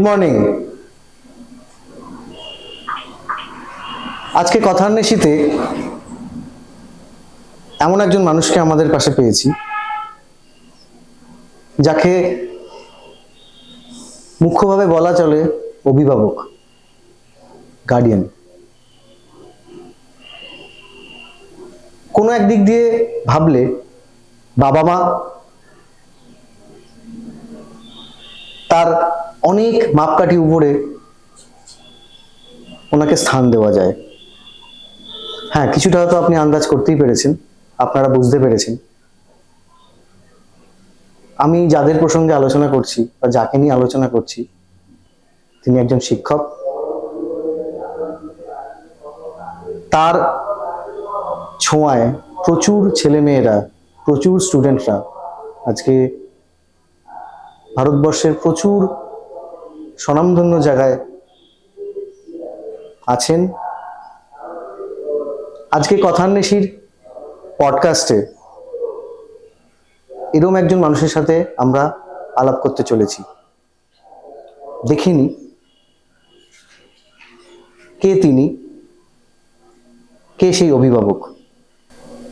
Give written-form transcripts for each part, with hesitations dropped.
Morning. আজকে কথান্বেষীতে এমন একজন মানুষকে আমাদের পাশে পেয়েছি যাকে মুখ্যভাবে বলা চলে অভিভাবক, গার্ডিয়ান। কোনো একদিক দিয়ে ভাবলে বাবা মা তার অনেক মাপকাঠি উপরে ওনাকে স্থান দেওয়া যায়। হ্যাঁ, কিছুটা হয়তো আপনি আন্দাজ করতেই পেরেছেন, আপনারা বুঝতে পেরেছেন। আমি যাদের প্রসঙ্গে আলোচনা করছি বা যাকে নিয়ে আলোচনা করছি তিনি একজন শিক্ষক। তার ছোঁয়ায় প্রচুর ছেলেমেয়েরা, প্রচুর স্টুডেন্টরা আজকে ভারতবর্ষের প্রচুর স্বনামধন্য জায়গায় আছেন। আজকে কথান্বেষীর পডকাস্টে এরকম একজন মানুষের সাথে আমরা আলাপ করতে চলেছি। দেখিনি কে তিনি, কে সেই অভিভাবক।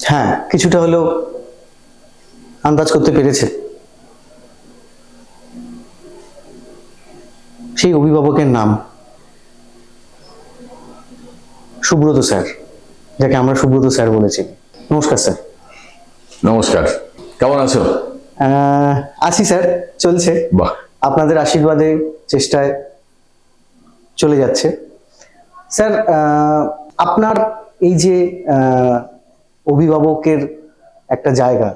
হ্যাঁ, কিছুটা হলেও আন্দাজ করতে পেরেছে। সেই অভিভাবকের নাম সুব্রত স্যার, যাকে আমরা সুব্রত স্যার বলেছি। নমস্কার স্যার। নমস্কার, কেমন আছো? আছি স্যার, চলছে। বাহ, আপনাদের আশীর্বাদে, চেষ্টায় চলে যাচ্ছে। স্যার, আপনার এই যে অভিভাবকের একটা জায়গা,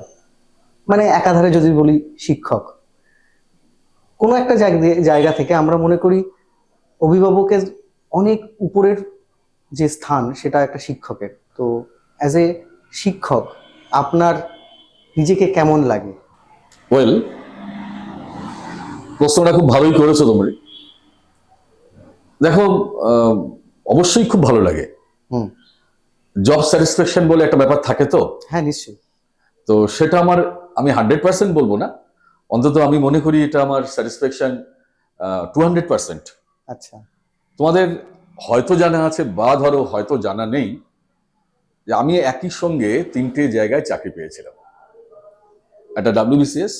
মানে একাধারে যদি বলি শিক্ষক, কোনো একটা জায়গা থেকে আমরা মনে করি অভিভাবকের অনেক উপরের যে স্থান সেটা একটা শিক্ষকের। তো অ্যাজ এ শিক্ষক আপনার নিজেকে কেমন লাগে? ওয়েল, প্রশ্নটা খুব ভালোই করেছো তোমরা। দেখো, অবশ্যই খুব ভালো লাগে। জব স্যাটিসফ্যাকশন বলে একটা ব্যাপার থাকে তো। হ্যাঁ, নিশ্চয়ই। তো সেটা আমি 100% বলবো না, অন্তত আমি মনে করি এটা আমার স্যাটিসফ্যাকশন 200%। আচ্ছা। তোমাদের হয়তো জানা আছে বা ধরো হয়তো জানা নেই যে আমি একই সঙ্গে 3টে জায়গায় চাকরি পেয়েছিলাম। একটা WBCS,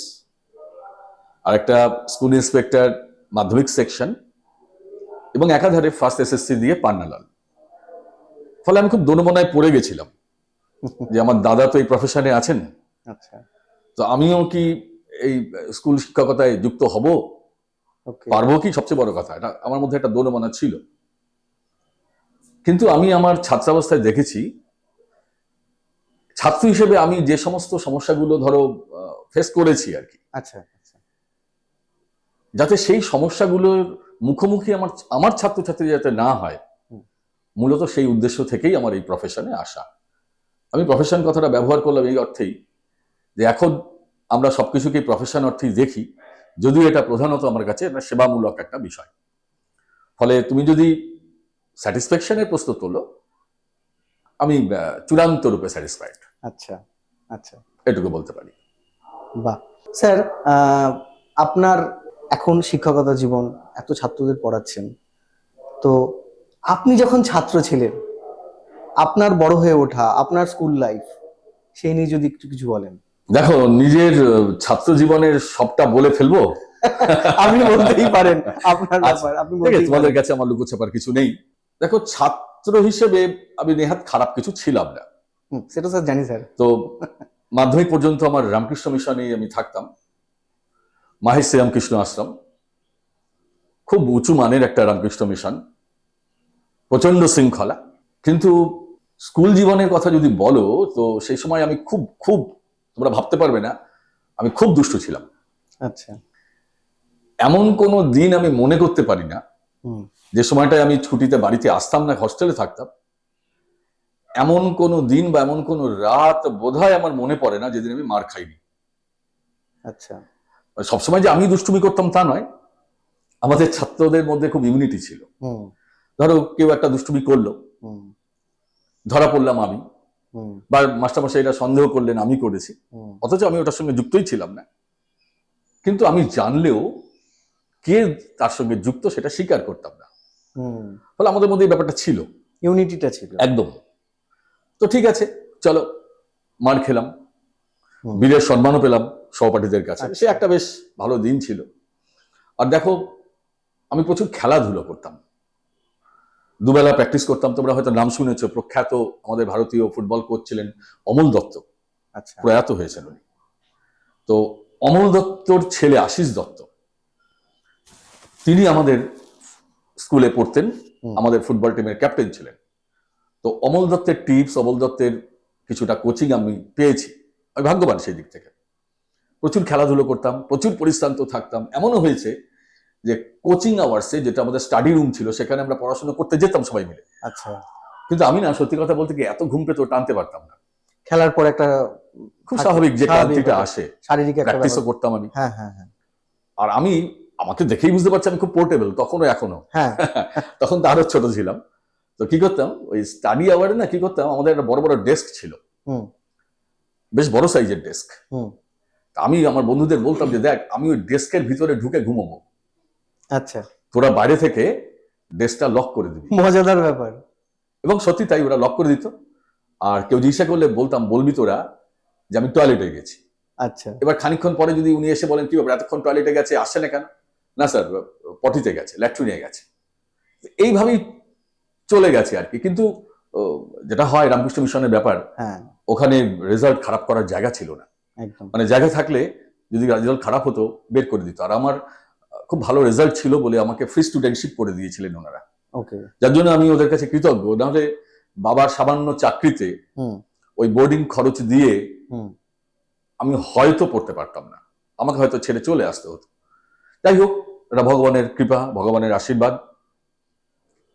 আর একটা স্কুল ইন্সপেক্টর মাধ্যমিক সেকশন, এবং একাধারে ফার্স্ট SSC দিয়ে পান্নালাল। ফলে আমি খুব দোনমনায় পড়ে গেছিলাম যে আমার দাদা তো এই প্রফেশনে আছেন, আচ্ছা, তো আমিও কি এই স্কুল শিক্ষকতায় যুক্ত হব, পারবো কি, সবচেয়ে বড় কথা এটা আমার মধ্যে একটা দোনমনা ছিল। কিন্তু আমি আমার ছাত্রাবস্থায় দেখেছি, ছাত্র হিসেবে আমি যে সমস্ত সমস্যাগুলো ধরো ফেস করেছি আর কি, আচ্ছা, আচ্ছা, যাতে সেই সমস্যাগুলোর মুখোমুখি আমার ছাত্রছাত্রী যাতে না হয়, মূলত সেই উদ্দেশ্য থেকেই আমার এই প্রফেশনে আসা। আমি প্রফেশন কথাটা ব্যবহার করলাম এই অর্থেই যে এখন আমরা সবকিছুকেই প্রফেশন অর্থেই দেখি, যদিও এটা প্রধানত আমার কাছে একটা সেবামূলক একটা বিষয়। ফলে তুমি যদি স্যাটিসফ্যাকশনের প্রশ্ন তোলো, আমি চূড়ান্ত রূপে স্যাটিসফাইড। আচ্ছা, আচ্ছা, এটুকু বলতে পারি। বাহ। স্যার, আপনার এখন শিক্ষকতা জীবন, এত ছাত্রদের পড়াচ্ছেন, তো আপনি যখন ছাত্র ছিলেন, আপনার বড় হয়ে ওঠা, আপনার স্কুল লাইফ, সেই নিয়ে যদি একটু কিছু বলেন। দেখো, নিজের ছাত্র জীবনের সবটা বলে ফেলবো? আপনি বলতেই পারেন, আপনার ব্যাপার, আপনি বলতেই তোমাদের পারেন। কাছে আমার লুকোছাপার কিছু নেই। দেখো, ছাত্র হিসেবে আমি নেহাত খারাপ কিছু ছিলাম না। সেটা স্যার জানি স্যার। তো মাধ্যমিক পর্যন্ত আমার রামকৃষ্ণ মিশনেই আমি থাকতাম, মাহেশ রামকৃষ্ণ আশ্রম, খুব উঁচু মানের একটা রামকৃষ্ণ মিশন, প্রচন্ড শৃঙ্খলা। কিন্তু স্কুল জীবনের কথা যদি বলো, তো সেই সময় আমি খুব খুব তোমরা ভাবতে পারবে না, আমি খুব দুষ্টু ছিলাম। আচ্ছা। এমন কোনো দিন আমি মনে করতে পারি না যে সময়টায় আমি ছুটিতে বাড়িতে আসতাম না, হস্টেলে থাকতাম, এমন কোনো দিন বা এমন কোনো রাত বোধহয় আমার মনে পড়ে না যেদিন আমি মার খাইনি। আচ্ছা। সবসময় যে আমি দুষ্টুমি করতাম তা নয়, আমাদের ছাত্রদের মধ্যে খুব ইমিউনিটি ছিল। ধরো কেউ একটা দুষ্টুমি করলো, ধরা পড়লাম আমি, বা মাস্টারমশাইরা সন্দেহ করলেন আমি করেছি, অথচ আমি ওটার সঙ্গে যুক্তই ছিলাম না। কিন্তু আমি জানলেও কে তার সঙ্গে যুক্ত সেটা স্বীকার করতাম না। হুম, ফলে আমাদের মধ্যে এই ব্যাপারটা ছিল ইউনিটিটা ছিল। একদম। তো ঠিক আছে, চলো, মার খেলাম, হুম, বীরের সম্মানও পেলাম সহপাঠীদের কাছে, আচ্ছা। সে একটা বেশ ভালো দিন ছিল। আর দেখো, আমি প্রচুর খেলাধুলো করতাম, দুবেলা প্র্যাকটিস করতাম। তোমরা হয়তো নাম শুনেছো, প্রখ্যাত আমাদের ভারতীয় ফুটবল কোচ ছিলেন অমল দত্ত, আচ্ছা। প্রয়াত হয়েছেন উনি। তো অমল দত্তর ছেলে আশিস দত্ত, তিনি আমাদের স্কুলে পড়তেন, হুম, আমাদের ফুটবল টিমের ক্যাপ্টেন ছিলেন। তো অমল দত্তের টিপস, অমল দত্তের কিছুটা কোচিং আমি পেয়েছি, আমি ভাগ্যবান সেই দিক থেকে। প্রচুর খেলাধুলো করতাম, প্রচুর পরিশ্রান্ত থাকতাম। এমনও হয়েছে যে কোচিং আওয়ার্সে, যেটা আমাদের স্টাডি রুম ছিল, সেখানে আমরা পড়াশোনা করতে যেতাম সবাই মিলে। আচ্ছা। কিন্তু আমি না, সত্যি কথা বলতে কি, এত ঘুম পেতো, টানতে পারতাম না। খেলার পর একটা খুব থাকে, স্বাভাবিক যে স্বাভাবিক ক্লান্তিটা ব্যাপার, আসে। শারীরিক একটা প্র্যাকটিসও ব্যাপার। করতাম আমি। হ্যাঁ, হ্যাঁ, হ্যাঁ, আর আমি, আমাকে দেখেই বুঝতে পারছি আমি খুব পোর্টেবল, তখনও এখনো। হ্যাঁ। তখন তো আরো ছোট ছিলাম। তো কি করতাম, ওই স্টাডি আওয়ারে না কি করতাম, আমাদের একটা বড় বড় ডেস্ক ছিল, হুম, বেশ বড় সাইজের ডেস্ক। হুম, আমি আমার বন্ধুদের বলতাম যে দেখ, আমি ওই ডেস্কের ভিতরে ঢুকে ঘুমাবো, আচ্ছা। তোরা বাইরে থেকে ডেস্কটা লক করে দিবি। মজাদার ব্যাপার। এবং সত্যি তাই, ওরা লক করে দিত। আর কেউ জিজ্ঞাসা করলে বলতাম, বলবি তোরা যে আমি টয়লেটে গেছি। আচ্ছা। এবার খানিকক্ষণ পরে যদি উনি এসে বলেন, কি ব্যাপার এতক্ষণ টয়লেটে গেছে, আসছে না কেন? না স্যার, পটিতে গেছে, ল্যাট্রিনে গেছে। এইভাবেই চলে গেছে আর কি। কিন্তু ও, যেটা হয় রামকৃষ্ণ মিশনের ব্যাপার, হ্যাঁ, ওখানে রেজাল্ট খারাপ করার জায়গা ছিল না। একদম। মানে জায়গা থাকলে যদি রেজাল্ট খারাপ হতো, বের করে দিত। আর আমার খুব ভালো রেজাল্ট ছিল বলে আমাকে ফ্রি স্টুডেন্টশিপ করে দিয়েছিলেন ওনারা, ওকে। যার জন্য আমি ওদের কাছে কৃতজ্ঞ। নাহলে বাবার সামান্য চাকরিতে হুম, ওই বোর্ডিং খরচ দিয়ে হুম, আমি হয়তো পড়তে পারতাম না, আমাকে হয়তো ছেড়ে চলে আসতে হতো। যাই হোক, এটা ভগবানের কৃপা, ভগবানের আশীর্বাদ।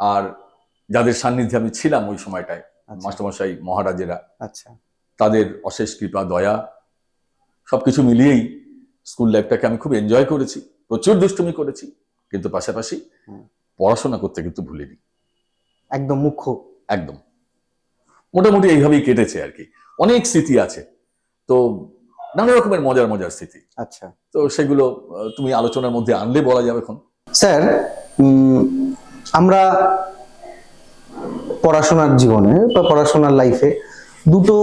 আর যাদের সান্নিধ্যে আমি ছিলাম ওই সময়টায়, আচ্ছা, মাস্টারমশাই মহারাজেরা, আচ্ছা। তাদের অশেষ কৃপা, দয়া, সবকিছু মিলিয়েই স্কুল লাইফটাকে আমি খুব এনজয় করেছি, প্রচুর দুষ্টুমি করেছি, কিন্তু পাশাপাশি হুম। পড়াশোনা করতে কিন্তু ভুলিনি, একদম মুখ্য। একদম। মোটামুটি এইভাবেই কেটেছে আর কি। অনেক স্মৃতি আছে তো, নানা রকমের মজার মজার স্মৃতি। আচ্ছা তো সেগুলো তুমি আলোচনার মধ্যে আনলে বলা যাবে এখন। স্যার, আমরা পড়াশোনার জীবনে বা পড়াশোনার লাইফে দুটো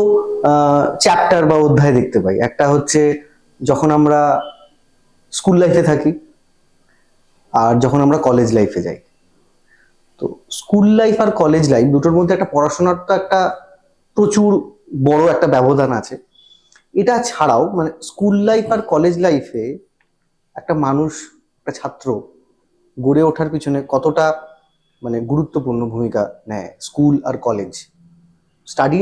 চ্যাপ্টার বা অধ্যায় দেখতে পাই। একটা হচ্ছে যখন আমরা স্কুল লাইফে থাকি, আর যখন আমরা কলেজ লাইফে যাই। তো স্কুল লাইফ আর কলেজ লাইফ দুটোর মধ্যে একটা পড়াশোনার তো একটা প্রচুর বড় একটা ব্যবধান আছে। এটা ছাড়াও মানে স্কুল লাইফ আর কলেজ লাইফে একটা মানুষ, একটা ছাত্র গড়ে ওঠার পিছনে কতটা মানে গুরুত্বপূর্ণ ভূমিকা নেয় স্কুল আর কলেজ। স্টাডি,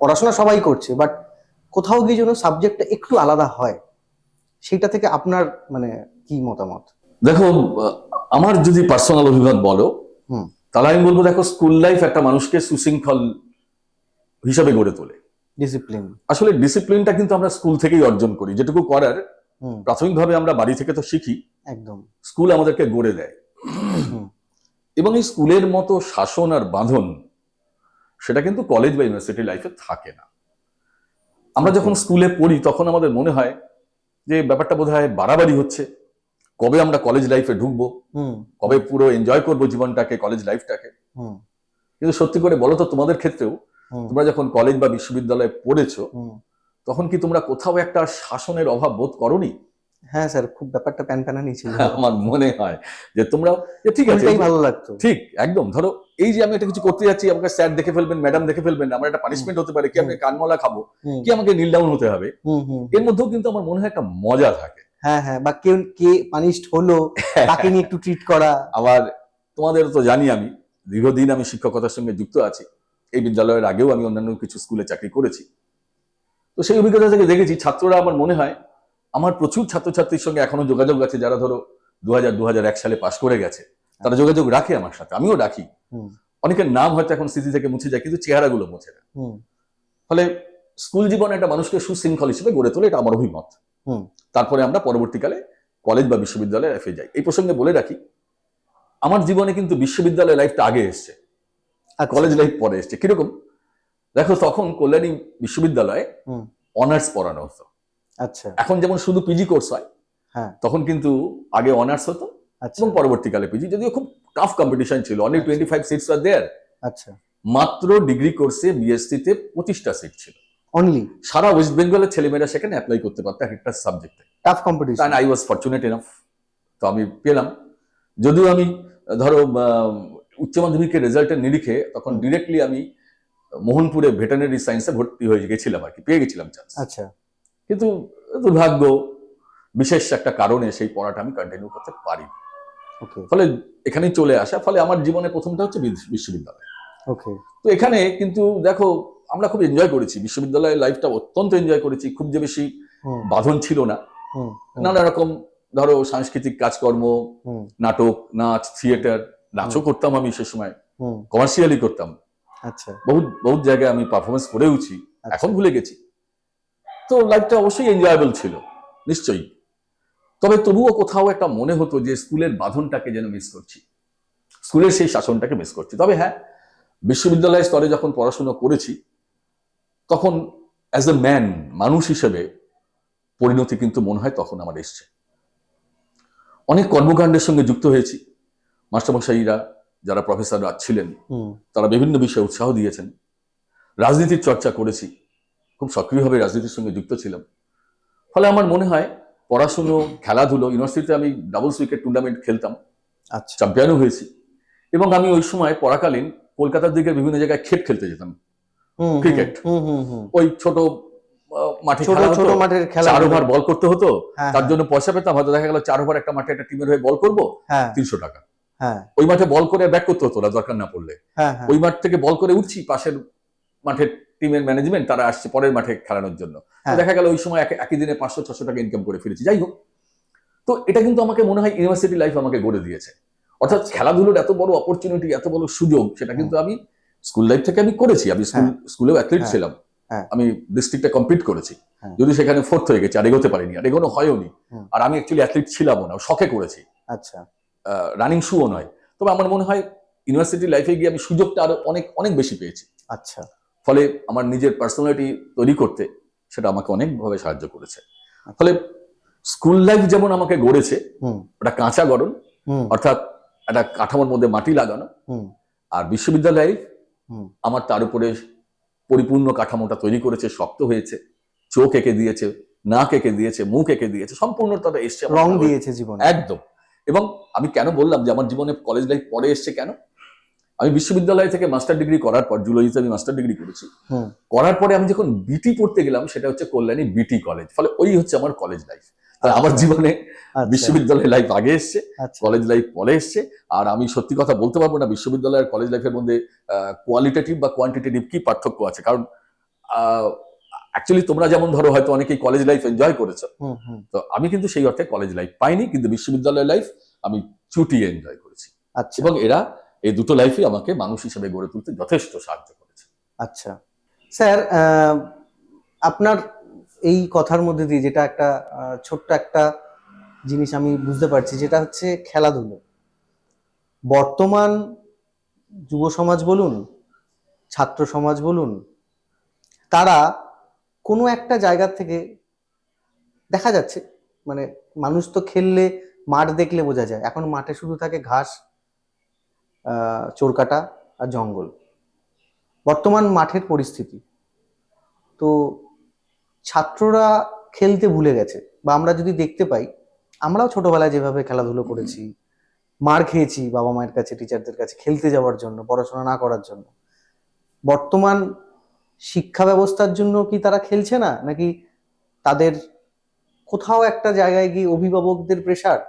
পড়াশোনা সবাই করছে, বাট কোথাও গিয়ে যেন সাবজেক্টটা একটু আলাদা হয়, সেটা থেকে আপনার মানে কি মতামত? দেখো, আমার যদি পার্সোনাল অভিমত বলো, হুম, তাহলে আমি বলবো, দেখো, স্কুল লাইফ একটা মানুষকে সুশৃঙ্খল হিসাবে গড়ে তোলে। ডিসিপ্লিন। আসলে ডিসিপ্লিনটা কিন্তু আমরা স্কুল থেকেই অর্জন করি, যেটুকু করার হুম, প্রাথমিকভাবে আমরা বাড়ি থেকে তো শিখি, একদম। স্কুল আমাদেরকে গড়ে দেয়। হুম, এবং এই স্কুলের মতো শাসন আর বাঁধন, সেটা কিন্তু কলেজ বা ইউনিভার্সিটি লাইফে থাকে না। আমরা যখন স্কুলে পড়ি তখন আমাদের মনে হয় যে ব্যাপারটা বোধহয় বাড়াবাড়ি হচ্ছে, কবে আমরা কলেজ লাইফে ঢুকবো, হুম, কবে পুরো এনজয় করবো জীবনটাকে, কলেজ লাইফটাকে। হুম, কিন্তু সত্যি করে বলো তো, তোমাদের ক্ষেত্রেও হুম, তোমরা যখন কলেজ বা বিশ্ববিদ্যালয়ে পড়েছো, হুম। তখন কি তোমরা কোথাও একটা শাসনের অভাব বোধ করোনি? হ্যাঁ স্যার, খুব ব্যাপারটা প্যানপ্যানানি ছিল। আমার মনে হয় যে তোমরা, যে ঠিক আছে, স্কুলটাই ভালো লাগতো। ঠিক একদম। ধরো, এই যে আমি একটা কিছু করতে যাচ্ছি, আমাকে স্যার দেখে ফেলবেন, ম্যাডাম দেখে ফেলবেন, আমার একটা পানিশমেন্ট হতে পারে, কি আমি কানমলা খাবো, হুম, কি আমাকে নীল ডাউন হতে হবে, হুম, হুম। এর মধ্যেও কিন্তু আমার মনে হয় একটা মজা থাকে। হ্যাঁ, হ্যাঁ, বা কেউ কে পানিশড হলো তাকে নিয়ে একটু ট্রিট করা। আবার তোমাদের তো জানি, আমি দীর্ঘদিন আমি শিক্ষকতার সঙ্গে যুক্ত আছি। এই বিদ্যালয়ের আগেও আমি অন্যান্য কিছু স্কুলে চাকরি করেছি। তো সেই অভিজ্ঞতা থেকে দেখেছি, ছাত্ররা, আমার মনে হয় আমার প্রচুর ছাত্রছাত্রীর সঙ্গে এখনো যোগাযোগ আছে, যারা ধরো 2000-2001 সালে পাশ করে গেছে, তারা যোগাযোগ রাখে আমার সাথে, আমিও রাখি। হুম, অনেকের নাম হয়তো এখন স্মৃতি থেকে মুছে যায়, কিন্তু চেহারাগুলো মুছে না। হুম, ফলে স্কুল জীবনে একটা মানুষকে সুশৃঙ্খল হিসেবে গড়ে তোলে, এটা আমার অভিমত। হুম। তারপরে আমরা পরবর্তীকালে কলেজ বা বিশ্ববিদ্যালয়ে লাইফে যাই। এই প্রসঙ্গে বলে রাখি, আমার জীবনে কিন্তু বিশ্ববিদ্যালয় লাইফটা আগে এসছে, আচ্ছা। কলেজ লাইফ পরে এসছে। কিরকম? দেখো, তখন কল্যাণী বিশ্ববিদ্যালয়ে হুম, অনার্স পড়ানো হতো। আচ্ছা। এখন যেমন শুধু পিজি কোর্স হয়, হ্যাঁ, তখন কিন্তু আগে অনার্স হতো, আচ্ছা এবং পরবর্তীকালে পিজি, যদিও খুব টাফ কম্পিটিশন ছিল, অনলি 25 সিটস আর দেয়ার। আচ্ছা মাত্র ডিগ্রি কোর্সে বিএসসি তে 25টা সিট ছিল। অনলি সারা ওয়েস্ট বেঙ্গলের ছেলেমেয়েরা সেখানে অ্যাপ্লাই করতে পারতো এক একটা সাবজেক্টে। Tough competition. I was fortunate enough, তো আমি পেলাম। যদিও আমি ধরো উচ্চ মাধ্যমিকের রেজাল্টের নিরিখে তখন ডিরেক্টলি আমি মোহনপুরে ভেটেরিনারি সায়েন্সে ভর্তি হয়ে গেছিলাম আর কি, পেয়ে গেছিলাম চান্স। আচ্ছা কিন্তু দুর্ভাগ্য বিশেষ একটা কারণে সেই পড়াটা আমি কন্টিনিউ করতে পারি। ওকে ফলে এখানেই চলে আসা, ফলে আমার জীবনে প্রথমটা হচ্ছে বিশ্ববিদ্যালয়। ওকে তো এখানে কিন্তু দেখো আমরা খুব এনজয় করেছি, বিশ্ববিদ্যালয়ের লাইফটা অত্যন্ত এনজয় করেছি, খুব যে বেশি বাঁধন ছিল না। নানা রকম ধরো সাংস্কৃতিক কাজকর্ম, নাটক, নাচ, থিয়েটার, নাচও করতাম আমি সে সময়, কমার্শিয়ালি করতাম। আচ্ছা বহুত বহুত জায়গায় আমি পারফরমেন্স করেওছি, এখন ভুলে গেছি। তো লাইফটা অবশ্যই এনজয়েবল ছিল নিশ্চয়ই, তবে তবুও কোথাও একটা মনে হতো যে স্কুলের বাঁধনটাকে যেন মিস করছি, স্কুলের সেই শাসনটাকে মিস করছি। তবে হ্যাঁ, বিশ্ববিদ্যালয়ের স্তরে যখন পড়াশোনা করেছি তখন অ্যাজ এ ম্যান, মানুষ হিসেবে পরিণতি কিন্তু মনে হয় তখন আমার এসছে। অনেক কর্মকাণ্ডের সঙ্গে যুক্ত হয়েছি, মাস্টারমশাইরা যারা প্রফেসররা ছিলেন তারা বিভিন্ন বিষয়ে উৎসাহ দিয়েছেন। রাজনীতির চর্চা করেছি, খুব সক্রিয়ভাবে রাজনীতির সঙ্গে যুক্ত ছিলাম। ফলে আমার মনে হয় পড়াশুনো, খেলাধুলো, ইউনিভার্সিটিতে আমি ডাবলস উইকেট টুর্নামেন্ট খেলতাম, আচ্ছা চ্যাম্পিয়নও হয়েছি। এবং আমি ওই সময় পড়াকালীন কলকাতার দিকে বিভিন্ন জায়গায় খেট খেলতে যেতাম, ক্রিকেট। ওই ছোট মাঠে ছোট খেলা ছোট হতো, মাঠের খেলা 4 ওভার বল করতে হতো, হ্যাঁ, তার জন্য পয়সা পেতাম। হয়তো দেখা গেল 4 ওভার একটা মাঠে একটা টিমের হয়ে বল করবো, হ্যাঁ 300 টাকা। হ্যাঁ ওই মাঠে বল করে ব্যাক করতে হতো না দরকার না পড়লে। হ্যাঁ হ্যাঁ ওই মাঠ থেকে বল করে উঠছি, পাশের মাঠের টিমের ম্যানেজমেন্ট তারা আসছে পরের মাঠে খেলানোর জন্য। তো দেখা গেল ওই সময় একই দিনে 500-600 টাকা ইনকাম করে ফিরেছি। যাই হোক, তো এটা কিন্তু আমাকে মনে হয় ইউনিভার্সিটি লাইফ আমাকে গড়ে দিয়েছে। অর্থাৎ খেলাধুলোর এত বড় অপরচুনিটি, এত বড় সুযোগ, সেটা কিন্তু আমি স্কুল লাইফ থেকে আমি করেছি। আমি স্কুলেও অ্যাথলিট ছিলাম, আমি ডিস্ট্রিক্টে কম্পিট করেছি, যদি সেখানে 4th হয়ে গেছি, আর এগোতে পারিনি, আর এগোনো হয়ওনি। আর আমি অ্যাকচুয়ালি অ্যাথলিট ছিলামও না, শখে করেছি। আচ্ছা রানিং শুও নয়। তবে আমার মনে হয় ইউনিভার্সিটি লাইফে গিয়ে আমি সুযোগটা আরো অনেক অনেক বেশি পেয়েছি। আচ্ছা ফলে আমার নিজের পার্সোনালিটি তৈরি করতে সেটা আমাকে অনেকভাবে সাহায্য করেছে। ফলে স্কুল লাইফ যেমন আমাকে গড়েছে, ওটা কাঁচা গড়ন, অর্থাৎ একটা কাঠামোর মধ্যে মাটি লাগানো, আর বিশ্ববিদ্যালয় লাইফ আমার তার উপরে পরিপূর্ণ কাঠামোটা তৈরি করেছে, শক্ত হয়েছে, চোখ এঁকে দিয়েছে, নাক এঁকে দিয়েছে, মুখ এঁকে দিয়েছে, সম্পূর্ণতা এসছে, রং দিয়েছে জীবনে একদম। এবং আমি কেন বললাম যে আমার জীবনে কলেজ লাইফ পরে এসছে, কেন? আমি বিশ্ববিদ্যালয় থেকে মাস্টার ডিগ্রি করার পর, জুলজিতে আমি মাস্টার ডিগ্রি করেছি, করার পরে আমি যখন বিটি পড়তে গেলাম, সেটা হচ্ছে কল্যাণী বিটি কলেজ। ফলে ওই হচ্ছে আমার কলেজ লাইফ। আমার জীবনে বিশ্ববিদ্যালয় লাইফ আগে এসছে, কলেজ লাইফ পরে এসছে। আর আমি সত্যি কথা বলতে পারবো না বিশ্ববিদ্যালয় আর কলেজ লাইফের মধ্যে কোয়ালিটেটিভ বা কোয়ান্টিটেটিভ কি পার্থক্য আছে, কারণ অ্যাকচুয়ালি তোমরা যেমন ধরো হয়তো অনেকেই কলেজ লাইফ এনজয় করেছো, তো আমি কিন্তু সেই অর্থে কলেজ লাইফ পাইনি, কিন্তু বিশ্ববিদ্যালয় লাইফ আমি চুটিয়ে এনজয় করেছি। এবং এরা এই দুটো লাইফই আমাকে মানুষ হিসেবে গড়ে তুলতে যথেষ্ট সাহায্য করেছে। আচ্ছা স্যার, আপনার এই কথার মধ্যে দিয়ে যেটা একটা ছোট্ট একটা জিনিস আমি বুঝতে পারছি, যেটা হচ্ছে খেলাধুলো। বর্তমান যুব সমাজ বলুন, ছাত্র সমাজ বলুন, তারা কোনো একটা জায়গা থেকে দেখা যাচ্ছে, মানে মানুষ তো খেললে মাঠ দেখলে বোঝা যায়, এখন মাঠে শুধু থাকে ঘাস, চোরকাটা আর জঙ্গল, বর্তমান মাঠের পরিস্থিতি। তো ছাত্ররা খেলতে ভুলে গেছে, বা আমরা যদি দেখতে পাই, আমরাও ছোটবেলায় যেভাবে খেলাধুলো করেছি, মার খেয়েছি বাবা মায়ের কাছে, টিচারদের কাছে, খেলতে যাওয়ার জন্য, পড়াশোনা না করার জন্য, বর্তমান শিক্ষা ব্যবস্থার জন্য কি তারা খেলছে না, নাকি তাদের কোথাও একটা জায়গায় গিয়ে অভিভাবকদের প্রেশার,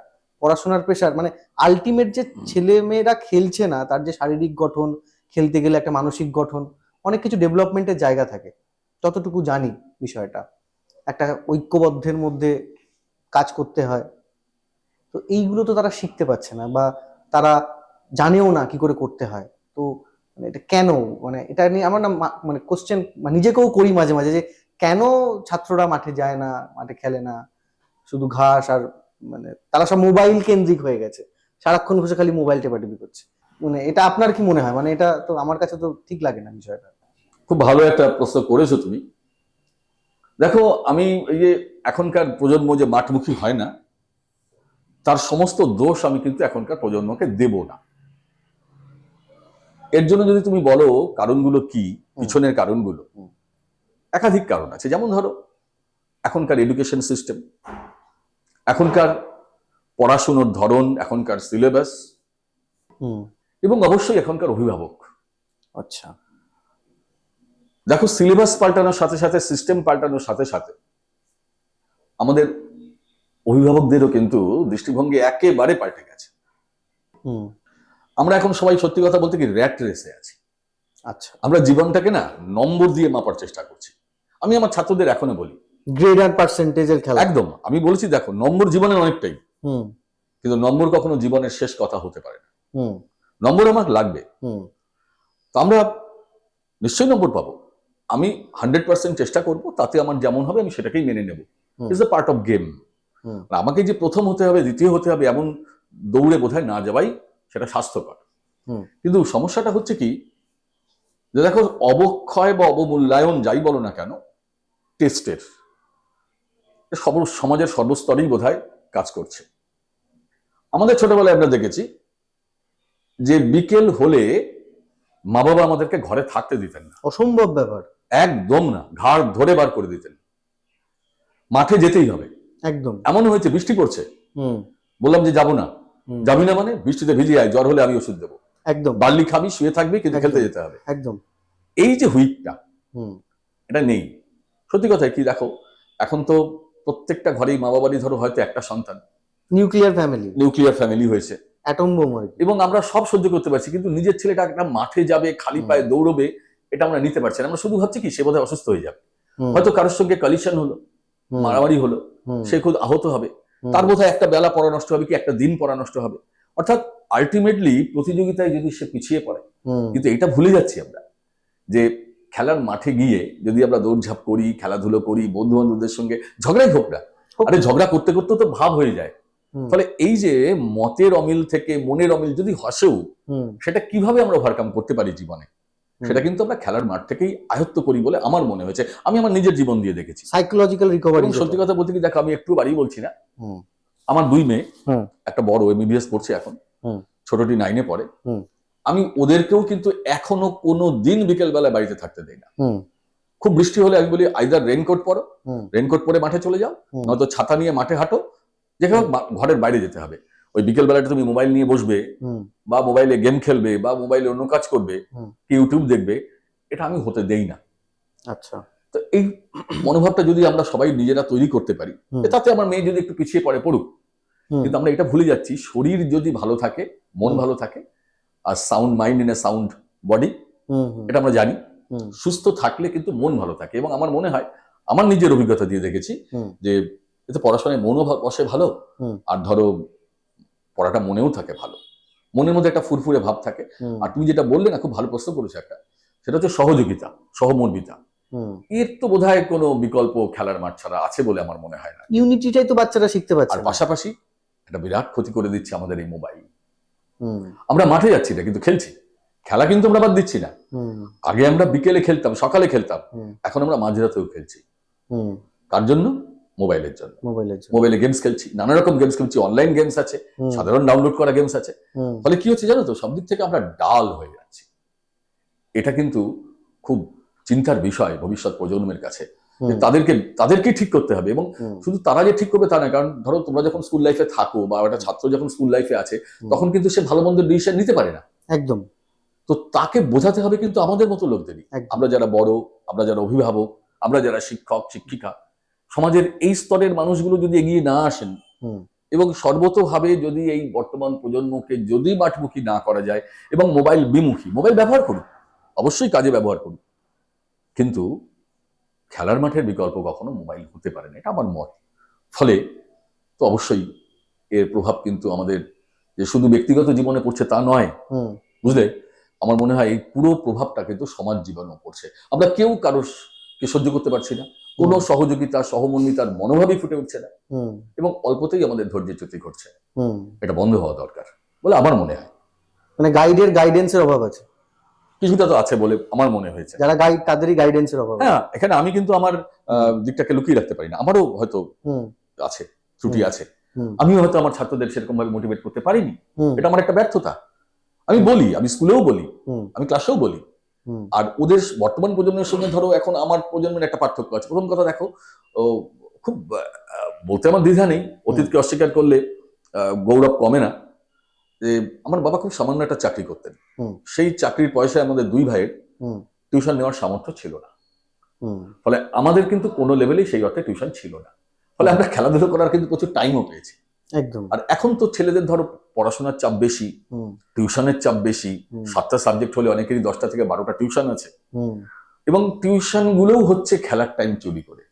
পড়াশোনার প্রেশার, মানে আলটিমেট যে ছেলে মেয়েরা খেলছে না, তার যে শারীরিক গঠন, খেলতে গেলে একটা মানসিক গঠন, অনেক কিছু ডেভেলপমেন্টের জায়গা থাকে, যতটুকু জানি বিষয়টা, একটা ঐক্যবদ্ধের মধ্যে কাজ করতে হয়। তো এইগুলো তো তারা শিখতে পারছে না, বা তারা জানেও না কি করে করতে হয়। তো মানে এটা কেন, মানে এটা নিয়ে আমার না মানে কোশ্চেন নিজেকেও করি মাঝে মাঝে, যে কেন ছাত্ররা মাঠে যায় না, মাঠে খেলে না, শুধু ঘাস আর মানে তারা সব মোবাইল কেন্দ্রিক হয়ে গেছে, সারাক্ষণ বসে খালি মোবাইল টেপাটেপি করছে। মানে এটা আপনার কি মনে হয়? মানে এটা তো আমার কাছে তো ঠিক লাগে না বিষয়টা। খুব ভালো একটা প্রশ্ন করেছো তুমি। দেখো, আমি এই যে এখনকার প্রজন্ম যে মাঠমুখী হয় না, তার সমস্ত দোষ আমি কিন্তু এখনকার প্রজন্মকে দেব না। এর জন্য যদি তুমি বলো কারণগুলো কি, পিছনের কারণগুলো, একাধিক কারণ আছে। যেমন ধরো এখনকার এডুকেশন সিস্টেম, এখনকার পড়াশুনোর ধরন, এখনকার সিলেবাস, এবং অবশ্যই এখনকার অভিভাবক। আচ্ছা। দেখো, সিলেবাস পাল্টানোর সাথে সাথে, সিস্টেম পাল্টানোর সাথে সাথে আমাদের অভিভাবকদেরও কিন্তু দৃষ্টিভঙ্গি একেবারে পাল্টে গেছে। আমরা এখন সবাই সত্যি কথা বলতে কি র্যাট রেসে আছি। আচ্ছা। আমরা জীবনটাকে না নম্বর দিয়ে মাপার চেষ্টা করছি। আমি আমার ছাত্রদের এখনো বলি, গ্রেড আর পার্সেন্টেজের খেলা। একদম। আমি বলেছি দেখো, নম্বর জীবনের অনেকটাই, কিন্তু নম্বর কখনো জীবনের শেষ কথা হতে পারে না। নম্বর আমার লাগবে, তো আমরা নিশ্চয়ই নম্বর পাবো। আমি 100% চেষ্টা করব, তাতে আমার যেমন হবে আমি সেটাকেই মেনে নেব। It's a part of game. আমাকে যে প্রথম হতে হবে, দ্বিতীয় হতে হবে, এমন দৌড়ে বোধহয় না যাওয়াই সেটা স্বাস্থ্যকর। কিন্তু সমস্যাটা হচ্ছে কি, যে দেখো, অবক্ষয় বা অবমূল্যায়ন যাই বলো না কেন, টেস্টের সমাজের সর্বস্তরেই বোধহয় কাজ করছে। আমাদের ছোটবেলায় আমরা দেখেছি যে বিকেল হলে মা বাবা আমাদেরকে ঘরে থাকতে দিতেন না। অসম্ভব ব্যাপার। একদম না, ঘাড় ধরে বার করে দিতেন, মাঠে যেতেই হবে। একদম। এমন হয়েছে বৃষ্টি পড়ছে, বললাম যে যাবো না। যাবি না মানে? বৃষ্টিতে ভিজে আয়, জ্বর হলে আমি ওষুধ দেবো। একদম। বার্লি খাবি, শুয়ে থাকবি, কিন্তু খেলতে যেতে হবে। একদম। এই যে হুইকটা, এটা নেই। সত্যি কথা কি, দেখো এখন তো প্রত্যেকটা ঘরেই মা বাবারই ধরো হয়তো একটা সন্তান, নিউক্লিয়ার ফ্যামিলি হয়েছে, অ্যাটম বোম আর কি। এবং আমরা সব সহ্য করতে পারছি, কিন্তু নিজের ছেলেটা একটা মাঠে যাবে, খালি পায়ে দৌড়বে, এটা আমরা নিতে পারছি না। আমরা শুধু ভাবছি কি, সে বোধহয় অসুস্থ হয়ে যাবে, হয়তো কারোর সঙ্গে কলিশন হলো, মারামারি হলো, সে খুব আহত হবে, তার বোধহয় একটা বেলা পড়া নষ্ট হবে, কি একটা দিন পড়া নষ্ট হবে। অর্থাৎ আলটিমেটলি প্রতিযোগিতায় যদি সে পিছিয়ে পড়ে। কিন্তু এটা ভুলে যাচ্ছি আমরা যে খেলার মাঠে গিয়ে যদি আমরা দৌড়ঝাঁপ করি, খেলাধুলো করি, বন্ধু বান্ধবদের সঙ্গে ঝগড়াই হোক না, আরে ঝগড়া করতে করতে তো ভাব হয়ে যায়। ফলে এই যে মতের অমিল থেকে মনের অমিল যদি হাসেও, সেটা কিভাবে আমরা ওভারকাম করতে পারি জীবনে, সেটা কিন্তু আমরা খেলার মাঠ থেকেই আয়ত্ত করি বলে আমার মনে হয়েছে। আমি আমার নিজের জীবন দিয়ে দেখেছি। Psychological recovery. সত্যি কথা বলতে কি, দেখো আমি একটু বাড়ি বলছি না, আমার 2 মেয়ে, একটা বড় MBBS পড়ছে এখন, ছোটটি 9-এ পড়ে। আমি ওদেরকেও কিন্তু এখনো কোনো দিন বিকেল বেলা বাড়িতে থাকতে দেই না। খুব বৃষ্টি হলে আমি বলি আইদার রেইনকোট পরো, রেইনকোট পরে মাঠে চলে যাও, নয়তো ছাতা নিয়ে মাঠে হাঁটো, যেখানে ঘরের বাইরে যেতে হবে। ওই বিকেল বেলাটা তুমি মোবাইল নিয়ে বসবে, বা মোবাইলে গেম খেলবে, বা মোবাইলে অন্য কাজ করবে, কি ইউটিউব দেখবে, এটা আমি হতে দেই না। আচ্ছা। তো এই মনোভাবটা যদি আমরা সবাই নিজেরা তৈরি করতে পারি, তাতে আমার মেয়ে যদি একটু পিছিয়ে পড়ে পড়ুক, কিন্তু আমরা এটা ভুলে যাচ্ছি, শরীর যদি ভালো থাকে, মন ভালো থাকে, আর sound mind in a sound body, এটা আমরা জানি। সুস্থ থাকলে কিন্তু মন ভালো থাকে। এবং আমার মনে হয়, আমার নিজের অভিজ্ঞতা দিয়ে দেখেছি যে এতে পড়াশোনায় মনও বসে ভালো, আর ধরো পড়াটা মনেও থাকে ভালো, মনের মধ্যে একটা ফুরফুরে ভাব থাকে। আর তুমি যেটা বললে না, খুব ভালো প্রশ্ন করেছো একটা, সেটা হচ্ছে সহযোগিতা, সহমর্মিতা। এর তো বোধহয় কোনো বিকল্প খেলার মাঠ ছাড়া আছে বলে আমার মনে হয় না। ইউনিটিটাই তো বাচ্চারা শিখতে পারছে। আর পাশাপাশি একটা বিরাট ক্ষতি করে দিচ্ছে আমাদের এই মোবাইল। আমরা মাঠে যাচ্ছি না, কিন্তু খেলছি। খেলা কিন্তু আমরা বাদ দিচ্ছি না। আগে আমরা বিকেলে খেলতাম, সকালে খেলতাম, এখন আমরা মাঝরাতেও খেলছি। কার জন্য? মোবাইলের জন্য। মোবাইলে গেমস খেলছি, নানা রকম গেমস খেলছি, অনলাইন গেমস আছে, সাধারণ ডাউনলোড করা গেমস আছে। ফলে কি হচ্ছে জানো তো, সব দিক থেকে আমরা ডাল হয়ে যাচ্ছি। এটা কিন্তু খুব চিন্তার বিষয় ভবিষ্যৎ প্রজন্মের কাছে। তাদেরকে ঠিক করতে হবে। এবং শুধু তারা যে ঠিক করবে তা না, কারণ ধরো তোমরা যখন স্কুল লাইফে থাকো, বা একটা ছাত্র যখন স্কুল লাইফে আছে, তখন কিন্তু সে ভালো মন্দ ডিসিশন নিতে পারে না। একদম। তো তাকে বোঝাতে হবে কিন্তু আমাদের মতো লোকদেরই। আমরা যারা বড়, আমরা যারা অভিভাবক, আমরা যারা শিক্ষক শিক্ষিকা, সমাজের এই স্তরের মানুষগুলো যদি এগিয়ে না আসেন, এবং সর্বতোভাবে যদি এই বর্তমান প্রজন্মকে যদি মাঠমুখী না করা যায়, এবং মোবাইল বিমুখী, মোবাইল ব্যবহার করুন, অবশ্যই কাজে ব্যবহার করুন, কিন্তু খেলার মাঠের বিকল্প কখনো মোবাইল হতে পারে না, এটা আমার মত। ফলে তো অবশ্যই এর প্রভাব কিন্তু আমাদের যে শুধু ব্যক্তিগত জীবনে পড়ছে তা নয়, বুঝলে? আমার মনে হয় এই পুরো প্রভাবটা কিন্তু সমাজ জীবনেও পড়ছে। আমরা কেউ কারোকে সহ্য করতে পারছি না, কোনো সহযোগিতা, সহমর্মিতার মনোভাবই ফুটে উঠছে না, এবং অল্পতেই আমাদের ধৈর্যচ্যুতি ঘটছে। এটা বন্ধ হওয়া দরকার বলে আমার মনে হয়। মানে গাইডেন্সের অভাব আছে, কিছুটা তো আছে বলে আমার মনে হয়েছে। যারা গাইড, তাদেরই গাইডেন্সের অভাব। হ্যাঁ, এখানে আমি কিন্তু আমার দিকটাকে লুকিয়ে রাখতে পারি না, আমারও হয়তো আছে, ত্রুটি আছে, হুম, আমিও হয়তো আমার ছাত্রদের সেরকম ভাবে মোটিভেট করতে পারিনি, হুম, এটা আমার একটা ব্যর্থতা। আমি বলি, আমি স্কুলেও বলি, হুম, আমি ক্লাসেও বলি। হুম, আর ওদের বর্তমান প্রজন্মের সঙ্গে ধরো এখন আমার প্রজন্মের একটা পার্থক্য আছে। প্রথম কথা দেখো, ও খুব বলতে আমার দ্বিধা নেই, অতীতকে অস্বীকার করলে গৌরব কমে না। যে আমার বাবা খুব সামান্য একটা চাকরি করতেন, হুম, সেই চাকরির পয়সায় আমাদের দুই ভাইয়ের হুম, টিউশন নেওয়ার সামর্থ্য ছিল না। হুম, ফলে আমাদের কিন্তু কোনো লেভেলেই সেই অর্থে টিউশন ছিল না। ফলে আমরা খেলাধুলো করার কিন্তু প্রচুর টাইমও পেয়েছি। একদম। আর এখন তো ছেলেদের ধরো পড়াশোনার চাপ বেশি, হুম, টিউশনের চাপ বেশি, হুম, 7টা সাবজেক্ট হলে অনেকেরই 10টা থেকে 12টা টিউশন আছে, হুম, এবং টিউশন গুলোও হচ্ছে খেলার টাইম চুরি করে।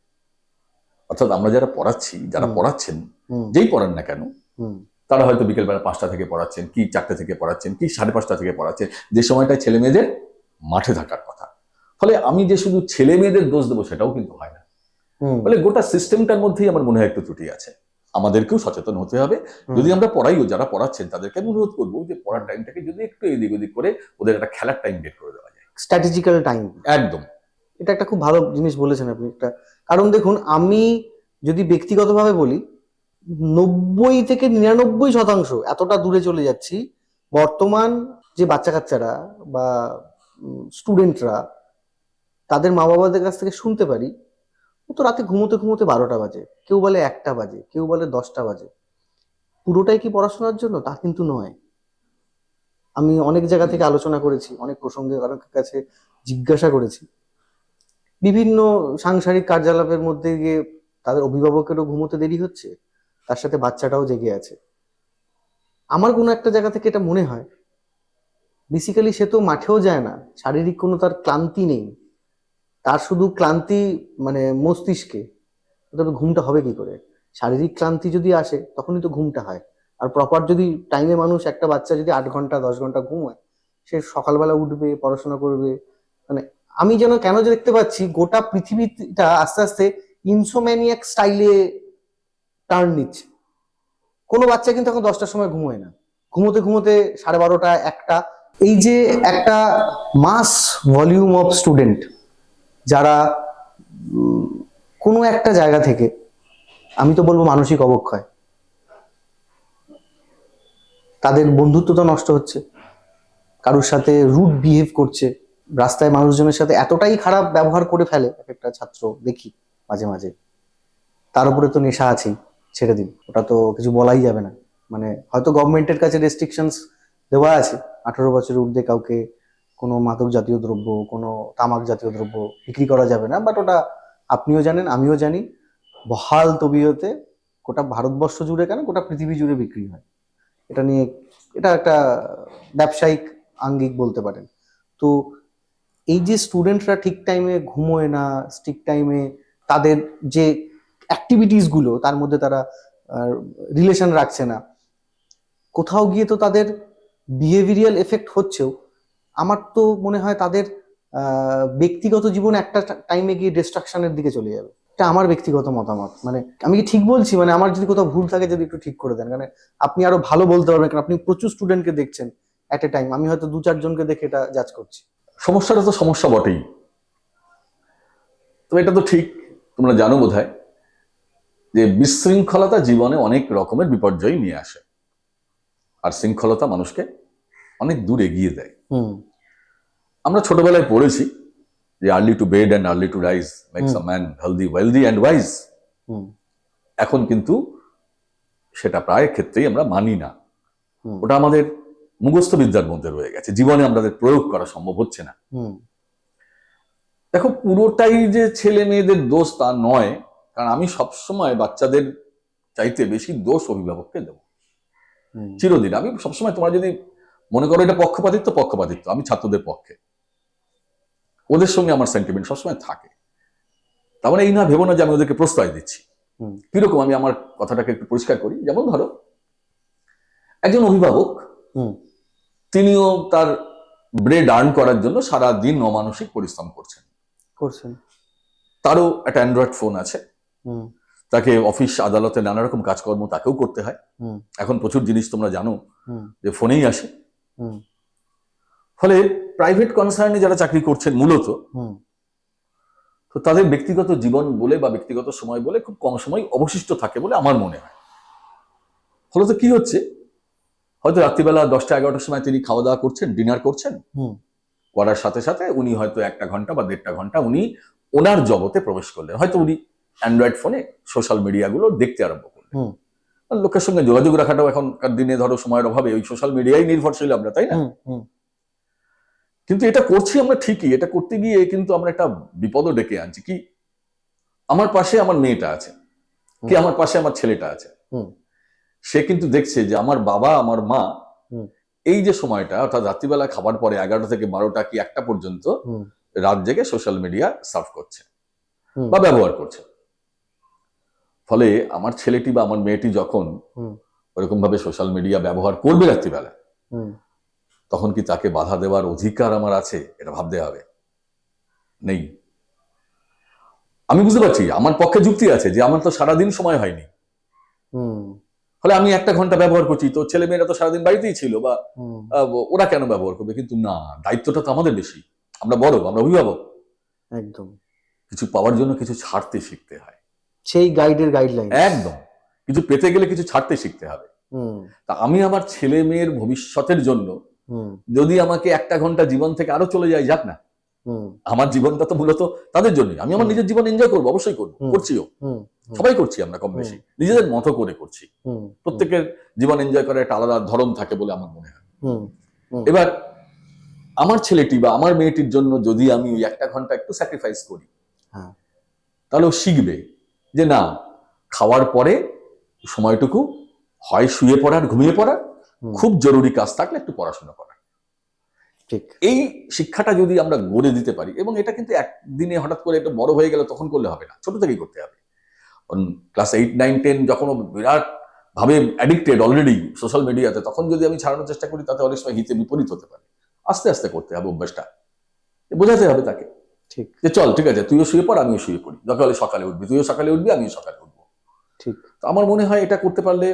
অর্থাৎ আমরা যারা পড়াচ্ছি, যারা হুম, পড়াচ্ছেন, হুম, যেই পড়ান না কেন, হুম, তারা হয়তো বিকেলবেলা 5টা থেকে পড়াচ্ছেন, কি 4টা থেকে পড়াচ্ছেন, কি 5:30টা থেকে পড়াচ্ছেন, যে সময়টায় ছেলে মেয়েদের মাঠে থাকার কথা। ফলে আমি যে শুধু ছেলে মেয়েদের দোষ দেবো সেটাও কিন্তু হয় না। হুম, ফলে গোটা সিস্টেমটার মধ্যেই আমার মনে হয় একটু ত্রুটি আছে। আমাদেরকেও সচেতন হতে হবে। যদি আমরা পড়াইও, যারা পড়াচ্ছেন তাদেরকে আমি অনুরোধ করবো যে পড়ার টাইমটাকে যদি একটু এদিক ওদিক করে ওদের একটা খেলার টাইম বের করে দেওয়া যায়। স্ট্র্যাটেজিক্যাল টাইম, একদম। এটা একটা খুব ভালো জিনিস বলেছেন আপনি একটা। কারণ দেখুন, আমি যদি ব্যক্তিগতভাবে বলি, 90 থেকে 99% এতটা দূরে চলে যাচ্ছি। বর্তমান যে বাচ্চা কাচ্চারা বা স্টুডেন্টরা, তাদের মা বাবাদের কাছ থেকে শুনতে পারি, ও তো রাতে ঘুমোতে ঘুমোতে 12টা বাজে, কেউ বলে 1টা বাজে, কেউ বলে 10টা বাজে। পুরোটাই কি পড়াশোনার জন্য? তা কিন্তু নয়। আমি অনেক জায়গা থেকে আলোচনা করেছি, অনেক প্রসঙ্গে অনেকের কাছে জিজ্ঞাসা করেছি, বিভিন্ন সাংসারিক কার্যালাপের মধ্যে গিয়ে তাদের অভিভাবকেরও ঘুমোতে দেরি হচ্ছে, তার সাথে বাচ্চাটাও জেগে আছে। আমার কোনো একটা জায়গা থেকে এটা মনে হয়, বেসিক্যালি সে তো মাঠেও যায় না, শারীরিক কোনো তার ক্লান্তি নেই, তার শুধু ক্লান্তি মানে মস্তিষ্কে। তবে ঘুমটা হবে কি করে? শারীরিক ক্লান্তি যদি আসে তখনই তো ঘুমটা হয়। আর প্রপার যদি টাইমে মানুষ, একটা বাচ্চা যদি 8 ঘন্টা 10 ঘন্টা ঘুমায়, সে সকালবেলা উঠবে, পড়াশোনা করবে। মানে আমি যেন কেন যে দেখতে পাচ্ছি গোটা পৃথিবীটা আস্তে আস্তে ইনসোম্যানিয়াক স্টাইলে টার্ন নিচ্ছে। কোনো বাচ্চা কিন্তু এখন 10টার সময় ঘুমোয় না, ঘুমোতে ঘুমোতে 12:30 1টা। এই যে একটা মাস ভলিউম অফ স্টুডেন্ট, যারা কোনো একটা জায়গা থেকে, আমি তো বলবো মানসিক অবক্ষয়, তাদের বন্ধুত্বটা নষ্ট হচ্ছে, কারোর সাথে রুড বিহেভ করছে, রাস্তায় মানুষজনের সাথে এতটাই খারাপ ব্যবহার করে ফেলে। এক একটা ছাত্র দেখি মাঝে মাঝে, তার উপরে তো নেশা আছেই, ছেড়ে দিন, ওটা তো কিছু বলাই যাবে না। মানে হয়তো গভর্নমেন্টের কাছে রেস্ট্রিকশনস দেওয়া আছে, 18 বছরের ঊর্ধ্বে কাউকে কোনো মাদক জাতীয় দ্রব্য, কোনো তামাক জাতীয় দ্রব্য বিক্রি করা যাবে না। বাট ওটা আপনিও জানেন, আমিও জানি, বহাল তবিয়তে গোটা ভারতবর্ষ জুড়ে কেন, গোটা পৃথিবী জুড়ে বিক্রি হয়। এটা নিয়ে, এটা একটা ব্যবসায়িক আঙ্গিক বলতে পারেন। তো এই যে স্টুডেন্টরা ঠিক টাইমে ঘুমোয় না, ঠিক টাইমে তাদের যে অ্যাক্টিভিটিস গুলো তার মধ্যে তারা রিলেশন রাখছে না, কোথাও গিয়ে তো তাদের বিহেভিয়ারাল এফেক্ট হচ্ছেও। আমার তো মনে হয় তাদের ব্যক্তিগত জীবন একটা টাইমে গিয়ে ডিস্ট্রাকশনের দিকে চলে যাবে। এটা আমার ব্যক্তিগত মতামত। মানে আমি কি ঠিক বলছি? মানে আমার যদি কোথাও ভুল থাকে, যদি একটু ঠিক করে দেন। মানে আপনি আরো ভালো বলতে পারবেন, কারণ আপনি প্রচুর স্টুডেন্টকে দেখছেন এট এ টাইম, আমি হয়তো 2-4 জনকে দেখে এটা জাজ করছি। সমস্যাটা তো সমস্যা বটেই। তো এটা তো ঠিক, তোমরা জানো বোধহয় যে বিশৃঙ্খলতা জীবনে অনেক রকমের বিপর্যয় নিয়ে আসে, আর শৃঙ্খলতা মানুষকে অনেক দূর এগিয়ে দেয়। হুম, আমরা ছোটবেলায় পড়েছি যে early to bed and early to rise makes a man healthy, wealthy and wise. হুম, এখন কিন্তু সেটা প্রায় ক্ষেত্রেই আমরা মানি না। হুম, ওটা আমাদের মুখস্থ বিদ্যার মধ্যে রয়ে গেছে, জীবনে আমাদের প্রয়োগ করা সম্ভব হচ্ছে না। হুম, দেখো, পুরোটাই যে ছেলে মেয়েদের দোষ তা নয়, কারণ আমি সবসময় বাচ্চাদের চাইতে বেশি দোষ অভিভাবককে দেবো হুম, চিরদিন। আমি সবসময়, তোমার যদি মনে করো এটা পক্ষপাতিত্ব, পক্ষপাতিত্ব, আমি ছাত্রদের পক্ষে, ওদের সঙ্গে আমার সেন্টিমেন্ট সবসময় থাকে। তার মানে এই না ভেবো না যে আমি ওদেরকে প্রশ্রয় দিচ্ছি। হুম, কিরকম, আমি আমার কথাটাকে একটু পরিষ্কার করি। যেমন ধরো একজন অভিভাবক, হুম, তিনিও তার ব্রেড আর্ন করার জন্য সারা দিন অমানসিক পরিশ্রম করছেন। করছেন। তারও একটা অ্যান্ড্রয়েড ফোন আছে, হুম, তাকে অফিস আদালতে নানা রকম কাজকর্ম তাকেও করতে হয়। হুম, এখন প্রচুর জিনিস তোমরা জানো হুম, যে ফোনেই আসে। হুম, ফলে প্রাইভেট কনসার্নে যারা চাকরি করছেন মূলত, হুম, তো তাদের ব্যক্তিগত জীবন বলে বা ব্যক্তিগত সময় বলে খুব কম সময় অবশিষ্ট থাকে বলে আমার মনে হয়। ফলত কি হচ্ছে, হয়তো রাত্রিবেলা 10টা-11টার সময় তিনি খাওয়া দাওয়া করছেন, ডিনার করছেন, হুম করার সাথে সাথে উনি হয়তো 1টা ঘন্টা বা 1.5টা ঘন্টা উনি ওনার জগতে প্রবেশ করলেন। হয়তো উনি অ্যান্ড্রয়েড ফোনে সোশ্যাল মিডিয়াগুলো দেখতে আরম্ভ করলেন। হুম আর লোকের সঙ্গে যোগাযোগ রাখাটাও এখনকার দিনে ধরো সময়ের অভাবে ওই সোশ্যাল মিডিয়ায় নির্ভরশীল আমরা, তাই না? হুম হুম কিন্তু এটা করছি আমরা ঠিকই, এটা করতে গিয়ে কিন্তু আমরা একটা বিপদও ডেকে আনছি। কি, আমার পাশে আমার মেয়েটা আছে, কি আমার পাশে আমার ছেলেটা আছে, হুম সে কিন্তু দেখছে যে আমার বাবা আমার মা হুম এই যে সময়টা অর্থাৎ রাত্রিবেলা খাবার পরে 11টা থেকে 12টা কি 1টা পর্যন্ত হুম রাত জেগে সোশ্যাল মিডিয়া সার্ফ করছে হুম বা ব্যবহার করছে। ফলে আমার ছেলেটি বা আমার মেয়েটি যখন হুম ওরকম ভাবে সোশ্যাল মিডিয়া ব্যবহার করবে রাত্রিবেলা, হুম তখন কি তাকে বাধা দেওয়ার অধিকার আমার আছে? এটা ভাবতে হবে। নেই। আমি বুঝতে পারছি আমার পক্ষে যুক্তি আছে যে আমার তো সারাদিন সময় হয়নি, হুম ফলে আমি 1টা ঘন্টা ব্যবহার করছি, তো ছেলে মেয়েরা তো সারাদিন বাড়িতেই ছিল, বা হুম ওরা কেন ব্যবহার করবে? কিন্তু না, দায়িত্বটা তো আমাদের বেশি, আমরা বড়, আমরা অভিভাবক। একদম কিছু পাওয়ার জন্য কিছু ছাড়তে শিখতে হয়। সেই গাইডলাইন। একদম, কিছু পেতে গেলে কিছু ছাড়তে শিখতে হবে। হুম তা আমি আমার ছেলে মেয়ের ভবিষ্যতের জন্য হুম যদি আমাকে 1টা ঘন্টা জীবন থেকে আরো চলে যায়, যাক না, হুম আমার জীবনটা তো মূলত তাদের জন্যই। আমি আমার নিজের জীবন এনজয় করবো, অবশ্যই করবো, হুম। করছিও, হুম সবাই করছি আমরা কম বেশি, নিজেদের মতো করে করছি। হুম প্রত্যেকের জীবন এনজয় করার একটা আলাদা ধরন থাকে বলে আমার মনে হয়। হুম হুম এবার আমার ছেলেটি বা আমার মেয়েটির জন্য যদি আমি ওই 1টা ঘন্টা একটু স্যাক্রিফাইস করি, হ্যাঁ তাহলে ও শিখবে যে না, খাওয়ার পরে সময়টুকু হয় শুয়ে পড়ার, ঘুমিয়ে পড়ার, হুম, খুব জরুরি কাজ থাকলে একটু পড়াশোনা করা। ঠিক। এই শিক্ষাটা যদি আমরা গড়ে দিতে পারি, এবং এটা কিন্তু একদিনে হঠাৎ করে এটা বড় হয়ে গেলে তখন করলে হবে না, ছোট থেকেই করতে হবে। ক্লাস 8, 9, 10 যখন ও বিরাট ভাবে অ্যাডিক্টেড অলরেডি সোশ্যাল মিডিয়াতে, তখন যদি আমি ছাড়ানোর চেষ্টা করি তাতে অনেক সময় হিতে বিপরীত হতে পারে। আস্তে আস্তে করতে হবে অভ্যাসটা, বোঝাতে হবে তাকে ঠিক যে চল ঠিক আছে, তুইও শুয়ে পড়, আমিও শুয়ে পড়ি, দরকার হলে সকালে উঠবি, তুইও সকালে উঠবি, আমিও সকালে উঠবো। ঠিক। তো আমার মনে হয় এটা করতে পারলে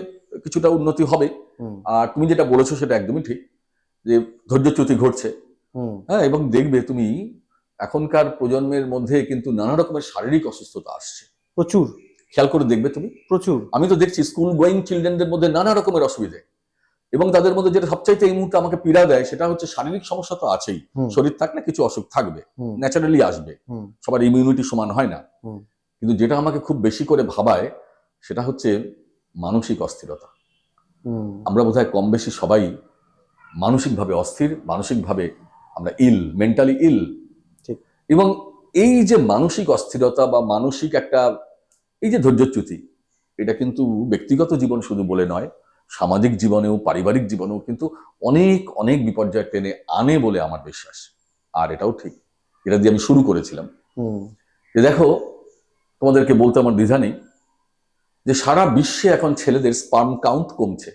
কিছুটা উন্নতি হবে। হুম আর তুমি যেটা বলেছো সেটা একদমই ঠিক, যে ধৈর্যচ্যুতি ঘটছে। হুম হ্যাঁ, এবং দেখবে তুমি এখনকার প্রজন্মের মধ্যে কিন্তু নানা রকমের শারীরিক অসুস্থতা আসছে, প্রচুর খেয়াল করে দেখবে তুমি। প্রচুর। আমি তো দেখছি স্কুল গোয়িং চিলড্রেনদের মধ্যে নানা রকমের অসুবিধে, এবং তাদের মধ্যে যেটা সবচাইতে এই মুহূর্তে আমাকে পীড়া দেয় সেটা হচ্ছে শারীরিক সমস্যা তো আছেই, হুম শরীর থাকলে কিছু অসুখ থাকবে, হুম ন্যাচারালি আসবে, হুম সবার ইমিউনিটি সমান হয় না। হুম কিন্তু যেটা আমাকে খুব বেশি করে ভাবায় সেটা হচ্ছে মানসিক অস্থিরতা। হুম আমরা বোধহয় কম বেশি সবাই মানসিকভাবে অস্থির, মানসিকভাবে আমরা মেন্টালি ইল। ঠিক। এবং এই যে মানসিক অস্থিরতা বা মানসিক একটা এই যে ধৈর্যচ্যুতি, এটা কিন্তু ব্যক্তিগত জীবন শুধু বলে নয়, সামাজিক জীবনেও পারিবারিক জীবনেও কিন্তু অনেক অনেক বিপর্যয় টেনে আনে বলে আমার বিশ্বাস। আর এটাও ঠিক, এটা দিয়ে আমি শুরু করেছিলাম হুম যে দেখো, তোমাদেরকে বলতে আমার দ্বিধা নেই যে সারা বিশ্বে এখন ছেলেদের স্পার্ম কাউন্ট কমছে।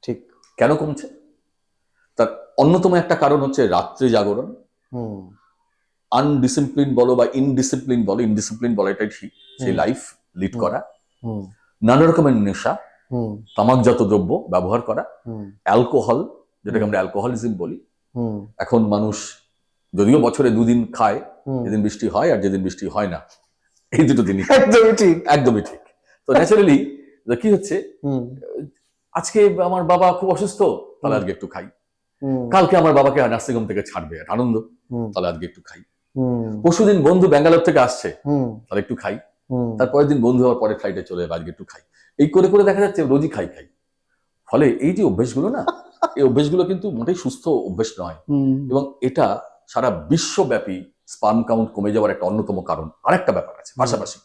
ঠিক। কেন কমছে? তার অন্যতম একটা কারণ হচ্ছে রাত্রে জাগরণ, হুম আনডিসিপ্লিন বলো বা ইনডিসিপ্লিন বলো, ইনডিসিপ্লিন বলাটাই ঠিক, সেই হুম। লাইফ লিড হুম। করা, হুম নানা রকমের নেশা, হুম তামাকজাত দ্রব্য ব্যবহার করা, হুম অ্যালকোহল, যেটাকে আমরা অ্যালকোহলিজম বলি। হুম এখন মানুষ যদিও বছরে 2 দিন খায়, হুম। যেদিন বৃষ্টি হয় আর যেদিন বৃষ্টি হয় না, এই দুটো দিনই একদমই ঠিক। একদমই ঠিক। তো ন্যাচারালি কি হচ্ছে, হুম আজকে আমার বাবা খুব অসুস্থ, তাহলে হুম। আজকে একটু খাই, হুম কালকে আমার বাবাকে নার্সিংহোম থেকে ছাড়বে, একটা আনন্দ, হুম তাহলে আজকে একটু খাই, হুম পরশুদিন বন্ধু ব্যাঙ্গালোর থেকে আসছে, হুম তাহলে একটু খাই, হুম তারপরের দিন বন্ধু আবার পরের ফ্লাইটে চলে যাবে, আজকে একটু খাই, এই করে করে দেখা যাচ্ছে রোজই খাই খাই। ফলে এই যে অভ্যেসগুলো না, এই অভ্যেসগুলো কিন্তু মোটেই সুস্থ অভ্যেস নয়, হুম এবং এটা সারা বিশ্বব্যাপী স্পার্ম কাউন্ট কমে যাওয়ার একটা অন্যতম কারণ। আরেকটা ব্যাপার আছে পাশাপাশি,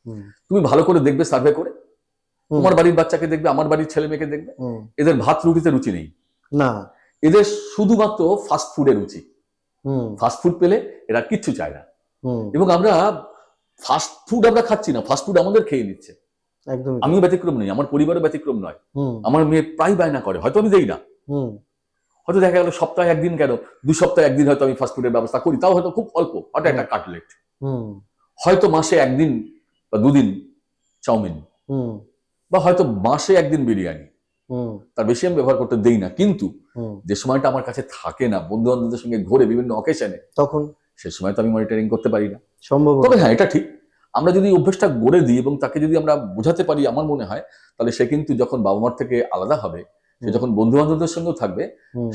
হুম তুমি ভালো করে দেখবে, সার্ভে করে হুম। তোমার বাড়ির বাচ্চাকে দেখবে, আমার বাড়ির ছেলে মেয়েকে দেখবে, হুম। এদের ভাত রুটিতে রুচি নেই, না। এদের শুধুমাত্র ফাস্ট ফুডে রুচি। হুম ফাস্ট ফুড পেলে এরা কিচ্ছু চায় না, হুম এবং আমরা ফাস্ট ফুড আমরা খাচ্ছি না, ফাস্ট ফুড আমাদের খেয়ে নিচ্ছে। একদমই। আমিও ব্যতিক্রম নই, আমার পরিবারও ব্যতিক্রম নয়। হুম আমার মেয়ে প্রায় বায়না করে, হয়তো আমি দেই না, হুম হয়তো দেখা গেল সপ্তাহে একদিন, কেন 2 সপ্তাহে একদিন হয়তো আমি ফাস্ট ফুডের ব্যবস্থা করি, তাও হয়তো খুব অল্প, হয়তো একটা কাটলেট, হুম হয়তো মাসে একদিন বা 2 দিন চাউমিন, হুম বা হয়তো মাসে একদিন বিরিয়ানি, হুম তার বেশি আমি ব্যবহার করতে দেই না। কিন্তু হুম। যে সময়টা আমার কাছে থাকে না, বন্ধু বান্ধবদের সঙ্গে ঘুরে বিভিন্ন অকেশনে, তখন সে সময় তো আমি মনিটরিং করতে পারি না। সম্ভব তবে হ্যাঁ, এটা ঠিক, আমরা যদি অভ্যেসটা গড়ে দিই এবং তাকে যদি আমরা বোঝাতে পারি, আমার মনে হয় তাহলে সে কিন্তু যখন বাবা মার থেকে আলাদা হবে, সে যখন বন্ধু বান্ধবদের সঙ্গেও থাকবে,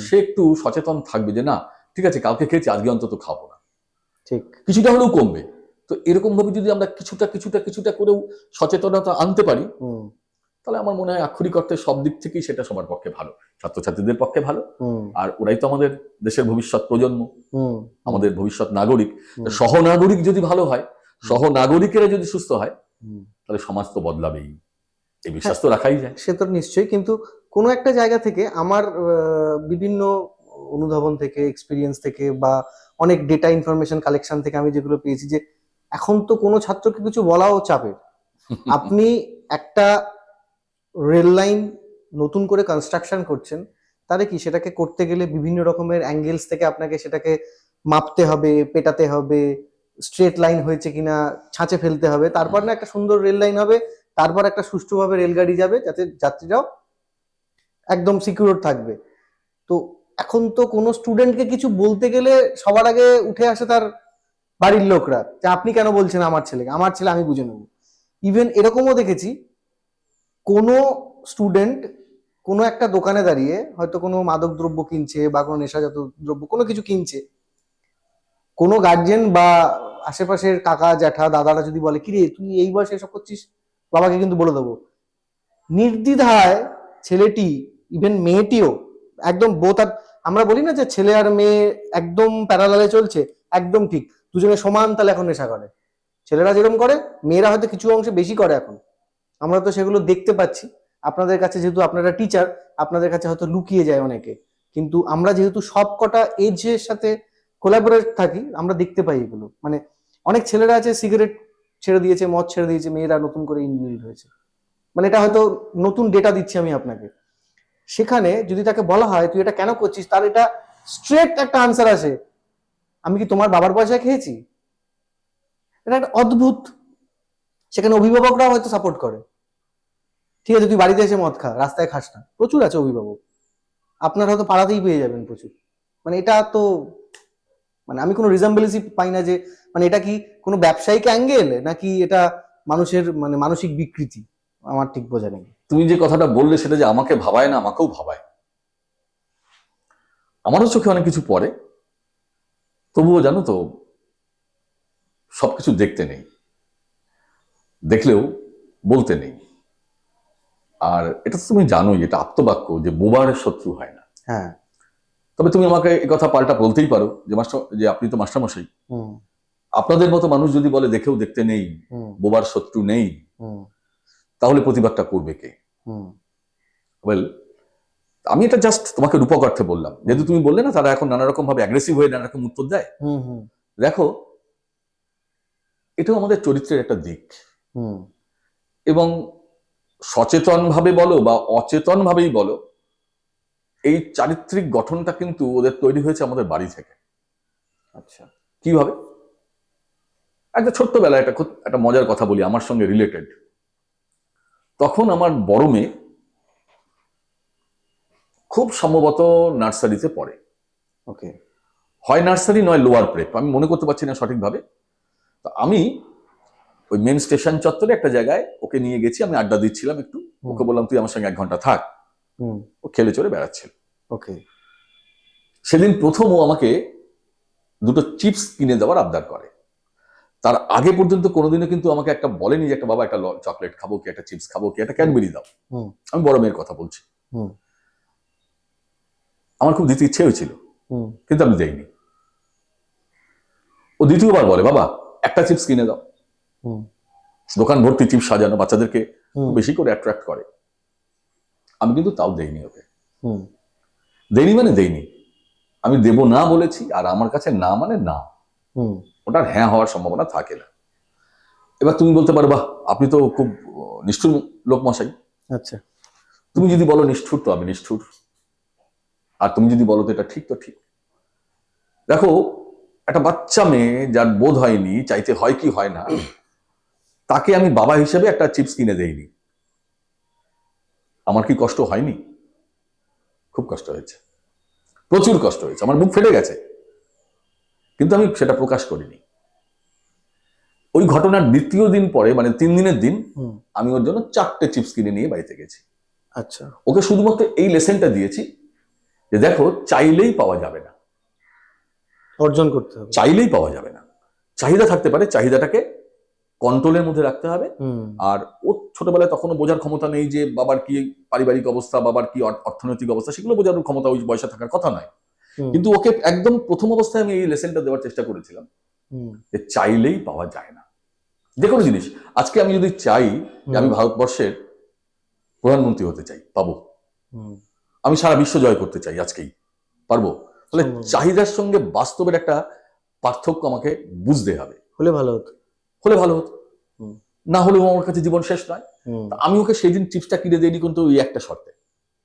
সে একটু সচেতন থাকবে যে না ঠিক আছে, কালকে খেয়েছি, আজকে অন্তত খাবো না, ঠিক। কিছুটা হলেও কমবে। তো এরকম ভাবে যদি আমরা কিছুটা কিছুটা কিছুটা করেও সচেতনতা আনতে পারি, তাহলে আমার মনে হয় আক্ষরিক অর্থে সব দিক থেকেই সেটা সবার পক্ষে ভালো, ছাত্রছাত্রীদের পক্ষে ভালো, আর ওরাই তো আমাদের দেশের ভবিষ্যৎ প্রজন্ম, আমাদের ভবিষ্যৎ নাগরিক। সহনাগরিক যদি ভালো হয়, সহনাগরিকেরা যদি সুস্থ হয়, তাহলে সমাজ তো বদলাবেই, এই বিশ্বাস তো রাখাই যায়। সে তো নিশ্চয়ই, কিন্তু কোনো একটা জায়গা থেকে আমার বিভিন্ন অনুধাবন থেকে, এক্সপিরিয়েন্স থেকে, বা অনেক ডেটা ইনফরমেশন কালেকশন থেকে আমি যেগুলো পেয়েছি, যে এখন তো কোনো ছাত্রকে কিছু বলাও চাপের। আপনি একটা রেল লাইন নতুন করে কনস্ট্রাকশন করছেন, তাহলে কি সেটাকে করতে গেলে বিভিন্ন রকমের অ্যাঙ্গেলস থেকে আপনাকে সেটাকে মাপতে হবে, পেটাতে হবে, স্ট্রেট লাইন হয়েছে কিনা ছাঁচে ফেলতে হবে, তারপর না একটা সুন্দর রেল লাইন হবে, তারপর একটা সুষ্ঠুভাবে রেলগাড়ি যাবে যাতে যাত্রীরাও একদম সিকিউর থাকবে। তো এখন তো কোনো স্টুডেন্টকে কিছু বলতে গেলে সবার আগে উঠে আসে তার বাড়ির লোকরা, যে আপনি কেন বলছেন আমার ছেলেকে, আমার ছেলে আমি বুঝে নেব। ইভেন এরকমও দেখেছি, কোনো স্টুডেন্ট কোনো একটা দোকানে দাঁড়িয়ে হয়তো কোনো মাদক দ্রব্য কিনছে বা কোনো নেশাজাত দ্রব্য কোনো কিছু কিনছে, কোনো গার্জেন বা আশেপাশের কাকা জ্যাঠা দাদারা যদি বলে কিরে তুই এই বয়সে এসব করছিস, বাবাকে কিন্তু বলে দেবো। নির্দ্বিধায় ছেলেটি, ইভেন মেয়েটিও, একদম বোথ আর, আমরা বলি না যে ছেলে আর মেয়ে একদম প্যারালালে চলছে, একদম ঠিক, দুজনে সমান তালে এখন নেশা করে। ছেলেরা যেরকম করে, মেয়েরা হয়তো কিছু অংশে বেশি করে এখন, আমরা তো সেগুলো দেখতে পাচ্ছি। আপনাদের কাছে যেহেতু আপনারা টিচার, আপনাদের কাছে হয়তো লুকিয়ে যায় অনেকে, কিন্তু আমরা যেহেতু সব কটা এজের সাথে কোলাবোরেট থাকি, আমরা দেখতে পাই এগুলো। মানে অনেক ছেলেরা আছে সিগারেট ছেড়ে দিয়েছে, মদ ছেড়ে দিয়েছে, মেয়েরা নতুন করে ইনভলভ হয়েছে। মানে এটা হয়তো নতুন ডেটা দিচ্ছি আমি আপনাকে। সেখানে যদি তাকে বলা হয় তুই এটা কেন করছিস, তার এটা স্ট্রেট একটা আনসার আসে, আমি কি তোমার বাবার পয়সা খেয়েছি। এটা একটা অদ্ভুত। সেখানে অভিভাবকরাও হয়তো সাপোর্ট করে, ঠিক আছে তুই বাড়িতে এসে মদ খা, রাস্তায় খাস না, প্রচুর আছে অভিভাবক, আপনার হয়তো পাড়াতেই পেয়ে যাবেন প্রচুর। মানে এটা তো, মানে আমি কোনো রিজেম্বলেন্সই পাই না যে, মানে এটা কি কোনো ব্যবসায়িক অ্যাঙ্গেল নাকি এটা মানুষের মানে মানসিক বিকৃতি, আমার ঠিক বোঝা নেই। তুমি যে কথাটা বললে সেটা যে আমাকে ভাবায় না, আমাকেও ভাবায়। আমারও চোখে অনেক কিছু পড়ে, তবুও জানো তো সবকিছু দেখতে নেই, দেখলেও বলতে নেই। আর এটা তো তুমি জানোই, এটা আপ্তবাক্য যে বোবার শত্রু হয় না। হ্যাঁ। তবে তুমি আমাকে এই কথা পাল্টা বলতেই পারো যে মাস্টার, যে আপনি তো মাস্টারমশাই, আপনাদের মতো মানুষ যদি বলে দেখেও দেখতে নেই, বোবার শত্রু নেই, তাহলে প্রতিবাদটা করবে কে? ওয়েল, আমি এটা জাস্ট তোমাকে রূপক অর্থে বললাম, যেহেতু তুমি বললে না তারা এখন নানা রকম ভাবে অ্যাগ্রেসিভ হয়ে নানা রকম উত্তর দেয়। দেখো, এটাও আমাদের চরিত্রের একটা দিক, এবং সচেতন ভাবে বলো বা অচেতন ভাবেই বলো, এই চারিত্রিক গঠনটা কিন্তু ওদের তৈরি হয়েছে আমাদের বাড়ি থেকে। আচ্ছা, কিভাবে? একটা ছোট্টবেলায় একটা মজার কথা বলি, আমার সঙ্গে রিলেটেড। তখন আমার বড় মেয়ে খুব সম্ভবত নার্সারিতে পড়ে, ওকে, হয় নার্সারি নয় লোয়ার প্রেপ, আমি মনে করতে পারছি না সঠিকভাবে। তো আমি ওই মেন স্টেশন চত্বরে একটা জায়গায় ওকে নিয়ে গেছি, আমি আড্ডা দিচ্ছিলাম একটু, ওকে বললাম তুই আমার সঙ্গে 1 ঘন্টা থাক। ও খেলে চলে বেড়াচ্ছিল। ওকে, সেদিন প্রথম ও আমাকে 2টো চিপস কিনে দেওয়ার আবদার করে। তার আগে পর্যন্ত কোনোদিনও কিন্তু আমাকে একটা বলেনি যে একটা বাবা একটা চকলেট খাবো কি, একটা চিপস খাবো কি, একটা ক্যাডবেরি দাও। আমি বড় মেয়ের কথা বলছি। আমার খুব দিতে ইচ্ছে হয়েছিল, কিন্তু আমি দেইনি। ও দ্বিতীয়বার বলে বাবা একটা চিপস কিনে দাও। দোকান ভর্তি চিপস সাজানো, বাচ্চাদেরকে বেশি করে অ্যাট্রাক্ট করে। আমি কিন্তু তাও দেইনি ওকে। দেইনি মানে দেইনি, আমি দেব না বলেছি, আর আমার কাছে না মানে না, ওটার হ্যাঁ হওয়ার সম্ভাবনা থাকে না। এবার তুমি বলতে পারো বাহ আপনি তো খুব নিষ্ঠুর লোক মশাই। আচ্ছা, তুমি যদি বলো নিষ্ঠুর তো আমি নিষ্ঠুর, আর তুমি যদি বলো তো এটা ঠিক তো ঠিক। দেখো, একটা বাচ্চা মেয়ে যার বোধ হয়নি, চাইতে হয় কি হয় না, তাকে আমি বাবা হিসেবে একটা চিপস কিনে দেইনি, আমার কি কষ্ট হয়নি? খুব কষ্ট হয়েছে, প্রচুর কষ্ট হয়েছে, আমার বুক ফেটে গেছে, কিন্তু আমি সেটা প্রকাশ করিনি। ওই ঘটনার দ্বিতীয় দিন পরে, মানে 3 দিনের দিন, হুম, আমি ওর জন্য 4টে চিপস কিনে নিয়ে বাড়িতে গেছি। আচ্ছা, ওকে শুধুমাত্র এই লেসনটা দিয়েছি যে দেখো, চাইলেই পাওয়া যাবে না, অর্জন করতে হবে। চাইলেই পাওয়া যাবে না। চাহিদা থাকতে পারে, চাহিদাটাকে কন্ট্রোলের মধ্যে রাখতে হবে। হুম, আর ও ছোটবেলায় তখনও বোঝার ক্ষমতা নেই যে বাবার কি পারিবারিক অবস্থা, বাবার কি অর্থনৈতিক অবস্থা, সেগুলো বোঝার ক্ষমতা ওই বয়সে থাকার কথা নয়। হুম, কিন্তু ওকে একদম প্রথম অবস্থায় আমি এই লেসনটা দেওয়ার চেষ্টা করেছিলাম হুম, যে চাইলেই পাওয়া যায় না যে কোনো জিনিস। আজকে আমি যদি চাই যে আমি ভারতবর্ষের প্রধানমন্ত্রী হতে চাই, পাবো। হুম, আমি সারা বিশ্ব জয় করতে চাই, আজকেই পারবো। তাহলে সম্ভব। চাহিদার সঙ্গে বাস্তবের একটা পার্থক্য আমাকে বুঝতে হবে। হলে ভালো হতো। হলে ভালো হতো, হুম, না হলেও আমার কাছে জীবন শেষ নয়। হুম, তা আমি ওকে সেদিন টিপসটা কিনে দিইনি, কিন্তু ওই একটা শর্তে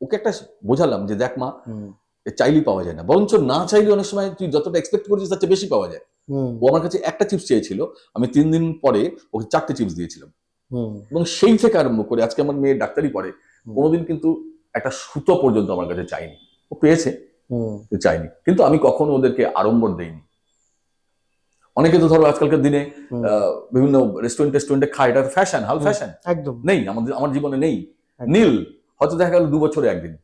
ওকে একটা বোঝালাম যে দেখ মা, হুম, এ চাইলেই পাওয়া যায় না, বরঞ্চ না চাইলে অনেক সময় তুই যতটা এক্সপেক্ট করছিস তার চেয়ে বেশি পাওয়া যায়। হুম, ও আমার কাছে একটা চিপস চেয়েছিল, আমি 3 দিন পরে ওকে 4টে চিপস দিয়েছিলাম। হুম, এবং সেই থেকে আরম্ভ করে আজকে আমার মেয়ে ডাক্তারি পড়ে, হুম, কোনোদিন কিন্তু একটা সুতো পর্যন্ত আমার কাছে চাইনি। ও পেয়েছে, হুম, কিন্তু চাইনি। কিন্তু আমি কখনো ওদেরকে আড়ম্বর দেইনি। অনেকে তো ধরো আজকালকার দিনে হুম, বিভিন্ন রেস্টুরেন্টে খায়, এটা ফ্যাশন, হাল হুম, ফ্যাশন। একদম, নেই, আমার জীবনে নেই। একদম। নীল হয়তো দেখা গেল 2 বছরে একদিন।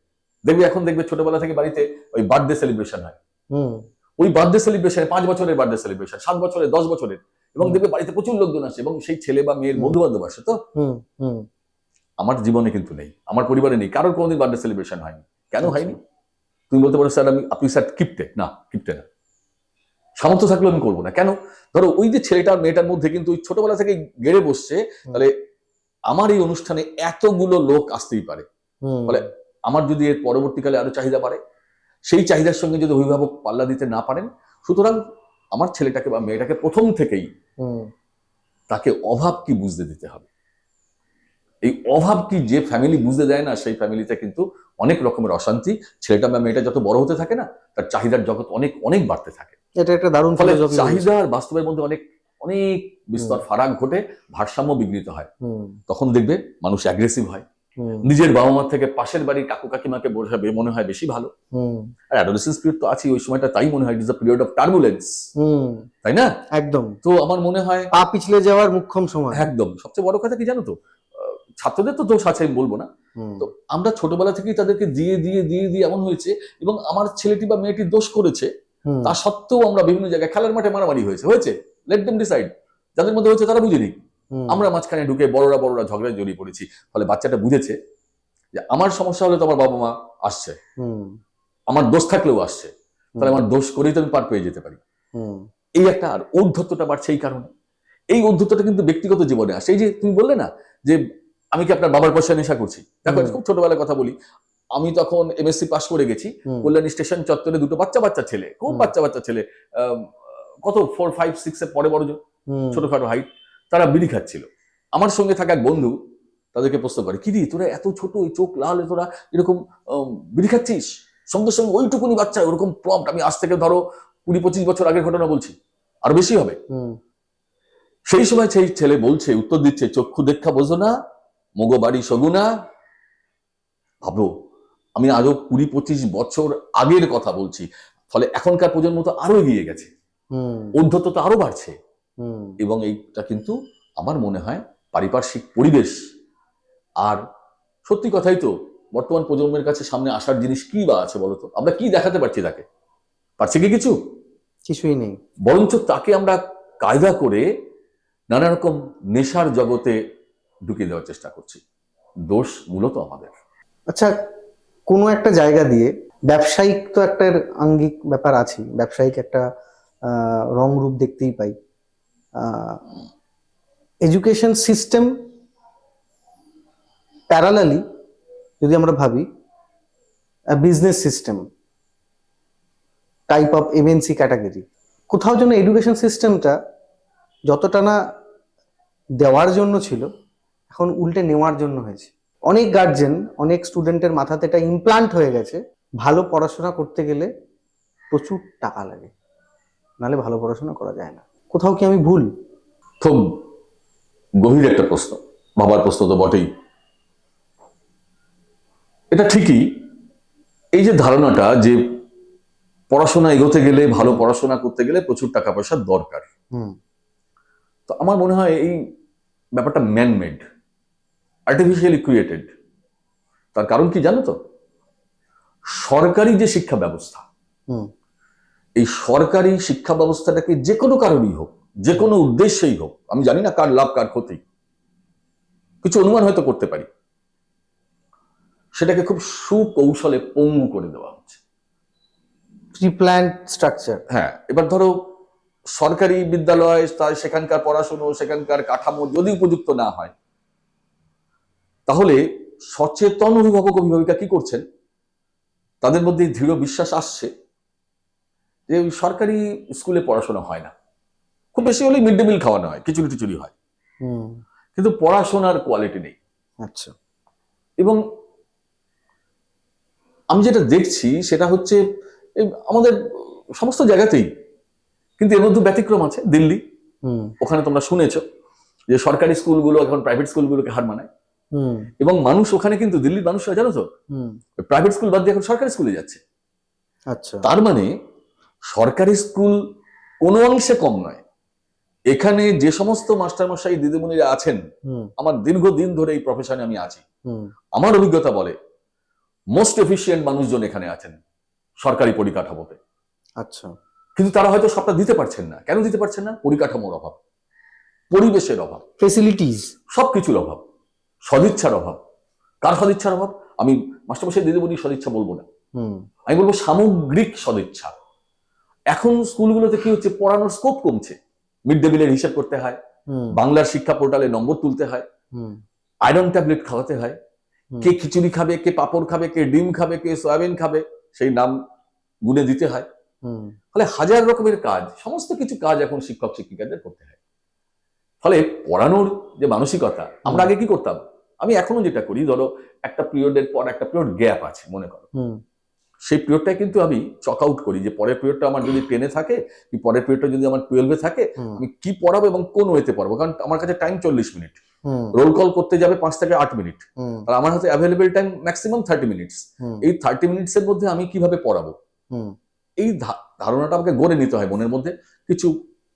এখন দেখবে ছোটবেলা থেকে বাড়িতে ওই বার্থডে সেলিব্রেশন হয়। হুম, ওই বার্থডে সেলিব্রেশনে 5 বছরের বার্থডে সেলিব্রেশন, 7 বছরের, 10 বছরের, এবং হুম, দেখবে বাড়িতে প্রচুর লোকজন আসে এবং সেই ছেলে বা মেয়ের হুম, বন্ধু বান্ধব আসে। তো হুম, হুম, আমার জীবনে কিন্তু নেই, আমার পরিবারে নেই, কারোর কোনোদিন বার্থডে সেলিব্রেশন হয়নি। কেন আচ্ছা, হয়নি? তুমি বলতে পারো স্যার আপনি স্যার কিপ্টে না, কিপ্টে না। সামর্থ্য থাকলেও আমি করবো না। কেন? ধরো ওই যে ছেলেটার মেয়েটার মধ্যে কিন্তু ওই ছোটবেলা থেকে গেড়ে বসছে, হুম, তাহলে আমার এই অনুষ্ঠানে এতগুলো লোক আসতেই পারে। হুম, ফলে আমার যদি এর পরবর্তীকালে আরো চাহিদা বাড়ে, সেই চাহিদার সঙ্গে যদি অভিভাবক পাল্লা দিতে না পারেন, সুতরাং আমার ছেলেটাকে বা মেয়েটাকে প্রথম থেকেই হুম, তাকে অভাব কি বুঝতে দিতে হবে। এই অভাব কি যে ফ্যামিলি বুঝতে দেয় না, সেই ফ্যামিলিতে কিন্তু অনেক রকমের অশান্তি, ছেলেটা বা মেয়েটা যত বড় হতে থাকে না, তার চাহিদার জগৎ অনেক অনেক বাড়তে থাকে। এটা একটা দারুণ ফলে ফিলোসফি বলেছো। চাহিদা আর বাস্তবের মধ্যে অনেক অনেক বিস্তর হুম, ফারাক ঘটে, ভারসাম্য বিঘ্নিত হয়। হুম, তখন দেখবে মানুষ অ্যাগ্রেসিভ হয়, হুম, নিজের বাবা মার থেকে পাশের বাড়ির কাকু কাকিমাকে বোঝাবে মনে হয় বেশি ভালো। হুম, আর অ্যাডোলেসেন্স পিরিয়ড তো আছে, ওই সময়টা তাই মনে হয় it is a period of turbulence, হুম, তাই না? একদম। তো আমার মনে হয় পা পিছলে যাওয়ার মোক্ষম সময়। একদম সবচেয়ে বড় কথা কি জানো তো, ছাত্রদের তো দোষ আছে, আমি বলবো না। হুম, তো আমরা ছোটবেলা থেকেই তাদেরকে দিয়ে দিয়ে দিয়ে দিয়ে এমন হয়েছে, এবং আমার ছেলেটি বা মেয়েটি দোষ করেছে, হুম, তা সত্ত্বেও আমরা বিভিন্ন জায়গায় খেলার মাঠে মারামারি হয়েছে, লেট দেম ডিসাইড। যাদের মধ্যে হয়েছে তারা বুঝেনি, হুম, আমরা মাঝখানে ঢুকে বড়রা বড়রা ঝগড়ায় জড়িয়ে পড়েছি। ফলে বাচ্চাটা বুঝেছে যে আমার সমস্যা হলে তো আমার বাবা মা আসছে, হুম, আমার দোষ থাকলেও আসছে, তাহলে হুম, আমার দোষ করেই তো আমি পার পেয়ে যেতে পারি। হুম, এই একটা আর ঔদ্ধত্যটা বাড়ছে এই কারণে। এই ঔদ্ধত্যটা কিন্তু ব্যক্তিগত জীবনে আসে। এই যে তুমি বললে না যে আমি কি আপনার বাবার পয়সা নেশা করছি, দেখো হুম, খুব ছোটবেলার কথা বলি। আমি তখন এমএসসি পাস করে গেছি, হুম, কল্যাণী স্টেশন চত্বরে দুটো বাচ্চা বাচ্চা ছেলে, খুব হুম, বাচ্চা বাচ্চা ছেলে, আহ, কত 4, 5, 6 এর পরে বড়, হুম, ছোটখাটো হাইট, তারা বিড়ি খাচ্ছিল। আমার সঙ্গে থাকা এক বন্ধু তাদেরকে প্রশ্ন করে, কি রে তোরা এত ছোট, ওই চোখ লাল, তোরা এরকম বিড়ি খাচ্ছিস? সঙ্গে সঙ্গে ওইটুকুনি বাচ্চা ওরকম প্রম্পট, আমি আজ থেকে ধরো 20-25 বছর আগের ঘটনা বলছি, আরো বেশি হবে। হুম, সেই সময় সেই ছেলে বলছে, উত্তর দিচ্ছে, চক্ষু দেখা বোঝো না, মগো বাড়ি সগুনা। ভাবো, আমি আরো 20-25 বছর আগের কথা বলছি। ফলে এখনকার প্রজন্ম তো আরো এগিয়ে গেছে, হুম, ঔদ্ধত্য তো আরো বাড়ছে। হুম, এবং এইটা কিন্তু আমার মনে হয় পারিপার্শ্বিক পরিবেশ আর, সত্যি কথাই তো, বর্তমান প্রজন্মের কাছে সামনে আসার জিনিস কি বা আছে বলতো? আমরা কি দেখাতে পারছি তাকে? পারছি কি কিছু? কিছুই নেই। বরঞ্চ তাকে আমরা কায়দা করে নানা রকম নেশার জগতে ঢুকিয়ে দেওয়ার চেষ্টা করছি। দোষ মূলত আমাদের। আচ্ছা, কোনো একটা জায়গা দিয়ে ব্যবসায়িক তো একটা আঙ্গিক ব্যাপার আছে, ব্যবসায়িক একটা রং রূপ দেখতেই পাই। এডুকেশন সিস্টেম প্যারালালি যদি আমরা ভাবি, business system type of MNC category, কোথাও যেন এডুকেশন সিস্টেমটা যতটা না দেওয়ার জন্য ছিল, এখন উল্টে নেওয়ার জন্য হয়েছে। অনেক গার্জেন, অনেক স্টুডেন্টের মাথাতে এটা ইমপ্লান্ট হয়ে গেছে, ভালো পড়াশোনা করতে গেলে প্রচুর টাকা লাগে, নাহলে ভালো পড়াশোনা করা যায় না। কোথাও কি আমি ভুল? খুব গভীর একটা প্রশ্ন, ভাবার প্রশ্ন তো বটেই। এটা ঠিকই, এই যে ধারণাটা যে পড়াশোনা এগোতে গেলে, ভালো পড়াশোনা করতে গেলে প্রচুর টাকা পয়সার দরকার, হুম, তো আমার মনে হয় এই ব্যাপারটা ম্যানমেড, আর্টিফিশিয়ালি ক্রিয়েটেড। তার কারণ কি জানো তো? সরকারি যে শিক্ষা ব্যবস্থা, হুম এই সরকারি শিক্ষা ব্যবস্থাটাকে যে কোনো কারণেই হোক, যে কোনো উদ্দেশ্যেই হোক, আমি জানি না কার লাভ কার ক্ষতি, কিছু অনুমান হয়তো করতে পারি, সেটাকে খুব সুকৌশলে পঙ্গু করে দেওয়া হচ্ছে। Pre planned structure. হ্যাঁ, এবার ধরো সরকারি বিদ্যালয়, তার সেখানকার পড়াশুনো, সেখানকার কাঠামো যদি উপযুক্ত না হয়, তাহলে সচেতন অভিভাবক অভিভাবিকা কি করছেন, তাদের মধ্যে দৃঢ় বিশ্বাস আসছে যে ওই সরকারি স্কুলে পড়াশোনা হয় না, খুব বেশি হলেই মিড ডে মিল খাওয়ানো হয়, খিচুড়ি টিচুড়ি হয়, হুম কিন্তু পড়াশোনার কোয়ালিটি নেই। আচ্ছা। এবং আমি যেটা দেখছি সেটা হচ্ছে এই আমাদের সমস্ত জায়গাতেই, কিন্তু এর মধ্যে ব্যতিক্রম আছে দিল্লি। হুম ওখানে তোমরা শুনেছো যে সরকারি স্কুলগুলো এখন প্রাইভেট স্কুলগুলোকে হার মানায়, হুম এবং মানুষ ওখানে কিন্তু দিল্লির মানুষরা জানো তো হুম প্রাইভেট স্কুল বাদ দিয়ে এখন সরকারি স্কুলে যাচ্ছে। আচ্ছা। তার মানে সরকারি স্কুল কোনো অংশে কম নয়। এখানে যে সমস্ত মাস্টারমশাই দিদিমণিরা আছেন, হুম আমার দীর্ঘদিন ধরে এই প্রফেশনে আমি আছি, হুম আমার অভিজ্ঞতা বলে মোস্ট এফিশিয়েন্ট মানুষজন এখানে আছেন সরকারি পরিকাঠামোতে। আচ্ছা। কিন্তু তারা হয়তো সবটা দিতে পারছেন না। কেন দিতে পারছেন না? পরিকাঠামোর অভাব, পরিবেশের অভাব, ফেসিলিটিস। সবকিছুর অভাব, সদিচ্ছার অভাব। কার সদিচ্ছার অভাব? আমি মাস্টারমশাই দিদিমণির সদিচ্ছা বলবো না, হুম আমি বলবো সামগ্রিক সদিচ্ছা। এখন স্কুলগুলোতে কি হচ্ছে, পড়ানোর স্কোপ কমছে, মিড ডে মিলের হিসাব করতে হয়, হুম বাংলার শিক্ষা পোর্টালে নম্বর তুলতে হয়, হুম আয়রন ট্যাবলেট খাওয়াতে হয়, হুম কে খিচুড়ি খাবে, কে পাঁপড় খাবে, কে ডিম খাবে, কে সয়াবিন খাবে, সেই নাম গুনে দিতে হয়। হুম ফলে হাজার রকমের কাজ, সমস্ত কিছু কাজ এখন শিক্ষক শিক্ষিকাদের করতে হয়। ফলে পড়ানোর যে মানসিকতা, আমরা আগে কি করতাম, আমি এখনো যেটা করি, ধরো একটা পিরিয়ডের পর একটা পিরিয়ড গ্যাপ আছে মনে করো, হুম সেই পিরিয়ডটাই কিন্তু আমি চক আউট করি যে পরের পিরিয়ডটা আমার যদি 10-এ থাকে, কি পরের পিরিয়ডটা যদি আমার 12-এ থাকে, হুম আমি কি পড়াবো এবং কোন ওয়েতে পড়াবো। কারণ আমার কাছে টাইম 40 মিনিট, হুম রোল কল করতে যাবে 5 থেকে 8 মিনিট, হুম আর আমার হাতে অ্যাভেলেবল টাইম ম্যাক্সিমাম 30 মিনিটস। হুম এই 30 মিনিটসের মধ্যে আমি কিভাবে পড়াবো, হুম এই ধারণাটা আমাকে গড়ে নিতে হয়, মনের মধ্যে কিছু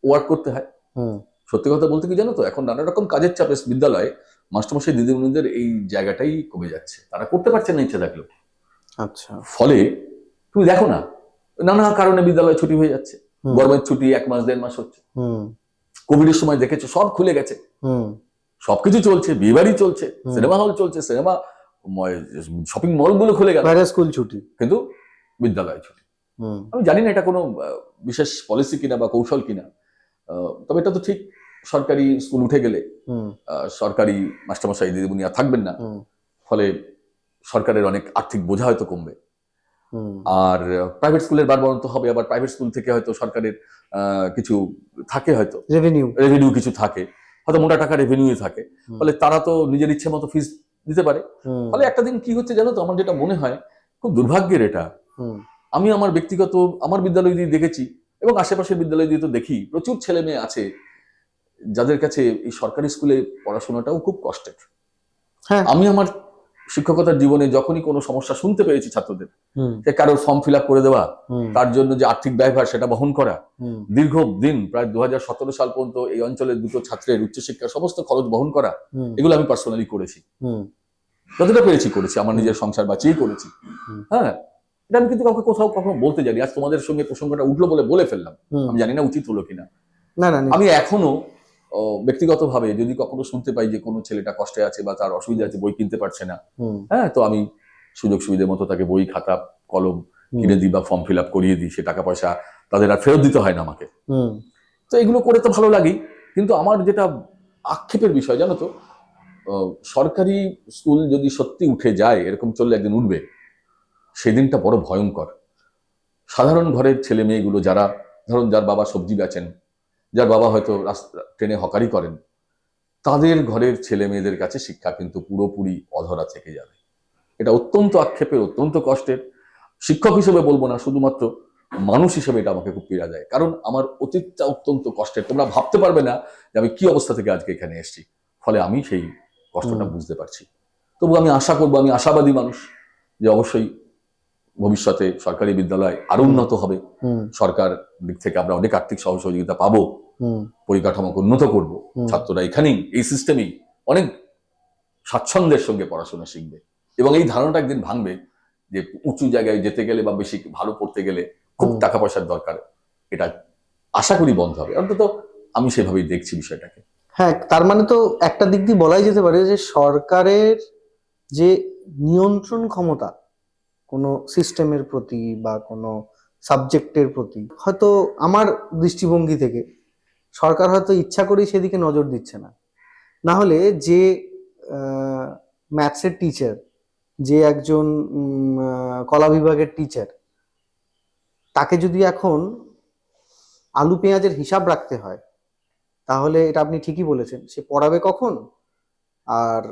ওয়ার্ক করতে হয়। হুম সত্যি কথা বলতে কি জানো তো, এখন নানা রকম কাজের চাপে বিদ্যালয়ে মাস্টারমশাই দিদিমণিদের এই জায়গাটাই কমে যাচ্ছে, তারা করতে পারছে না ইচ্ছে থাকলেও। আচ্ছা। ফলে তুমি দেখো না, নানা কারণে বিদ্যালয় ছুটি হয়ে যাচ্ছে, হুম গরমের ছুটি 1 মাস 1.5 মাস হচ্ছে, হুম কোভিডের সময় দেখেছো সব খুলে গেছে, হুম সবকিছু চলছে, বিয়েবাড়ি চলছে, হুম। সিনেমা হল চলছে, সিনেমা শপিং মল গুলো খুলে গেল, বাইরে স্কুল ছুটি। কিন্তু বিদ্যালয় ছুটি। হুম আমি জানি না এটা কোনো বিশেষ পলিসি কিনা বা কৌশল কিনা, তবে এটা তো ঠিক, সরকারি স্কুল উঠে গেলে হুম সরকারি মাস্টারমশাই দিদিমণি আর থাকবেন না, হুম ফলে সরকারের অনেক আর্থিক বোঝা হয়তো কমবে। হুম আর প্রাইভেট স্কুলের বাড়বাড়ন্ত হবে, আবার প্রাইভেট স্কুল থেকে হয়তো সরকারের কিছু থাকে, হয়তো রেভিনিউ। রেভিনিউ কিছু থাকে, হয়তো মোটা টাকা রেভিনিউ থাকে, হুম। ফলে তারা তো নিজের ইচ্ছে মতো ফিস দিতে পারে। হুম ফলে একটা দিন কি হচ্ছে জানো তো, আমার যেটা মনে হয় খুব দুর্ভাগ্যের এটা, হুম আমি আমার ব্যক্তিগত আমার বিদ্যালয় দিয়ে দেখেছি এবং আশেপাশের বিদ্যালয় দিয়ে তো দেখি, প্রচুর ছেলে মেয়ে আছে যাদের কাছে এই সরকারি স্কুলে পড়াশোনাটাও খুব কষ্টের। হ্যাঁ। আমি আমার শিক্ষকতার জীবনে যখনই কোনো সমস্যা শুনতে পেরেছি ছাত্রদের, হুম যে কারোর ফর্ম ফিল আপ করে দেওয়া, হুম তার জন্য যে আর্থিক ব্যয়ভার সেটা বহন করা, হুম দীর্ঘদিন প্রায় 2017 সাল পর্যন্ত এই অঞ্চলের দুটো ছাত্রের উচ্চশিক্ষার সমস্ত খরচ বহন করা, হুম এগুলো আমি পার্সোনালি করেছি, হুম যতটা পেরেছি করেছি, আমার নিজের সংসার বাঁচিয়ে করেছি। হুম। হ্যাঁ, এটা আমি কিন্তু কাউকে কোথাও কখনো বলতে জানি, আজ তোমাদের সঙ্গে প্রসঙ্গটা উঠলো বলে বলে ফেললাম, হুম। আমি জানি না উচিত হলো কিনা। না না আমি এখনো ব্যক্তিগতভাবে যদি কখনো শুনতে পাই যে কোনো ছেলেটা কষ্টে আছে বা তার অসুবিধা আছে, বই কিনতে পারছে না, হুম হ্যাঁ, তো আমি সুযোগ সুবিধা মতো তাকে বই খাতা কলম কিনে দিই বা ফর্ম ফিল আপ করিয়ে দিই, সে টাকা পয়সা তাদের আর ফেরত দিতে হয় না আমাকে। হুম তো এগুলো করে তো ভালো লাগেই, কিন্তু আমার যেটা আক্ষেপের বিষয় জানো তো, সরকারি স্কুল যদি সত্যি উঠে যায়, এরকম চললে একদিন উঠবে, সেদিনটা বড় ভয়ঙ্কর। সাধারণ ঘরের ছেলে মেয়েগুলো, যারা ধরুন যার বাবা সবজি বেচেন, যার বাবা হয়তো রাস্তা ট্রেনে হকারি করেন, তাদের ঘরের ছেলে মেয়েদের কাছে শিক্ষা কিন্তু পুরোপুরি অধরা থেকে যাবে। এটা অত্যন্ত আক্ষেপের, অত্যন্ত কষ্টের। শিক্ষক হিসেবে বলবো না, শুধুমাত্র মানুষ হিসেবে এটা আমাকে খুব পীড়া দেয়, কারণ আমার অতীতটা অত্যন্ত কষ্টের। তোমরা ভাবতে পারবে না যে আমি কি অবস্থা থেকে আজকে এখানে এসেছি, ফলে আমি সেই কষ্টটা বুঝতে পারছি। তবু আমি আশা করবো, আমি আশাবাদী মানুষ, যে অবশ্যই ভবিষ্যতে সরকারি বিদ্যালয় আরো উন্নত হবে, হুম সরকার দিক থেকে আমরা অনেক আর্থিক সহযোগিতা পাবো, হুম, পরিকাঠামোকে উন্নত করব, হুম। ছাত্ররা এখানেই এই সিস্টেমেই অনেক স্বাচ্ছন্দ্যের সঙ্গে পড়াশোনা শিখবে, এবং এই ধারণাটা একদিন ভাঙবে যে উঁচু জায়গায় যেতে গেলে বা বেশি ভালো পড়তে গেলে খুব হুম। টাকা পয়সার দরকার। এটা আশা করি বন্ধ হবে, অন্তত আমি সেভাবেই দেখছি বিষয়টাকে। হ্যাঁ, তার মানে তো একটা দিক দিয়ে বলাই যেতে পারে যে সরকারের যে নিয়ন্ত্রণ ক্ষমতা কোনো সিস্টেমের প্রতি বা কোনো সাবজেক্টের প্রতি, হয়তো আমার দৃষ্টিভঙ্গি থেকে সরকার হয়তো ইচ্ছা করেই সেদিকে নজর দিচ্ছে না। না হলে যে ম্যাথসের টিচার, যে একজন কলা বিভাগের টিচার, তাকে যদি এখন আলু পেঁয়াজের হিসাব রাখতে হয়, তাহলে এটা আপনি ঠিকই বলেছেন, সে পড়াবে কখন আর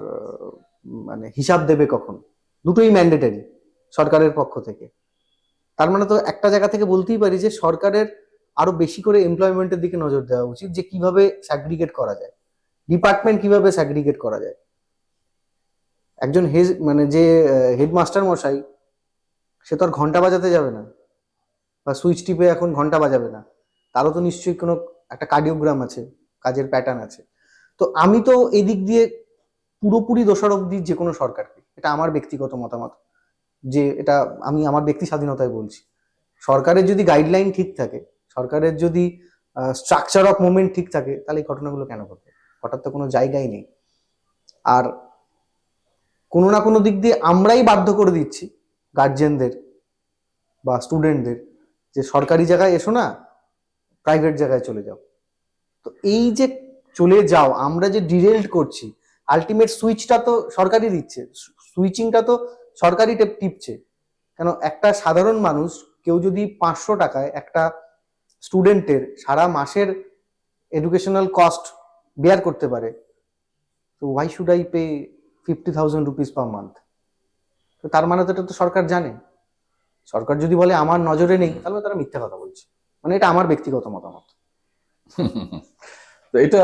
মানে হিসাব দেবে কখন, দুটোই ম্যান্ডেটারি সরকারের পক্ষ থেকে। তার মানে তো একটা জায়গা থেকে বলতেই পারি যে সরকারের আরো বেশি করে এমপ্লয়মেন্টের দিকে নজর দেওয়া উচিত, যে কিভাবে স্যাগ্রিগেট করা যায়, ডিপার্টমেন্ট কিভাবে স্যাগ্রিগেট করা যায়। একজন মানে যে হেডমাস্টার মশাই, সে তো আর ঘন্টা বাজাতে যাবে না বা সুইচ টিপে এখন ঘন্টা বাজাবে না, তারও তো নিশ্চয়ই কোনো একটা কার্ডিওগ্রাম আছে, কাজের প্যাটার্ন আছে। তো আমি তো এদিক দিয়ে পুরোপুরি দোষারোপ দিই যে কোনো সরকারকে, এটা আমার ব্যক্তিগত মতামত, যে এটা আমি আমার ব্যক্তি স্বাধীনতায় বলছি। সরকারের যদি গাইডলাইন ঠিক থাকে, সরকারের যদি স্ট্রাকচার অফ মুভমেন্ট ঠিক থাকে, তাহলে এই ঘটনাগুলো কেন ঘটবে? ঘটার তো কোনো জায়গাই নেই। আর কোনো না কোনো দিক দিয়ে আমরাই বাধ্য করে দিচ্ছি গার্জেনদের বা স্টুডেন্টদের, যে সরকারি জায়গায় এসো না, প্রাইভেট জায়গায় চলে যাও। তো এই যে চলে যাও, আমরা যে ডিরেল্ড করছি, আলটিমেট সুইচটা তো সরকারই দিচ্ছে, সুইচিংটা তো সরকারই টিপছে। কেন একটা সাধারণ মানুষ, কেউ যদি 500 টাকায় একটা স্টুডেন্টের সারা মাসের এডুকেশনাল কস্ট বেয়ার করতে পারে, তো why should I pay 50,000 rupees per month? তো তার মানে তো এটা তো সরকার জানে। সরকার যদি বলে আমার নজরে নেই, তাহলে তারা মিথ্যা কথা বলছে। মানে এটা আমার ব্যক্তিগত মতামত। তো এটা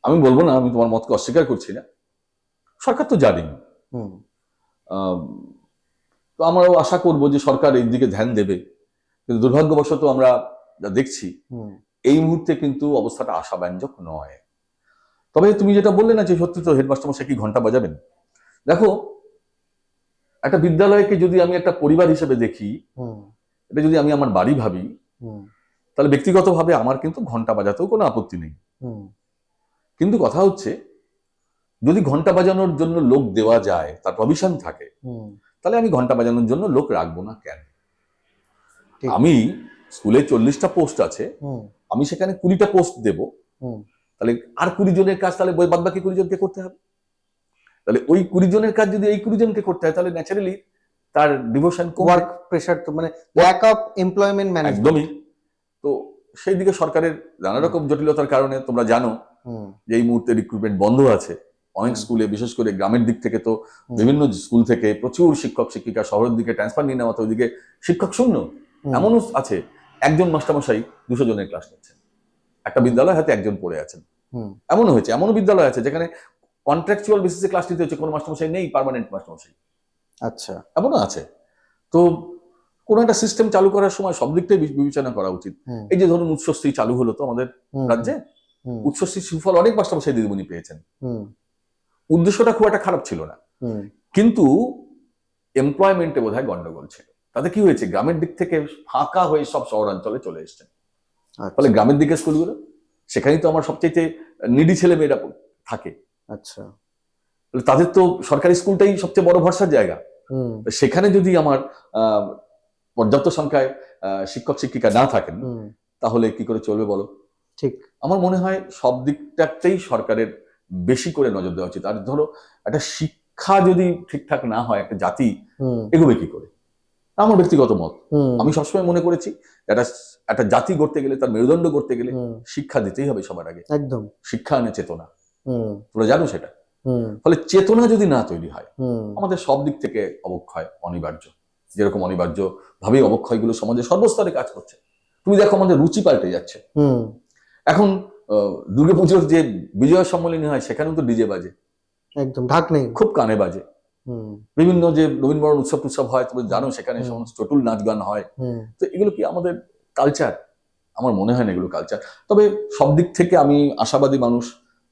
আমি বলবো না, আমি তোমার মতকে অস্বীকার করছি না, সরকার তো জানেন। হুম, আহ, তো আমরাও আশা করবো যে সরকার এই দিকে ধ্যান দেবে, কিন্তু দুর্ভাগ্যবশত আমরা যা দেখছি হুম, এই মুহূর্তে কিন্তু অবস্থাটা আশাব্যঞ্জক নয়। তবে তুমি যেটা বললে না যে সত্যি তো হেডমাস্টার মশাই কি ঘন্টা বাজাবেন, দেখো একটা বিদ্যালয়কে যদি আমি একটা পরিবার হিসেবে দেখি, হুম, এটা যদি আমি আমার বাড়ি ভাবি, হুম, তাহলে ব্যক্তিগতভাবে আমার কিন্তু ঘন্টা বাজাতেও কোনো আপত্তি নেই। হুম, কিন্তু কথা হচ্ছে, যদি ঘন্টা বাজানোর জন্য লোক দেওয়া যায়, তার প্রভিশন থাকে, হুম, তাহলে আমি ঘন্টা বাজানোর জন্য লোক রাখবো না কেন? ঠিক। আমি স্কুলে 40টা পোস্ট আছে, হুম, আমি সেখানে 20টা পোস্ট দেব, হুম, তাহলে আর 20 জনের কাজ তাহলে বাদ বাকি 20 জনকে করতে হবে। তাহলে ওই 20 জনের কাজ যদি এই 20 জনকে করতে হয়, তাহলে ন্যাচারালি তার ডিভোশন ওয়ার্ক প্রেশার তো মানে ল্যাক অফ এমপ্লয়মেন্ট ম্যানেজমেন্ট। একদমই। তো সেই দিকে সরকারের নানা রকম জটিলতার কারণে তোমরা জানো হুম, যে এই মুহূর্তে রিক্রুটমেন্ট বন্ধ আছে অনেক হুম, স্কুলে, বিশেষ করে গ্রামের দিক থেকে তো হুম, বিভিন্ন স্কুল থেকে প্রচুর শিক্ষক শিক্ষিকা শহরের দিকে ট্রান্সফার নিয়ে নেওয়া, তো ওইদিকে শিক্ষক শূন্য। হুম, এমনও আছে একজন মাস্টারমশাই 200 জনের ক্লাস নিচ্ছেন, একটা বিদ্যালয় হয়তো একজন পড়ে আছেন। হুম, এমনও হয়েছে, এমনও বিদ্যালয় আছে যেখানে কন্ট্রাকচুয়াল বেসিসে ক্লাস নিতে হচ্ছে, কোনো মাস্টারমশাই নেই, পার্মানেন্ট মাস্টারমশাই, আচ্ছা। এমনও আছে। তো কোনো একটা সিস্টেম চালু করার সময় সব দিকটাই বিবেচনা করা উচিত। হুম, এই যে ধরুন উচ্চশ্রী চালু হলো তো আমাদের হুম, রাজ্যে, হুম, উচ্চশ্রীর সুফল অনেক মাস্টারমশাই দিদিমণি পেয়েছেন, হুম, উদ্দেশ্যটা খুব একটা খারাপ ছিল না, হুম, কিন্তু এমপ্লয়মেন্টে বোধহয় গন্ডগোল ছিল। তাতে কি হয়েছে, গ্রামের দিক থেকে ফাঁকা হয়ে সব শহরাঞ্চলে চলে এসছেন। ফলে আচ্ছা, গ্রামের দিকে স্কুলগুলো, সেখানেই তো আমার সবচেয়ে নিডি ছেলে মেয়েরা থাকে, আচ্ছা, তাহলে তাদের তো সরকারি স্কুলটাই সবচেয়ে বড় ভরসার জায়গা। হুম, সেখানে যদি আমার পর্যাপ্ত সংখ্যায় শিক্ষক শিক্ষিকা না থাকেন, হুম, তাহলে কি করে চলবে বলো? ঠিক। আমার মনে হয় সব দিকটাতেই সরকারের বেশি করে নজর দেওয়া উচিত। আর ধরো একটা শিক্ষা যদি ঠিকঠাক না হয়, একটা জাতি হুম, এগোবে কি করে? আমার ব্যক্তিগত মত, হুম, আমি সবসময় মনে করেছি একটা একটা জাতি গড়তে গেলে, তার মেরুদণ্ড গড়তে গেলে হুম, শিক্ষা দিতেই হবে সবার আগে। একদম। শিক্ষা আনে চেতনা, হুম, তোমরা জানো সেটা। হুম, ফলে চেতনা যদি না তৈরি হয়, হুম, আমাদের সব দিক থেকে অবক্ষয় অনিবার্য। যেরকম অনিবার্য ভাবে অবক্ষয়গুলো সমাজে সর্বস্তরে কাজ করছে। তুমি দেখো আমাদের রুচি পাল্টে যাচ্ছে। হুম, এখন দুর্গাপুজোর যে বিজয় সম্মেলনী হয়, সেখানেও তো ডিজে বাজে, একদম ঢাক নেই। খুব কানে বাজে। হুম, বিভিন্ন যে নবীনবরণ উৎসব টুৎসব হয়, তুমি জানো সেখানে হুম, সমস্ত চটুল নাচ গান হয়। হুম, তো এগুলো কি আমাদের কালচার, আমার মনে হয় না এগুলো কালচার। তবে সব দিক থেকে আমি আশাবাদী মানুষ,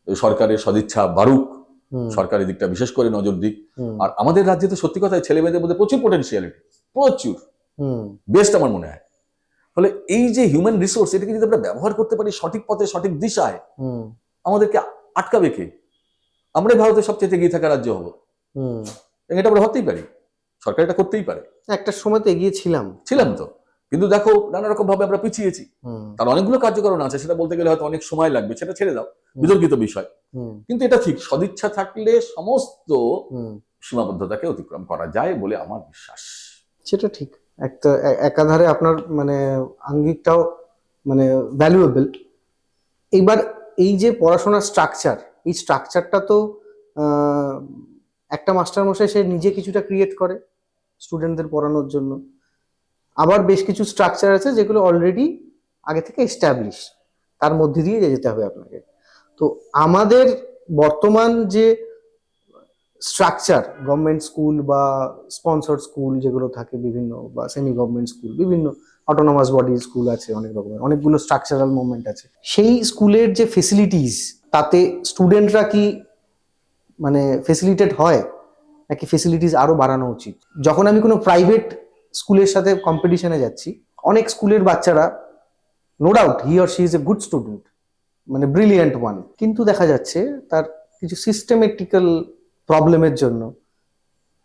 সরকারের সদিচ্ছা বাড়ুক, সরকারের দিকটা বিশেষ করে নজর দিক। আর আমাদের রাজ্যে তো সত্যি কথা ছেলে মেয়েদের মধ্যে প্রচুর পোটেনশিয়ালিটি, প্রচুর বেস্ট আমার মনে হয়। ফলে এই যে হিউম্যান রিসোর্স, এটাকে যদি আমরা ব্যবহার করতে পারি সঠিক পথে সঠিক দিশায়, আমাদেরকে আটকাবে কে? আমরাই ভারতের সবচেয়ে এগিয়ে থাকা রাজ্য হবো, এটা আমরা ভাবতেই পারি, সরকার এটা করতেই পারে। একটা সময় তো এগিয়ে ছিলাম তো, কিন্তু দেখো নানা রকম ভাবে আমরা পিছিয়েছি। তার অনেকগুলো কার্যকারণ আছে, সেটা বলতে গেলে হয়তো অনেক সময় লাগবে, সেটা ছেড়ে দাও, বিতর্কিত বিষয়। কিন্তু এটা ঠিক, সদিচ্ছা থাকলে সমস্ত সীমাবদ্ধতাকে অতিক্রম করা যায় বলে আমার বিশ্বাস। সেটা ঠিক, একটা একাধারে আপনার মানে আঙ্গিকটাও মানে ভ্যালুয়েবল। এইবার এই যে পড়াশোনার স্ট্রাকচার, এই স্ট্রাকচারটা তো একটা মাস্টার মশাই সে নিজে কিছুটা ক্রিয়েট করে স্টুডেন্টদের পড়ানোর জন্য, আবার বেশ কিছু স্ট্রাকচার আছে যেগুলো অলরেডি আগে থেকে এস্টাবলিশ, তার মধ্যে দিয়ে যেতে হবে আপনাকে। তো আমাদের বর্তমান যে স্ট্রাকচার, গভর্নমেন্ট স্কুল বা স্পন্সর স্কুল যেগুলো থাকে বিভিন্ন, বা সেমি গভর্নমেন্ট স্কুল, বিভিন্ন অটোনমাস বডি স্কুল আছে, অনেক রকমের অনেকগুলো স্ট্রাকচারাল মুভমেন্ট আছে, সেই স্কুলের যে ফেসিলিটিস, তাতে স্টুডেন্টরা কি মানে ফেসিলিটেড হয়, নাকি ফেসিলিটিস আরো বাড়ানো উচিত? যখন আমি কোনো প্রাইভেট স্কুলের সাথে কম্পিটিশনে যাচ্ছি, অনেক স্কুলের বাচ্চারা, no doubt he or she is a good student, মানে ব্রিলিয়েন্ট ওয়ান, কিন্তু দেখা যাচ্ছে তার কিছু সিস্টেমেটিক্যাল প্রবলেমের জন্য,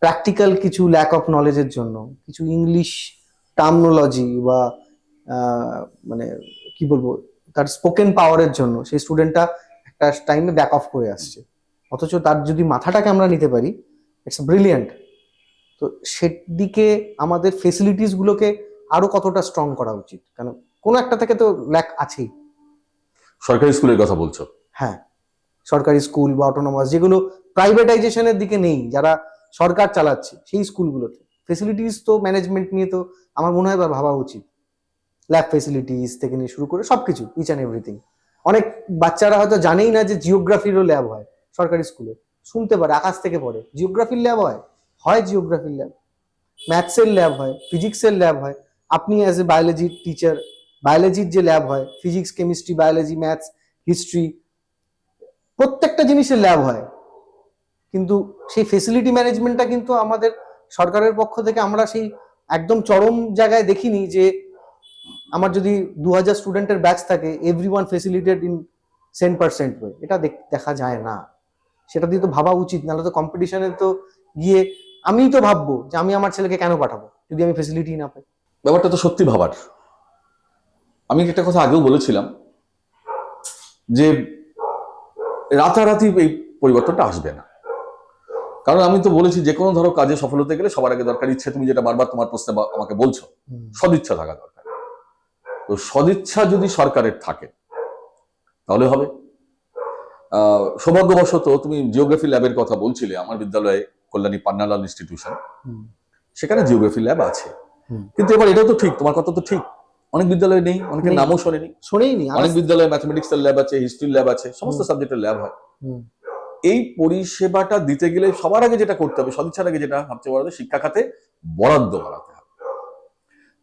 প্র্যাকটিক্যাল কিছু ল্যাক অফ নলেজের জন্য, কিছু ইংলিশ টার্মিনোলজি বা মানে কি বলবো, তার স্পোকেন পাওয়ারের জন্য সেই স্টুডেন্টটা একটা টাইমে ব্যাক অফ করে আসছে। অথচ তার যদি মাথাটাকে আমরা নিতে পারি, ইটস ব্রিলিয়েন্ট। তো সেদিকে আমাদের ফেসিলিটিস গুলোকে আরো কতটা স্ট্রং করা উচিত, কারণ কোনো একটা থেকে তো ল্যাক আছেই। সরকারি স্কুলের কথা বলছো? হ্যাঁ, সরকারি স্কুল বা অটোনমাস, যেগুলো প্রাইভেটাইজেশনের দিকে নেই, যারা সরকার চালাচ্ছে, সেই স্কুলগুলোতে ফেসিলিটিস তো ম্যানেজমেন্ট নিয়ে তো আমার মনে হয় ভাবা উচিত। ল্যাব ফেসিলিটিস থেকে নিয়ে শুরু করে সবকিছু, ইচ অ্যান্ড এভরিথিং। অনেক বাচ্চারা হয়তো জানেই না যে জিওগ্রাফিরও ল্যাব হয় সরকারি স্কুলে, শুনতে পারে আকাশ থেকে পড়ে, জিওগ্রাফির ল্যাব হয়, জিওগ্রাফির ল্যাব, ম্যাথসের ল্যাব হয়, ফিজিক্সের ল্যাব হয়। আপনি অ্যাজ এ বায়োলজি টিচার, বায়োলজির যে ল্যাব হয়, physics, chemistry, biology, maths, history, প্রত্যেকটা জিনিসের ল্যাব হয়, কিন্তু সেই ফেসিলিটি ম্যানেজমেন্টটা কিন্তু আমাদের সরকারের পক্ষ থেকে আমরা সেই একদম চরম জায়গায় দেখিনি যে আমার যদি 2000 স্টুডেন্টের ব্যাচ থাকে, এভরিওয়ান ফেসিলিটেড ইন 10% ওয়ে, এটা দেখা যায় না। সেটা দিয়ে তো ভাবা উচিত, নাহলে তো কম্পিটিশনে তো গিয়ে আমিই তো ভাববো যে আমি আমার ছেলেকে কেন পাঠাবো যদি আমি ফেসিলিটি না পাই। ব্যাপারটা তো সত্যি ভাবার। আমি একটা কথা আগেও বলেছিলাম যে রাতারাতি এই পরিবর্তনটা আসবে না, কারণ আমি তো বলেছি যে কোনো ধরো কাজে সফল হতে গেলে সবার আগে দরকার ইচ্ছে। তুমি যেটা বারবার তোমার প্রশ্নে আমাকে বলছো, সদিচ্ছা থাকা দরকার। তো সদিচ্ছা যদি সরকারের থাকে তাহলে হবে। সৌভাগ্যবশত তুমি জিওগ্রাফি ল্যাবের কথা বলছিলে, আমার বিদ্যালয়ে কল্যাণী পান্নালাল ইনস্টিটিউশন, সেখানে জিওগ্রাফি ল্যাব আছে। কিন্তু এবার এটাও তো ঠিক, তোমার কথা তো ঠিক, অনেক বিদ্যালয়ে নেই, অনেকের নামও শোনেনি। অনেক বিদ্যালয়ে ম্যাথমেটিক্স এর ল্যাব আছে, হিস্ট্রি ল্যাব আছে, সমস্ত সাবজেক্টের ল্যাব হয়। এই পরিষেবাটা দিতে গেলে সবার আগে যেটা করতে হবে, সদিচ্ছার আগে যেটা সবচেয়ে বড়, শিক্ষা খাতে বরাদ্দ বাড়াতে হবে।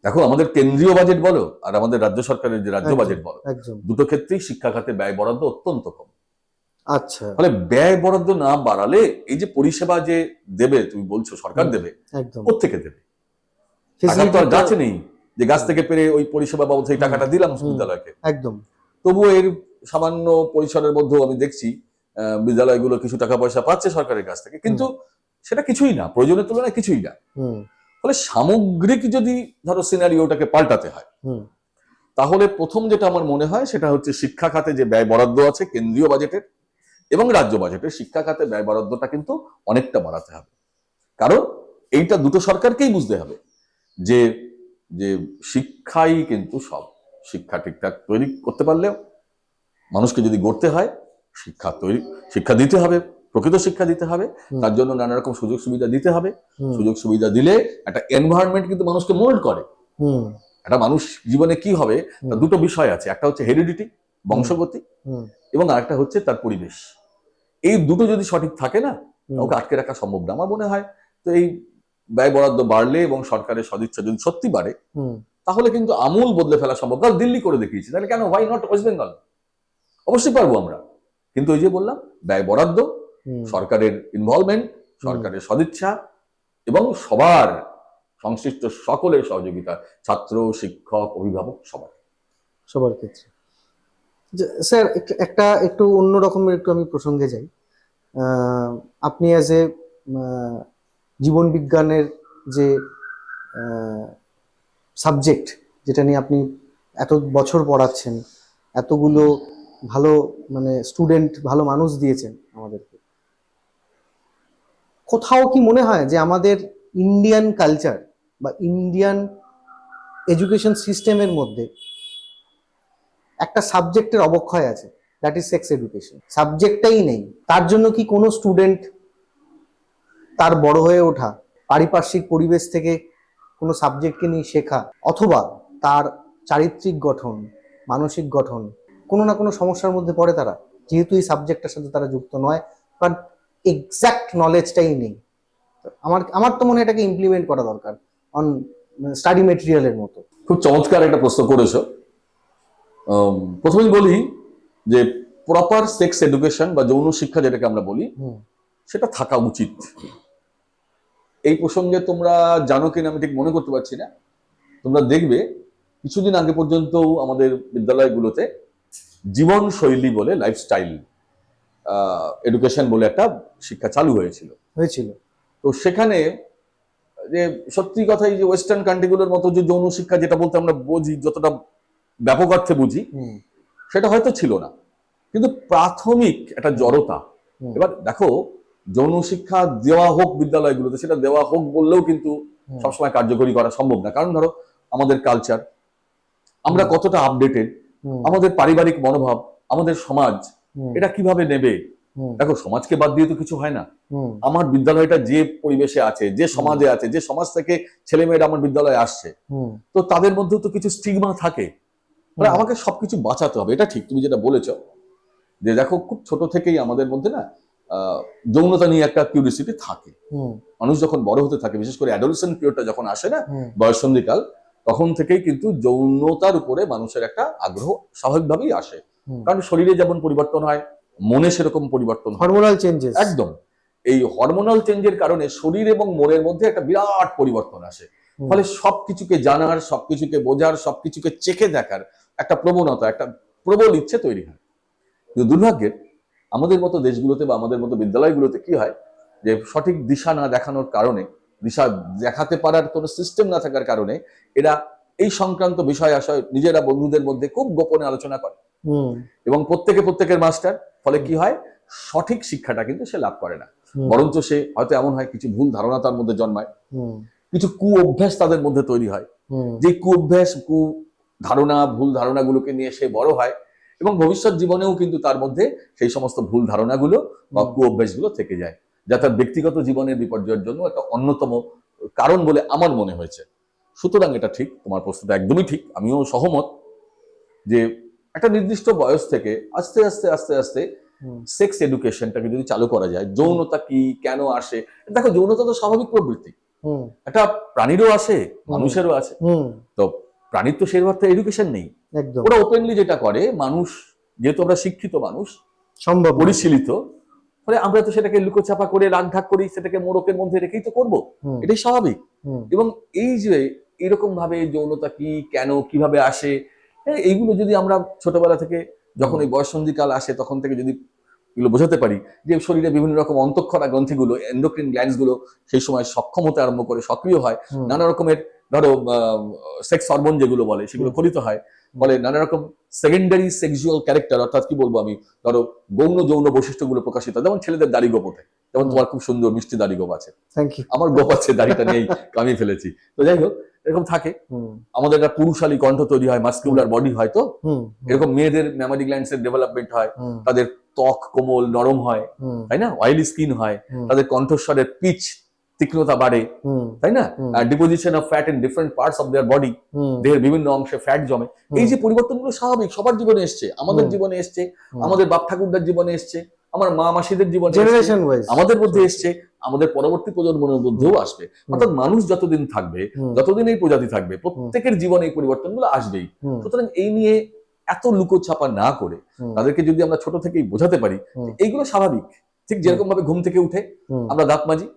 দেখো আমাদের কেন্দ্রীয় বাজেট বলো আর আমাদের রাজ্য সরকারের যে রাজ্য বাজেট বলো, দুটো ক্ষেত্রেই শিক্ষা খাতে ব্যয় বরাদ্দ অত্যন্ত কম। আচ্ছা, ফলে ব্যয় বরাদ্দ না বাড়ালে এই যে পরিষেবা যে দেবে, তুমি বলছো সরকার দেবে, কোত্থেকে দেবে? টাকা তো আর গাছে নেই যে গাছ থেকে পেরে ওই পরিষেবা বাবদ সেই টাকাটা দিলাম বিদ্যালয়কে। একদম। তবুও এর সামান্য পরিসরের মধ্যেও আমি দেখছি বিদ্যালয়গুলো কিছু টাকা পয়সা পাচ্ছে সরকারের কাছ থেকে, কিন্তু সেটা কিছুই না, প্রয়োজনের তুলনায় কিছুই না। ফলে সামগ্রিক যদি ধরো সিনারিওটাকে পাল্টাতে হয়, তাহলে প্রথম যেটা আমার মনে হয় সেটা হচ্ছে শিক্ষা খাতে যে ব্যয় বরাদ্দ আছে কেন্দ্রীয় বাজেটের এবং রাজ্য বাজেটের, শিক্ষা খাতে ব্যয় বরাদ্দটা কিন্তু অনেকটা বাড়াতে হবে। কারণ এইটা দুটো সরকারকেই বুঝতে হবে যে যে শিক্ষাই কিন্তু সব। শিক্ষা ঠিকঠাক তৈরি করতে পারলেও, মানুষকে যদি গড়তে হয়, শিক্ষা দিতে হবে, প্রকৃত শিক্ষা দিতে হবে, তার জন্য নানা রকম সুযোগ সুবিধা দিতে হবে। সুযোগ সুবিধা দিলে একটা এনভায়রনমেন্ট কিন্তু মানুষকে মোল্ড করে। একটা মানুষ জীবনে কি হবে, তার দুটো বিষয় আছে, একটা হচ্ছে হেরিডিটি, বংশগতি, এবং আরেকটা হচ্ছে তার পরিবেশ। এই দুটো যদি সঠিক থাকে না, ওকে আটকে রাখা সম্ভব না আমার মনে হয়। তো এই ব্যয় বরাদ্দ বাড়লে এবং সরকারের সদিচ্ছা যদি সত্যি বাড়ে, তাহলে কিন্তু আমূল বদলে ফেলা সম্ভব। কারণ দিল্লি করে দেখিয়েছি, তাহলে কেন ওয়াই নট ওয়েস্ট বেঙ্গল? অবশ্যই পারবো আমরা, কিন্তু ওই যে বললাম, ব্যয় বরাদ্দ, সরকারের ইনভলভমেন্ট, সরকারের সদিচ্ছা এবং সবার সংশ্লিষ্ট সকলের সহযোগিতা, ছাত্র, শিক্ষক, অভিভাবক, সবার ক্ষেত্রে। স্যার একটু অন্য রকমের একটু আমি প্রসঙ্গে যাই। আপনি অ্যাজ এ জীবন বিজ্ঞানের যে সাবজেক্ট, যেটা নিয়ে আপনি এত বছর পড়াচ্ছেন, এতগুলো ভালো মানে স্টুডেন্ট, ভালো মানুষ দিয়েছেন আমাদেরকে, কোথাও কি মনে হয় যে আমাদের ইন্ডিয়ান কালচার বা ইন্ডিয়ান এডুকেশন সিস্টেমের মধ্যে একটা সাবজেক্টের অবক্ষয় আছে, দ্যাট ইজ সেক্স এডুকেশন? সাবজেক্টটাই নেই, তার জন্য কি কোনো স্টুডেন্ট তার বড় হয়ে ওঠা, পারিপার্শ্বিক পরিবেশ থেকে কোনো সাবজেক্টকে নিয়ে শেখা, অথবা তার চারিত্রিক গঠন, মানসিক গঠন, কোনো না কোনো সমস্যার মধ্যে পড়ে তারা, যেহেতু এই সাবজেক্টের সাথে তারা যুক্ত নয়, বাট এক্সাক্ট নলেজটাই নেই? আমার তো মনে হয় এটাকে ইমপ্লিমেন্ট করা দরকার অন স্টাডি মেটেরিয়ালের মতো। খুব চমৎকার একটা প্রশ্ন করেছো। প্রথমেই বলি যে প্রপার সেক্স এডুকেশন বা যৌন শিক্ষা যেটাকে আমরা বলি, সেটা থাকা উচিত। এই প্রসঙ্গে তোমরা জানো কিনা আমি ঠিক মনে করতে পারছি না। তোমরা দেখবে কিছুদিন আগে পর্যন্ত আমাদের বিদ্যালয়গুলোতে জীবনশৈলী বলে, লাইফস্টাইল এডুকেশন বলে একটা শিক্ষা চালু হয়েছিল। তো সেখানে যে সত্যি কথাই যে ওয়েস্টার্ন কান্ট্রিগুলোর মতো যে যৌন শিক্ষা যেটা বলতে আমরা বুঝি, যতটা ব্যাপক অর্থে বুঝি, সেটা হয়তো ছিল না, কিন্তু প্রাথমিক একটা জড়তা। এবার দেখো, যৌন শিক্ষা দেওয়া হোক বিদ্যালয়গুলোতে, সেটা দেওয়া হোক বললেও কিন্তু সবসময় কার্যকরী করা সম্ভব না। কারণ ধরো আমাদের কালচার, আমরা কতটা আপডেটেড, আমাদের পারিবারিক মনোভাব, আমাদের সমাজ এটা কিভাবে নেবে। দেখো, সমাজকে বাদ দিয়ে তো কিছু হয় না। আমার বিদ্যালয়টা যে পরিবেশে আছে, যে সমাজে আছে, যে সমাজ থেকে ছেলেমেয়েরা আমার বিদ্যালয়ে আসছে, তো তাদের মধ্যেও তো কিছু স্টিগমা থাকে। আমাকে সবকিছু বাঁচাতে হবে। এটা ঠিক, তুমি যেটা বলেছ যে দেখো, খুব ছোট থেকেই আমাদের মধ্যে না যৌনতা নিয়ে একটা কিউরিওসিটি থাকে। মানুষ যখন বড় হতে থাকে, বিশেষ করে অ্যাডোলেসেন্ট পিরিয়ডটা যখন আসে না, বয়ঃসন্ধিকাল, তখন থেকেই কিন্তু যৌনতার উপরে মানুষের একটা আগ্রহ স্বাভাবিকভাবেই আসে। কারণ শরীরে যেমন পরিবর্তন হয়, মনে সেরকম পরিবর্তন হয়, হরমোনাল চেঞ্জেস। একদম। এই হরমোনাল চেঞ্জের কারণে শরীর এবং মনের মধ্যে একটা বিরাট পরিবর্তন আসে। ফলে সবকিছুকে জানার, সবকিছুকে বোঝার, সবকিছুকে চেখে দেখার একটা প্রবণতা, একটা প্রবল ইচ্ছে তৈরি হয়। কিন্তু দুর্ভাগ্যের আমাদের মতো দেশগুলোতে বা আমাদের মতো বিদ্যালয়গুলোতে কি হয়, যে সঠিক দিশা না দেখানোর কারণে, দিশা দেখাতে পারার কোনো সিস্টেম না থাকার কারণে, এরা এই সংক্রান্ত বিষয় আশয় নিজেরা বন্ধুদের মধ্যে খুব গোপনে আলোচনা করে, এবং প্রত্যেকের মাস্টার। ফলে কি হয়, সঠিক শিক্ষাটা কিন্তু সে লাভ করে না, বরঞ্চ সে হয়তো এমন হয় কিছু ভুল ধারণা তার মধ্যে জন্মায়, কিছু কু অভ্যাস তাদের মধ্যে তৈরি হয়। যে কু অভ্যাস, কু ধারণা, ভুল ধারণাগুলোকে নিয়ে সে বড় হয়, এবং ভবিষ্যৎ জীবনেও কিন্তু তার মধ্যে সেই সমস্ত ভুল ধারণাগুলো বা কু অভ্যাসগুলো থেকে যায়, যা তার ব্যক্তিগত জীবনের বিপর্যয়ের জন্য একটা অন্যতম কারণ বলে আমার মনে হয়েছে। সুতরাং এটা ঠিক, তোমার প্রশ্নটা একদমই ঠিক, আমিও সহমত যে একটা নির্দিষ্ট বয়স থেকে আস্তে আস্তে আস্তে আস্তে সেক্স এডুকেশনটাকে যদি চালু করা যায়, যৌনতা কি, কেন আসে। দেখো, যৌনতা তো স্বাভাবিক প্রবৃত্তি, একটা প্রাণীরও আসে, মানুষেরও আছে। তো প্রাণীর তো সেই অর্থে এডুকেশন নেই, ওরা ওপেনলি যেটা করে, মানুষ যেহেতু আমরা শিক্ষিত মানুষ, সম্ভব পরিশীলিত, ফলে আমরা তো সেটাকে লুকোচাপা করে রাগঢাক করি, সেটাকে মোড়কের মধ্যে রেখেই তো করবো, এটাই স্বাভাবিক। এবং এই যে এরকম ভাবে যৌনতা কি, কেন, কিভাবে আসে, এইগুলো যদি আমরা ছোটবেলা থেকে, যখন এই বয়ঃসন্ধিকাল আসে তখন থেকে যদি এগুলো বোঝাতে পারি, যে শরীরে বিভিন্ন রকম অন্তঃক্ষরা গ্রন্থিগুলো, এন্ডোক্রিন গ্ল্যান্ডস গুলো সেই সময় সক্ষম হতে আরম্ভ করে, সক্রিয় হয়, নানা রকমের ধরো সেক্স হরমোন যেগুলো বলে সেগুলো ফলিত হয়, ফলে নানা রকম সেকেন্ডারি সেক্সুয়াল ক্যারেক্টার, অর্থাৎ কি বলবো আমি, ধরো গৌণ যৌন বৈশিষ্ট্যগুলো প্রকাশিত হয়। যেমন ছেলেদের দাড়ি গোপ ওঠে, যেমন তোমার খুব সুন্দর মিষ্টি দাড়ি গোপ আছে, আমার গোপ আছে, দাড়িটা নেই, কামিয়ে ফেলেছি। তো যাই হোক, এরকম থাকে। আমাদের একটা পুরুষালী কণ্ঠ তৈরি হয়, মাস্কিউলার বডি হয়, তো এরকম মেয়েদের ম্যামারি গ্ল্যান্ডস এর ডেভেলপমেন্ট হয়, তাদের ত্বক কোমল নরম হয়, তাই না, অয়েলি স্কিন হয়, তাদের কণ্ঠস্বরের পিচ তীক্ষ্ণতা বাড়ে, তাই না, deposition of fat in different parts of their body, দেহের বিভিন্ন অংশে ফ্যাট জমে। এই যে পরিবর্তনগুলো স্বাভাবিক, সবার জীবনে এসছে, আমাদের জীবনে এসছে, আমাদের বাপ ঠাকুরদার জীবনে এসছে, আমার মা মাসিদের জীবনে এসছে, জেনারেশন ওয়াইজ আমাদের মধ্যে এসছে, আমাদের পরবর্তী প্রজন্মের মধ্যেও আসবে। অর্থাৎ মানুষ যতদিন থাকবে, যতদিন এই প্রজাতি থাকবে, প্রত্যেকের জীবনে এই পরিবর্তনগুলো আসবেই। সুতরাং এই নিয়ে এত লুকোছাপা না করে তাদেরকে যদি আমরা ছোট থেকেই বোঝাতে পারি এইগুলো স্বাভাবিক, ঠিক যেরকম ভাবে ঘুম থেকে উঠে আমরা দাঁত মাজি,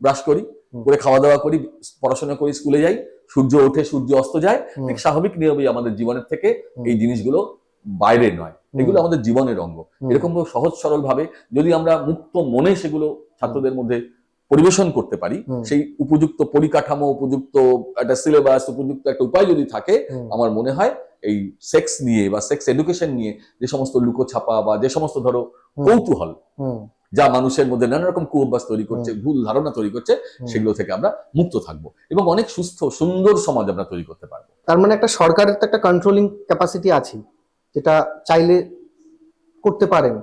ব্রাশ করি, করে খাওয়া দাওয়া করি, পড়াশোনা করি, স্কুলে যাই, সূর্য ওঠে সূর্য অস্ত যায়, ঠিক স্বাভাবিক নিয়মেই আমাদের জীবনের থেকে এই জিনিসগুলো বাইরে নয়, এগুলো আমাদের জীবনের অঙ্গ। এরকম সহজ সরল ভাবে যদি আমরা মুক্ত মনে সেগুলো ছাত্রদের মধ্যে পরিবেশন করতে পারি, সেই উপযুক্ত পরিকাঠামো, উপযুক্ত একটা সিলেবাস, উপযুক্ত একটা উপায় যদি থাকে, আমার মনে হয় এই সেক্স নিয়ে বা সেক্স এডুকেশন নিয়ে যে সমস্ত লুকোছাপা বা যে সমস্ত ধরো কৌতূহল যা মানুষের মধ্যে নানা রকম কুঅভ্যাস তৈরি করছে, ভুল ধারণা তৈরি করছে, সেগুলো থেকে আমরা মুক্ত থাকবো এবং অনেক সুস্থ সুন্দর সমাজ আমরা তৈরি করতে পারবো। তার মানে একটা সরকারের তো একটা কন্ট্রোলিং ক্যাপাসিটি আছে, যেটা চাইলে করতে পারেন।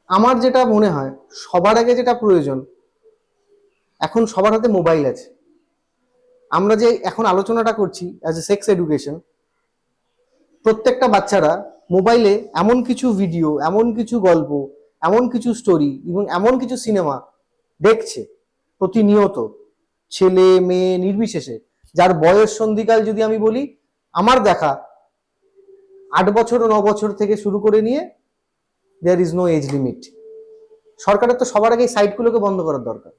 আমার যেটা মনে হয় সবার আগে যেটা প্রয়োজন, এখন সবার হাতে মোবাইল আছে। আমরা যে এখন আলোচনাটা করছি অ্যাজ এ সেক্স এডুকেশন, প্রত্যেকটা বাচ্চারা মোবাইলে এমন কিছু ভিডিও, এমন কিছু গল্প, এমন কিছু স্টোরি এবং এমন কিছু সিনেমা দেখছে প্রতিনিয়ত, ছেলে মেয়ে নির্বিশেষে, যার বয়স সন্ধিকাল যদি আমি বলি, আমার দেখা 8 বছর 9 বছর থেকে শুরু করে নিয়ে there is no age limit. সরকারের তো সবার আগে এই সাইটগুলোকে বন্ধ করার দরকার।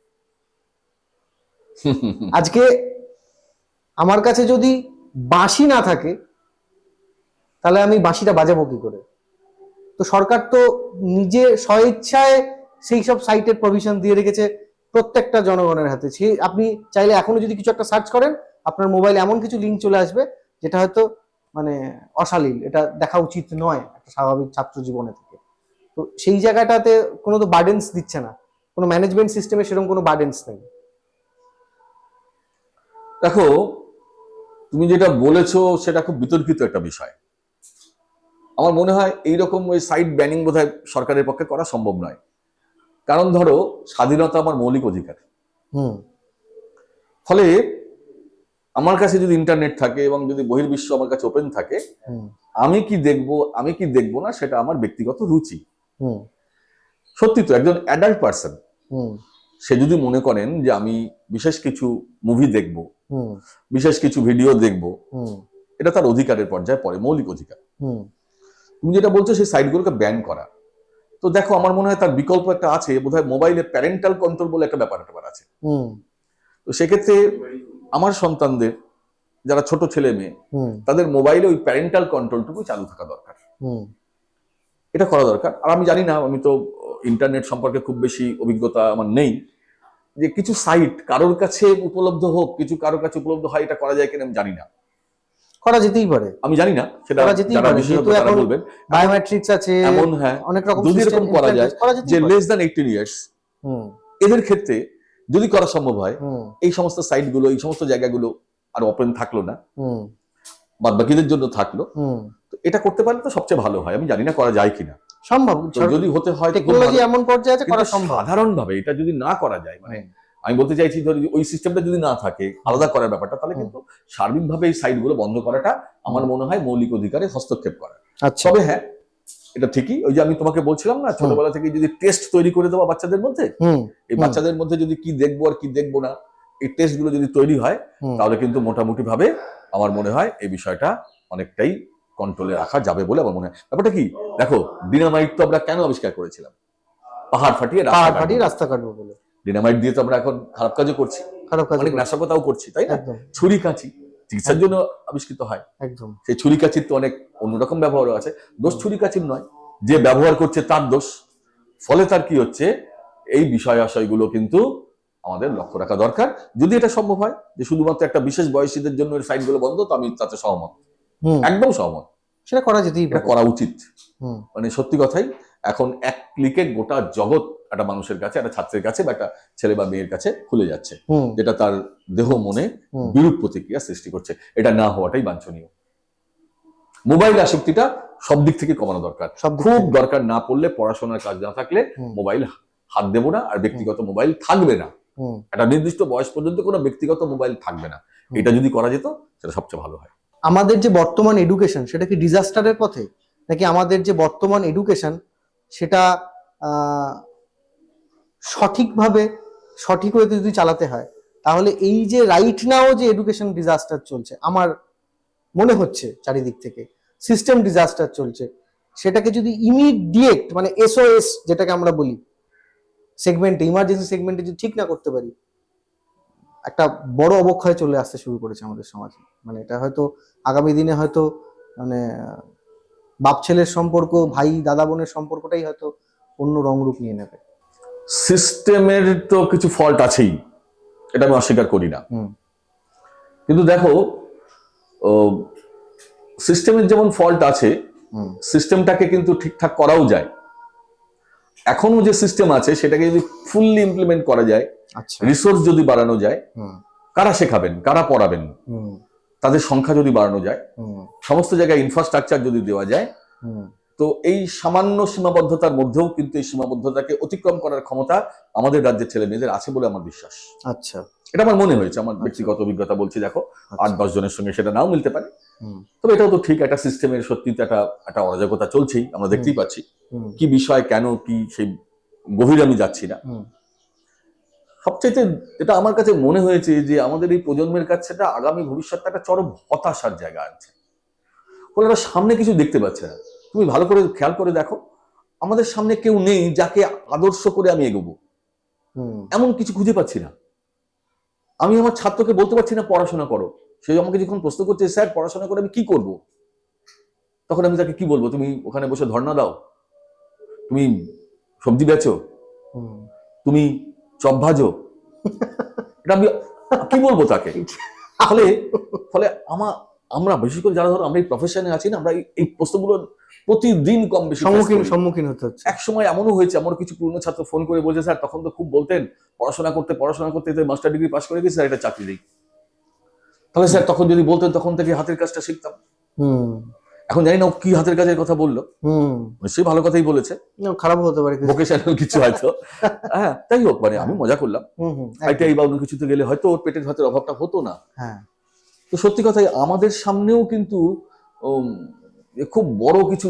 আজকে আমার কাছে যদি বাঁশি না থাকে তাহলে আমি বাঁশিটা বাজাবো কি করে? তো সরকার তো নিজে স্বইচ্ছায় সেই সব সাইটের প্রভিশন দিয়ে রেখেছে প্রত্যেকটা জনগণের হাতে। সে আপনি চাইলে এখনো যদি কিছু একটা সার্চ করেন, আপনার মোবাইলে এমন কিছু লিঙ্ক চলে আসবে যেটা হয়তো মানে অশালীল, এটা দেখা উচিত নয় একটা স্বাভাবিক ছাত্র জীবনে থেকে। তো সেই জায়গাটাতে কোনো তো বার্ডেন্স দিচ্ছে না, কোনো ম্যানেজমেন্ট সিস্টেমে সেরকম কোনো বার্ডেন্স নেই। দেখো, তুমি যেটা বলেছো সেটা খুব বিতর্কিত একটা বিষয়। আমার মনে হয় এইরকম ওই সাইট ব্যানিং বোধহয় সরকারের পক্ষে করা সম্ভব নয়। কারণ ধরো, স্বাধীনতা আমার মৌলিক অধিকার। ফলে আমার কাছে যদি ইন্টারনেট থাকে এবং যদি বহির্বিশ্ব আমার কাছে ওপেন থাকে, আমি কি দেখবো না সেটা আমার ব্যক্তিগত রুচি। সত্যি তো, একজন অ্যাডাল্ট পার্সন সে যদি মনে করেন যে আমি বিশেষ কিছু মুভি দেখবো, বিশেষ কিছু ভিডিও দেখবো, এটা তার অধিকারের পর্যায়ে পড়ে, মৌলিক অধিকার। তুমি যেটা বলছো সেই সাইটগুলোকে ব্যান করা, তো দেখো আমার মনে হয় তার বিকল্প একটা আছে, বোধহয় মোবাইলে প্যারেন্টাল কন্ট্রোল বলে একটা ব্যাপার আছে। তো সেক্ষেত্রে আমার সন্তানদের যারা ছোট ছেলে মেয়ে, তাদের মোবাইলে ওই প্যারেন্টাল কন্ট্রোলটুকু চালু থাকা দরকার, এটা করা দরকার। আর আমি জানি না, আমি তো ইন্টারনেট সম্পর্কে খুব বেশি অভিজ্ঞতা আমার নেই, যে কিছু সাইট কারোর কাছে উপলব্ধ হোক, কিছু কারোর কাছে উপলব্ধ হয়, এটা করা যায় কিনা আমি জানি না। করা যেতেই পারে, আমি জানি না, সেটা যারা বিশেষজ্ঞ তারা বলবেন। বায়োমেট্রিক্স আছে, এমন হ্যাঁ, অনেক রকম যদি এরকম করা যায় যে লেস দ্যান 18 ইয়ার্স এদের ক্ষেত্রে যদি করা সম্ভব হয়, এই সমস্ত সাইটগুলো, এই সমস্ত জায়গাগুলো আর ওপেন থাকলো না, বাদ বাকিদের জন্য থাকলো, তো এটা করতে পারলে তো সবচেয়ে ভালো হয়। আমি জানি না করা যায় কিনা, সম্ভব যদি হতে হয়, টেকনোলজি এমন পর্যায়ে আছে করা সম্ভব। সাধারণ ভাবে এটা যদি না করা যায়, মানে আমি বলতে চাইছি ধর ওই সিস্টেমটা যদি না থাকে, আলাদা করার ব্যাপারটা, তাহলে কিন্তু সার্বিকভাবে এই সাইটগুলো বন্ধ করাটা আমার মনে হয় মৌলিক অধিকারে হস্তক্ষেপ করা। তবে হ্যাঁ, এটা ঠিকই, ওই যে আমি তোমাকে বলছিলাম না, ছোটবেলা থেকে যদি টেস্ট তৈরি করে দেওয়া বাচ্চাদের মধ্যে, এই বাচ্চাদের মধ্যে যদি কি দেখবো আর কি দেখবো না, এই টেস্ট গুলো যদি তৈরি হয়, তাহলে কিন্তু মোটামুটি ভাবে আমার মনে হয় এই বিষয়টা অনেকটাই কন্ট্রোলে রাখা যাবে বলে আমার মনে হয়। ব্যাপারটা কি, দেখো, ডিনামাইট তো আমরা কেন আবিষ্কার করেছিলাম? পাহাড় ফাটিয়ে রাস্তা কাটবো বলে। ডিনামাইট দিয়ে তো আমরা এখন খারাপ কাজও করছি, অনেক নাশকতাও করছি, তাই না? ছুরি কাঁচি চিকিৎসার জন্য আবিষ্কৃত হয়, একদম। সেই ছুরি কাঁচির তো অনেক অন্যরকম ব্যবহারও আছে। দোষ ছুরি কাঁচির নয়, যে ব্যবহার করছে তার দোষ। ফলে তার কি হচ্ছে, এই বিষয় আশয়গুলো কিন্তু আমাদের লক্ষ্য রাখা দরকার। যদি এটা সম্ভব হয় যে শুধুমাত্র একটা বিশেষ বয়সীদের জন্য এর সাইটগুলো বন্ধ, তো আমি তাতে সহমত, একদম সহমত। সেটা করা যেতেই পারে, করা উচিত। মানে সত্যি কথাই, এখন এক ক্লিকে গোটা জগৎ একটা মানুষের কাছে, একটা ছাত্রের কাছে বা একটা ছেলে বা মেয়ের কাছে খুলে যাচ্ছে, যেটা তার দেহ মনে বিরূপ প্রতিক্রিয়া সৃষ্টি করছে। এটা না হওয়াটাই বাঞ্ছনীয়। মোবাইল আসক্তিটা সব দিক থেকে কমানো দরকার, খুব দরকার না পড়লে, পড়াশোনার কাজ না থাকলে মোবাইল হাত দেবো না, আর ব্যক্তিগত মোবাইল থাকবে না। একটা নির্দিষ্ট বয়স পর্যন্ত কোনো ব্যক্তিগত মোবাইল থাকবে না। এটা যদি করা যেত সেটা সবচেয়ে ভালো হয়। আমাদের যে বর্তমান এডুকেশন, সেটা কি ডিজাস্টারের পথে, নাকি আমাদের যে বর্তমান এডুকেশন সেটা সঠিকভাবে সঠিক ওয়েতে যদি চালাতে হয়, তাহলে এই যে রাইট নাও যে এডুকেশন ডিজাস্টার চলছে, আমার মনে হচ্ছে চারিদিক থেকে সিস্টেম ডিজাস্টার চলছে, সেটাকে যদি ইমিডিয়েট মানে SOS যেটাকে আমরা বলি সেগমেন্টে, ইমার্জেন্সি সেগমেন্টে যদি ঠিক না করতে পারি, একটা বড় অবক্ষয় চলে আসতে শুরু করেছে আমাদের সমাজে। মানে এটা হয়তো আগামী দিনে হয়তো মানে বাপ ছেলের সম্পর্ক, ভাই দাদা বোনের সম্পর্কটাই হয়তো অন্য রং রূপ নিয়ে নেবে। সিস্টেমের তো কিছু ফল্ট আছেই, এটা আমি অস্বীকার করি না, কিন্তু দেখো সিস্টেমের যেমন ফল্ট আছে, সিস্টেমটাকে কিন্তু ঠিকঠাক করাও যায়। এখনো যে সিস্টেম আছে সেটাকে যদি ফুললি ইমপ্লিমেন্ট করা যায়, আচ্ছা, রিসোর্স যদি বাড়ানো যায়, কারা শেখাবেন, কারা পড়াবেন, তাদের সংখ্যা যদি বাড়ানো যায়, সমস্ত জায়গায় ইনফ্রাস্ট্রাকচার যদি দেওয়া যায়, তো এই সামান্য সীমাবদ্ধতার মধ্যেও কিন্তু এই সীমাবদ্ধতাকে অতিক্রম করার ক্ষমতা আমাদের রাজ্যের ছেলে মেয়েদের আছে বলে আমার বিশ্বাস। আচ্ছা, এটা আমার মনে হয়েছে, আমার ব্যক্তিগত অভিজ্ঞতা বলছি। দেখো 8-10 জনের সঙ্গে সেটা নাও মিলতে পারে, তবে এটাও তো ঠিক, একটা সিস্টেমের সত্যি একটা অরাজকতা চলছেই, আমরা দেখতেই পাচ্ছি। কি বিষয়, কেন, কি, সেই গভীরে আমি যাচ্ছি না। সবচাইতে এটা আমার কাছে মনে হয়েছে যে আমাদের এই প্রজন্মের কাছে এটা আগামী ভবিষ্যৎটা একটা চরম হতাশার জায়গা আছে, বলে ওরা সামনে কিছু দেখতে পাচ্ছে না। তুমি ভালো করে খেয়াল করে দেখো, আমাদের সামনে কেউ নেই যাকে আদর্শ করে আমি এগোবো, এমন কিছু খুঁজে পাচ্ছি না। আমি আমার ছাত্রকে বলতে পারছি না পড়াশোনা করো, সে আমাকে যখন প্রশ্ন করছে স্যার পড়াশোনা করে আমি কি করব, তখন আমি তাকে কি বলবো? তুমি ওখানে বসে ধর্ণা দাও, তুমি সবজি বেচো, তুমি চপ ভাজো, এটা আমি কি বলবো তাকে? ফলে ফলে আমরা বিশেষ করে যারা ধরো আমরা এই প্রফেশনে আছি না, আমরা এই প্রশ্নগুলো প্রতিদিন কম বেশি সম্মুখীন হতে হচ্ছে। এক সময় এমনও হয়েছে, আমার কিছু পুরনো ছাত্র ফোন করে বলছে স্যার তখন তো খুব বলতেন পড়াশোনা করতে মাস্টার ডিগ্রি পাস করে গেছি স্যার, এটা চাকরি নেই। তাহলে স্যার তখন যদি বলতেন তখন থেকে হাতের কাজটা শিখতাম। এখন জানি না কি হাতের কাজের কথা বললো, নিশ্চয়ই ভালো কথাই বলেছে, খারাপ হতে পারে, ভোকেশনাল কিছু হয়তো। হ্যাঁ, তাই হোক, মানে আমি মজা করলাম। আইটিআই বা অন্য কিছুতে গেলে হয়তো ওর পেটের ভাতের অভাবটা হতো না। তো সত্যি কথাই আমাদের সামনেও কিন্তু খুব বড় কিছু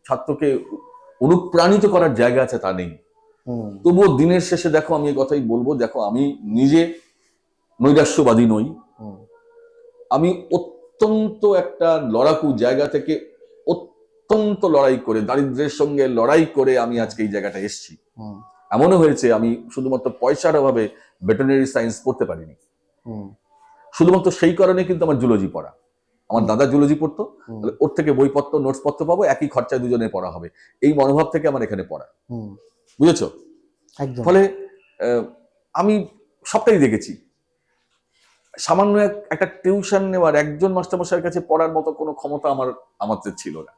ছাত্রকে অনুপ্রাণিত করার জায়গা আছে তা নেই। তবুও দিনের শেষে দেখো, আমি এই কথাই বলবো, দেখো আমি নিজে নৈরাশ্যবাদী নই, আমি অত্যন্ত একটা লড়াকু জায়গা থেকে অত্যন্ত লড়াই করে, দারিদ্র্যের সঙ্গে লড়াই করে আমি আজকে এই জায়গাটা এসেছি। এমনও হয়েছে আমি শুধুমাত্র পয়সার অভাবে ভেটেরিনারি সায়েন্স পড়তে পারিনি, শুধুমাত্র সেই কারণে কিন্তু আমার জুলজি পড়া। আমার দাদা জুলজি পড়তো, ওর থেকে বইপত্র নোটস পত্র পাবো, একই খরচায় দুজনে পড়া হবে, এই মনোভাব থেকে আমার এখানে পড়া, বুঝেছো? ফলে আমি সবটাই দেখেছি। সামান্য একটা টিউশন নেওয়ার, একজন মাস্টারমশাইয়ের কাছে পড়ার মতো কোনো ক্ষমতা আমাদের ছিল না।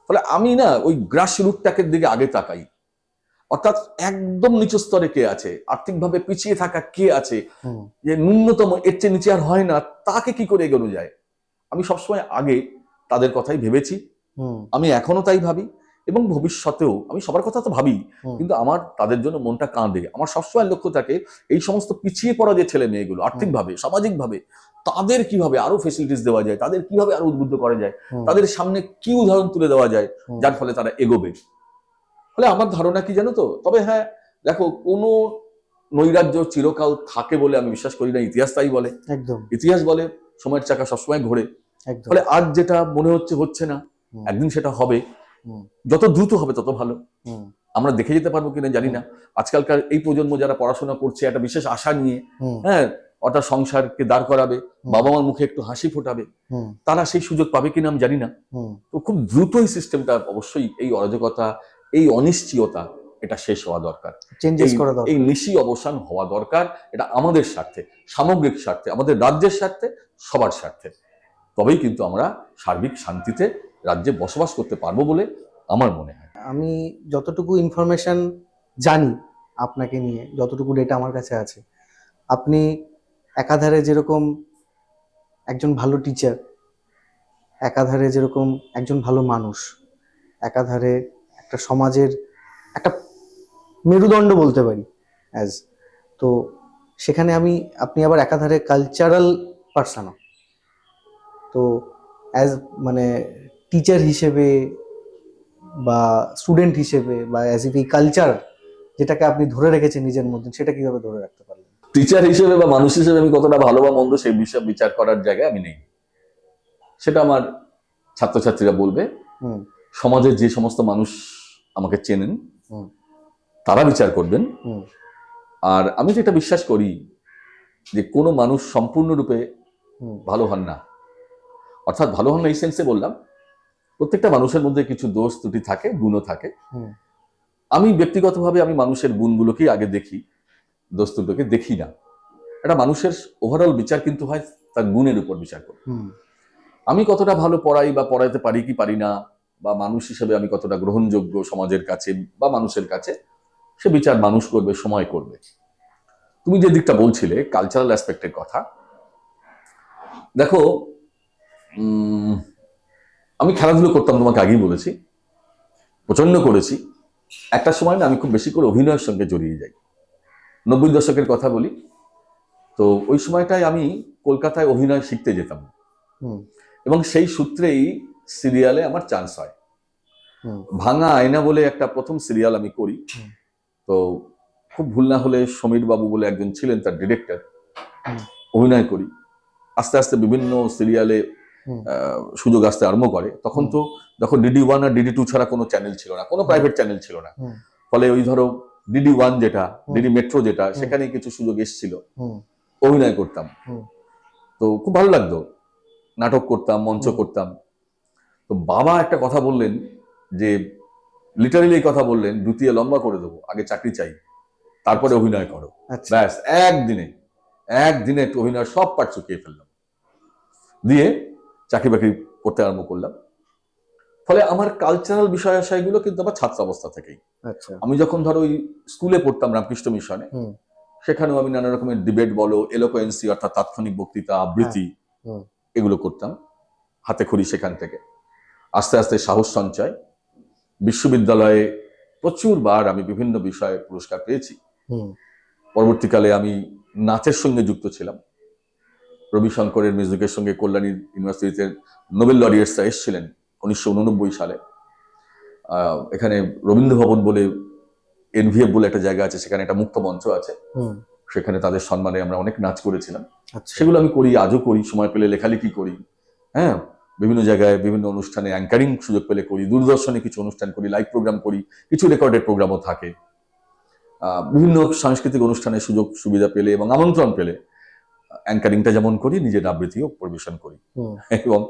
ফলে আমি না ওই গ্রাস রুটটাকে দিকে আগে তাকাই, অর্থাৎ একদম নিচু স্তরে কে আছে, আর্থিকভাবে পিছিয়ে থাকা কে আছে, যে ন্যূনতম এর চেয়ে নিচে আর হয় না, তাকে কি করে এগোনো যায়, আমি সবসময় আগে তাদের কথাই ভেবেছি। আমি এখনো তাই ভাবি, এবং ভবিষ্যতেও আমি সবার কথা তো ভাবি, কিন্তু আমার তাদের জন্য মনটা কাঁদে। আমার সবসময় লক্ষ্য থাকে এই সমস্ত পিছিয়ে পড়া যে ছেলে মেয়েগুলো আর্থিকভাবে, সামাজিকভাবে, তাদের কিভাবে আরো ফেসিলিটিস দেওয়া যায়, তাদের কিভাবে আরো উদ্বুদ্ধ করা যায়, তাদের সামনে কি উদাহরণ তুলে দেওয়া যায় যার ফলে তারা এগোবে। ফলে আমার ধারণা কি জানো তো, তবে হ্যাঁ দেখো, কোনো নৈরাজ্য চিরকাল থাকে বলে আমি বিশ্বাস করি না, ইতিহাস তাই বলে। একদম, ইতিহাস বলে সময়ের চাকা সবসময় ঘোরে। ফলে আজ যেটা মনে হচ্ছে না, একদিন সেটা হবে, যত দ্রুত হবে তত ভালো। আমরা দেখে যেতে পারবো কিনা জানি না। আজকালকার এই প্রজন্ম যারা পড়াশোনা করছে একটা বিশেষ আশা নিয়ে, হ্যাঁ, অর্থাৎ সংসারকে দাঁড় করাবে, বাবা মার মুখে একটু হাসি ফোটাবে, তারা সেই সুযোগ পাবে কিনা আমি জানি না। তো খুব দ্রুত এই সিস্টেমটা অবশ্যই, এই অরাজকতা, এই অনিশ্চয়তা, এটা শেষ হওয়া দরকার, চেঞ্জেস করা দরকার, এই নিশি অবসান হওয়া দরকার। এটা আমাদের স্বার্থে, সামগ্রিক স্বার্থে, আমাদের রাজ্যের স্বার্থে, সবার স্বার্থে। তবেই কিন্তু আমরা সার্বিক শান্তিতে রাজ্যে বসবাস করতে পারবো বলে আমার মনে হয়। আমি যতটুকু ইনফরমেশন জানি আপনাকে নিয়ে, যতটুকু ডেটা আমার কাছে আছে, আপনি একাধারে যেরকম একজন ভালো টিচার, একাধারে যেরকম একজন ভালো মানুষ, একাধারে একটা সমাজের একটা মেরুদণ্ড বলতে পারি তো সেখানে আপনি আবার একাধারে কালচারাল পার্সনও। তো মানে টিচার হিসেবে বা স্টুডেন্ট হিসেবে বা অ্যাজ ইফ এই কালচার যেটাকে আপনি ধরে রেখেছেন নিজের মধ্যে, সেটা কিভাবে ধরে রাখতে পারলেন? টিচার হিসেবে বা মানুষ হিসেবে আমি কতটা ভালো বা মন্দ সেই বিষয়ে বিচার করার জায়গায় আমি নেই। সেটা আমার ছাত্রছাত্রীরা বলবে, হুম সমাজের যে সমস্ত মানুষ আমাকে চেনেন হুম তারা বিচার করবেন। হুম আর আমি যেটা বিশ্বাস করি যে কোনো মানুষ সম্পূর্ণরূপে হুম ভালো হন না, অর্থাৎ ভালো হন না এই সেন্সে বললাম, প্রত্যেকটা মানুষের মধ্যে কিছু দোষ ত্রুটি থাকে, গুণও থাকে। হুম আমি ব্যক্তিগতভাবে আমি মানুষের গুণগুলোকেই আগে দেখি, দোষ ত্রুটিকে দেখি না। একটা মানুষের ওভারঅল বিচার কিন্তু হয় তার গুণের উপর বিচার করে। হুম আমি কতটা ভালো পড়াই বা পড়াইতে পারি কি পারি না, বা মানুষ হিসেবে আমি কতটা গ্রহণযোগ্য সমাজের কাছে বা মানুষের কাছে, সে বিচার মানুষ করবে, সময় করবে। তুমি যে দিকটা বলছিলে কালচারাল অ্যাসপেক্টের কথা, দেখো আমি খেলাধুলো করতাম, তোমাকে আগেই বলেছি, প্রচন্ড করেছি। একটা সময় না আমি খুব বেশি করে অভিনয়ের সঙ্গে জড়িয়ে যাই। 90 দশকের কথা বলি, তো ওই সময়টায় আমি কলকাতায় অভিনয় শিখতে যেতাম হুম এবং সেই সূত্রেই সিরিয়ালে আমার চান্স হয়। হুম ভাঙা আয়না বলে একটা প্রথম সিরিয়াল আমি করি। হুম। তো খুব ভুল না হলে সমীর বাবু বলে একজন ছিলেন, তার ডিরেক্টর, হুম। অভিনয় করি। আস্তে আস্তে বিভিন্ন সিরিয়ালে হুম সুযোগ আসতে আরম্ভ করে। তখন তো যখন DD1 আর DD2 ছাড়া কোনো চ্যানেল ছিল না, কোনো প্রাইভেট চ্যানেল ছিল না, হুম ফলে ওই ধরো DD1 যেটা, হুম। ডিডি মেট্রো যেটা, হুম। সেখানে কিছু সুযোগ এসেছিল, হুম অভিনয় করতাম। হুম তো খুব ভালো লাগতো, নাটক করতাম, মঞ্চ হুম। করতাম। তো বাবা একটা কথা বললেন, যে লিটারালি এই কথা বললেন, দ্বিতীয় লম্বা করে দেবো, আগে চাকরি চাই, তারপরে অভিনয় করো। আচ্ছা। ব্যাস একদিনে একটু অভিনয় সব পার্ট চুকিয়ে ফেললাম, দিয়ে চাকরি বাকরি করতে আরম্ভ করলাম। ফলে আমার কালচারাল বিষয় আশয়গুলো কিন্তু আমার ছাত্র অবস্থা থেকেই। আচ্ছা। আমি যখন ধরো ওই স্কুলে পড়তাম রামকৃষ্ণ মিশনে, হুম সেখানেও আমি নানা রকমের ডিবেট বলো, এলোকোয়েন্সি অর্থাৎ তাৎক্ষণিক বক্তৃতা, আবৃত্তি, হুম এগুলো করতাম হাতে খড়ি। সেখান থেকে আস্তে আস্তে সাহস সঞ্চয়, বিশ্ববিদ্যালয়ে প্রচুরবার আমি বিভিন্ন বিষয়ে পুরস্কার পেয়েছি। হুম পরবর্তীকালে আমি নাচের সঙ্গে যুক্ত ছিলাম। রবিশঙ্করের মিউজিকের সঙ্গে কল্যাণী ইউনিভার্সিটিতে নোবেল লরিয়েটসরা এসেছিলেন 1989 সালে। এখানে রবীন্দ্র ভবন বলে, NVF বলে একটা জায়গা আছে, সেখানে একটা মুক্ত মঞ্চ আছে, হুম। সেখানে তাদের সম্মানে আমরা অনেক নাচ করেছিলাম। আচ্ছা। সেগুলো আমি করি, আজও করি, সময় পেলে লেখালেখি করি। হ্যাঁ, বিভিন্ন জায়গায় বিভিন্ন অনুষ্ঠানে অ্যাঙ্কারিং সুযোগ পেলে করি, দূরদর্শনে কিছু অনুষ্ঠান করি, লাইভ প্রোগ্রাম করি, কিছু রেকর্ডেড প্রোগ্রামও থাকে। বিভিন্ন সাংস্কৃতিক অনুষ্ঠানে সুযোগ সুবিধা পেলে এবং আমন্ত্রণ পেলে অ্যাঙ্কারিংটা যেমন করি, নিজের আবৃত্তিও পরিবেশন করি। হুম এবং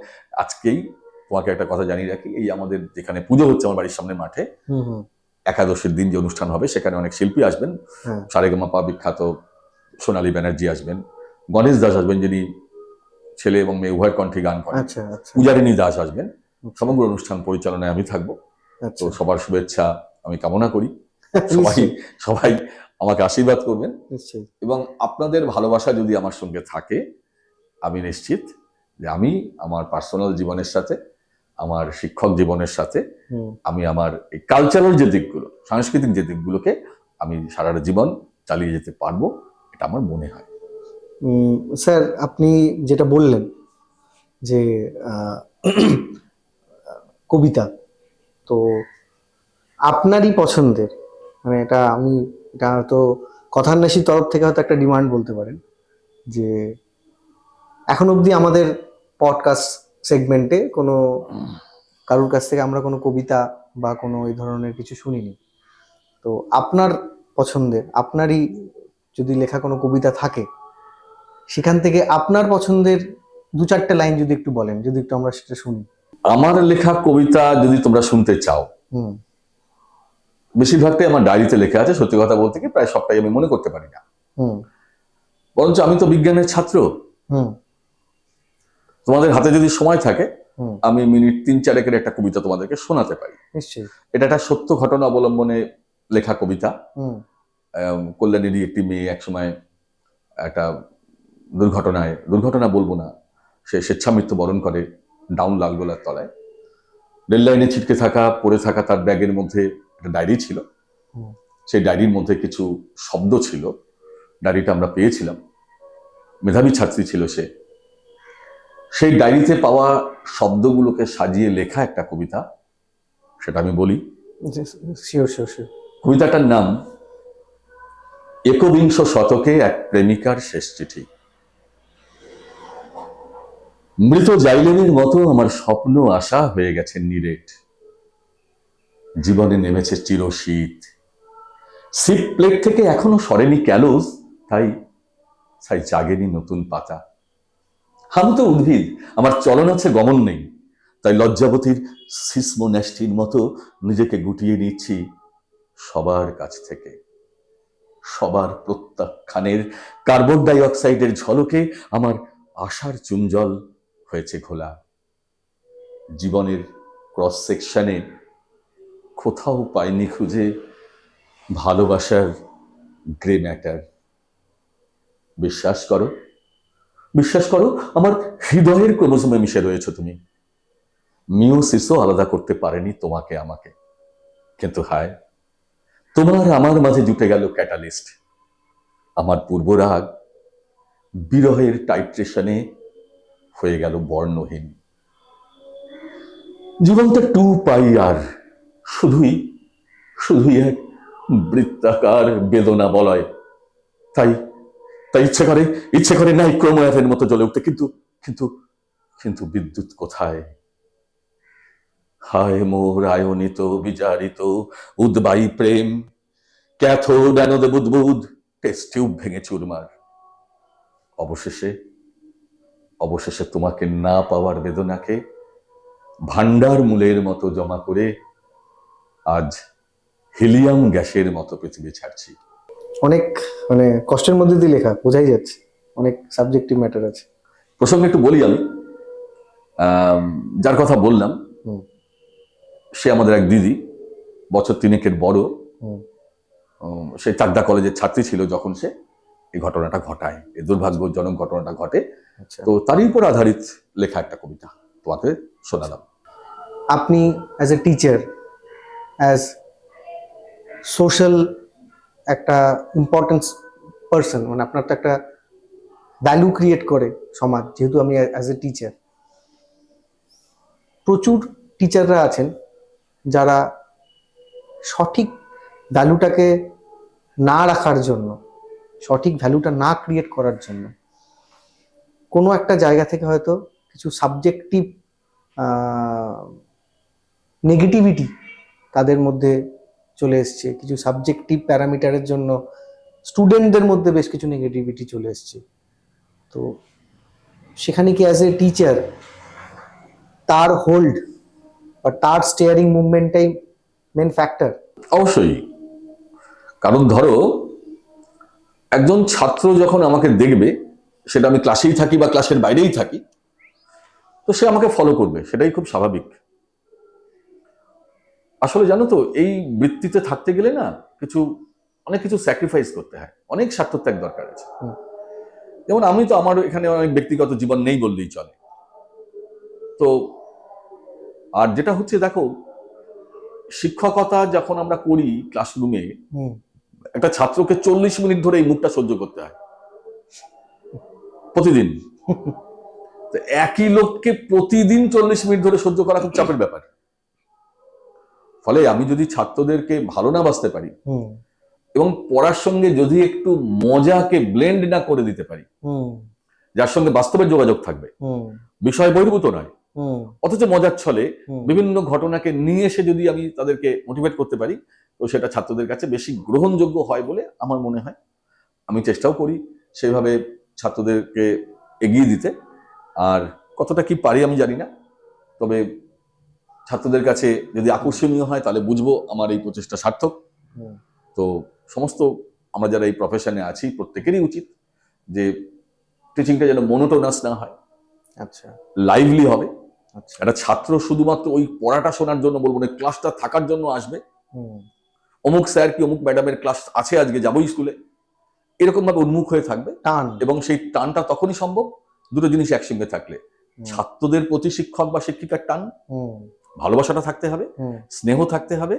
আজকেই তোমাকে একটা কথা জানিয়ে রাখি, এই আমাদের যেখানে পুজো হচ্ছে আমার বাড়ির সামনের মাঠে, হুম হুম। একাদশীর দিন যে অনুষ্ঠান হবে, সেখানে অনেক শিল্পী আসবেন। হ্যাঁ। সারেগামাপা বিখ্যাত সোনালী ব্যানার্জি আসবেন, গণেশ দাস আসবেন, যিনি ছেলে এবং মেয়ে উভয় কণ্ঠে গান করেন, আচ্ছা আচ্ছা। পূজারিণী দাস আসবেন। আচ্ছা। সমগ্র অনুষ্ঠান পরিচালনায় আমি থাকবো। তো আচ্ছা। সবার শুভেচ্ছা আমি কামনা করি। সবাই নিশ্চয়ই সবাই আমাকে আশীর্বাদ করবেন, নিশ্চয়ই। এবং আপনাদের ভালোবাসা যদি আমার সঙ্গে থাকে, আমি নিশ্চিত যে আমি আমার পার্সোনাল জীবনের সাথে, আমার শিক্ষক জীবনের সাথে, হুম আমি আমার এই কালচারাল যে দিকগুলো, সাংস্কৃতিক যে দিকগুলোকে আমি সারাটা জীবন চালিয়ে যেতে পারবো, এটা আমার মনে হয়। স্যার, আপনি যেটা বললেন যে আহ, কবিতা, তো আপনারই পছন্দের, মানে এটা হয়তো কথান্বেষীর তরফ থেকে হয়তো একটা ডিমান্ড বলতে পারেন, যে এখন অবধি আমাদের পডকাস্ট সেগমেন্টে কোনো কারোর কাছ থেকে আমরা কোনো কবিতা বা কোনো এই ধরনের কিছু শুনিনি। তো আপনার পছন্দের, আপনারই যদি লেখা কোনো কবিতা থাকে, সেখান থেকে আপনার পছন্দের দু চারটে লাইন যদি একটু বলেন, যদি একটু আমরা সেটা শুনি। আমার লেখা কবিতা যদি তোমরা শুনতে চাও, হুম বেশিরভাগটাই আমার ডায়েরিতে লেখা আছে। সত্যি কথা বলতে কি, প্রায় সবটাই আমি মনে করতে পারি না। হুম বরঞ্চ আমি তো বিজ্ঞানের ছাত্র। হুম তোমাদের হাতে যদি সময় থাকে, হুম। আমি মিনিট 3-4 একটা কবিতা তোমাদেরকে শোনাতে পারি। নিশ্চয়ই। এটা একটা সত্য ঘটনা অবলম্বনে লেখা কবিতা। হুম কল্যাণীরই একটি মেয়ে একসময় একটা দুর্ঘটনা বলবো না, সে স্বেচ্ছামৃত্যু বরণ করে ডাউন লালগোলার তলায়। রেল লাইনে ছিটকে থাকা, পড়ে থাকা তার ব্যাগের মধ্যে একটা ডায়েরি ছিল। হুম সেই ডায়েরির মধ্যে কিছু শব্দ ছিল। ডায়েরিটা আমরা পেয়েছিলাম, মেধাবী ছাত্রী ছিল সে। সেই ডায়েরিতে পাওয়া শব্দগুলোকে সাজিয়ে লেখা একটা কবিতা। সেটা আমি বলি। Sure sure sure. কবিতাটার নাম একবিংশ শতকে এক প্রেমিকার শেষ চিঠি। মৃত জাইলেনের মতো আমার স্বপ্ন আশা হয়ে গেছে নিরেট। জীবনে নেমেছে চিরশীত, সিট প্লেট থেকে এখনো সরেনি ক্যালোস, তাই তাই জাগেনি নতুন পাতা। আমি তো উদ্ভিদ, আমার চলন আছে গমন নেই, তাই লজ্জাবতীর সিসমোন্যাস্টির মতো নিজেকে গুটিয়ে নিচ্ছি সবার কাছ থেকে। সবার প্রত্যাখ্যানের কার্বন ডাই অক্সাইডের ঝলকে আমার আশার চুঞ্জল হয়েছে ঘোলা। জীবনের ক্রস সেকশনে কোথাও পাইনি খুঁজে ভালোবাসার গ্রে ম্যাটার। বিশ্বাস করো, বিশ্বাস করো, আমার হৃদয়ের ক্রোমোজোমে মিশে রয়েছে তুমি। মিওসিসও আলাদা করতে পারেনি তোমাকে আমাকে। কিন্তু হায়, তোমার আমার মাঝে জুটে গেল ক্যাটালিস্ট। আমার পূর্বরাগ বিরহের টাইট্রেশনে হয়ে গেল বর্ণহীন। জীবনটা 2 আর শুধুই শুধুই এক বৃত্তাকার বেদনা বলয়। তাই তাই ইচ্ছে করে নাই ক্রোমোয়াথের মতো জ্বলে উঠতে, কিন্তু কিন্তু কিন্তু বিদ্যুৎ কোথায়? হায় মোর আয়নিত বিচারিত উদ্বায়ী প্রেম, ক্যাথোড অ্যানোদে বুদবুদ, টেস্ট টিউব ভেঙে চুরমার। অবশেষে অবশেষে তোমাকে না পাওয়ার বেদনাকে ভান্ডার মূলের মতো জমা করে আজ হিলিয়াম গ্যাসের মতো পৃথিবী ছাড়ছি। অনেক মানে কষ্টের মধ্যে দিয়ে লেখা, বোঝাই যাচ্ছে অনেক সাবজেক্টিভ ম্যাটার আছে। প্রসঙ্গে একটু বলি আমি, যার কথা বললাম সে আমাদের এক দিদি, বছর 3-এর বড়। সে চাকদা কলেজের ছাত্রী ছিল যখন সে এই ঘটনাটা ঘটায়, এই দুর্ভাগ্যজনক ঘটনাটা ঘটে। তো তারই উপর আধারিত লেখা একটা কবিতা তোমাকে শোনালাম। আপনি as a teacher, as social একটা ইম্পর্টেন্স পার্সন, মানে আপনার তো একটা ভ্যালু ক্রিয়েট করে সমাজ, যেহেতু আমি অ্যাজ এ টিচার, প্রচুর টিচাররা আছেন যারা সঠিক ভ্যালুটাকে না রাখার জন্য, সঠিক ভ্যালুটা না ক্রিয়েট করার জন্য কোনো একটা জায়গা থেকে হয়তো কিছু সাবজেক্টিভ নেগেটিভিটি তাদের মধ্যে চলে এসছে, কিছু সাবজেক্টিভ প্যারামিটারের জন্য স্টুডেন্টদের মধ্যে বেশ কিছু নেগেটিভিটি চলে এসছে। তো সেখানে কি অ্যাজ এ টিচার তার হোল্ড বা তার স্টিয়ারিং মুভমেন্টটাই মেন ফ্যাক্টর? অবশ্যই, কারণ ধরো একজন ছাত্র যখন আমাকে দেখবে, সেটা আমি ক্লাসেই থাকি বা ক্লাসের বাইরেই থাকি, তো সে আমাকে ফলো করবে, সেটাই খুব স্বাভাবিক। আসলে জানো তো, এই বৃত্তিতে থাকতে গেলে না অনেক কিছু স্যাক্রিফাইস করতে হয়, অনেক স্বার্থত্যাগ দরকার আছে। যেমন আমি তো, আমার এখানে অনেক ব্যক্তিগত জীবন নেই বললেই চলে। তো আর যেটা হচ্ছে, দেখো, শিক্ষকতা যখন আমরা করি ক্লাসরুমে, একটা ছাত্রকে 40 মিনিট ধরে এই মুখটা সহ্য করতে হয় প্রতিদিন। একই লোককে প্রতিদিন 40 মিনিট ধরে সহ্য করা খুব চাপের ব্যাপার। ফলে আমি যদি ছাত্রদেরকে ভালো না বাসতে পারি এবং পড়ার সঙ্গে যদি একটু মজাকে ব্লেন্ড না করে দিতে পারি, যার সঙ্গে বাস্তবের যোগাযোগ থাকবে, বিষয় বহির্ভূত নয়, অথচ মজার ছলে বিভিন্ন ঘটনাকে নিয়ে এসে যদি আমি তাদেরকে মোটিভেট করতে পারি, তো সেটা ছাত্রদের কাছে বেশি গ্রহণযোগ্য হয় বলে আমার মনে হয়। আমি চেষ্টাও করি সেইভাবে ছাত্রদেরকে এগিয়ে দিতে। আর কতটা কি পারি আমি জানি না, তবে ছাত্রদের কাছে যদি আকর্ষণীয় হয় তাহলে বুঝবো আমার এই প্রচেষ্টা সার্থক। তো সমস্ত আমরা যারা এই প্রফেশনে আছি প্রত্যেকেরই উচিত যে টিচিংটা যেন মোনোটোনাস না হয়, আচ্ছা, লাইভলি হবে। আচ্ছা, একটা ছাত্র শুধুমাত্র ওই পড়াটা শোনার জন্য, বলবো না, ক্লাসটা থাকার জন্য আসবে, অমুক স্যার কি অমুক ম্যাডামের ক্লাস আছে আজকে যাবোই স্কুলে, এরকম ভাবে উন্মুখ হয়ে থাকবে। টান, এবং সেই টানটা তখনই সম্ভব দুটো জিনিস একসঙ্গে থাকলে, ছাত্রদের প্রতি শিক্ষক বা শিক্ষিকার টান, ভালোবাসাটা থাকতে হবে, স্নেহ থাকতে হবে,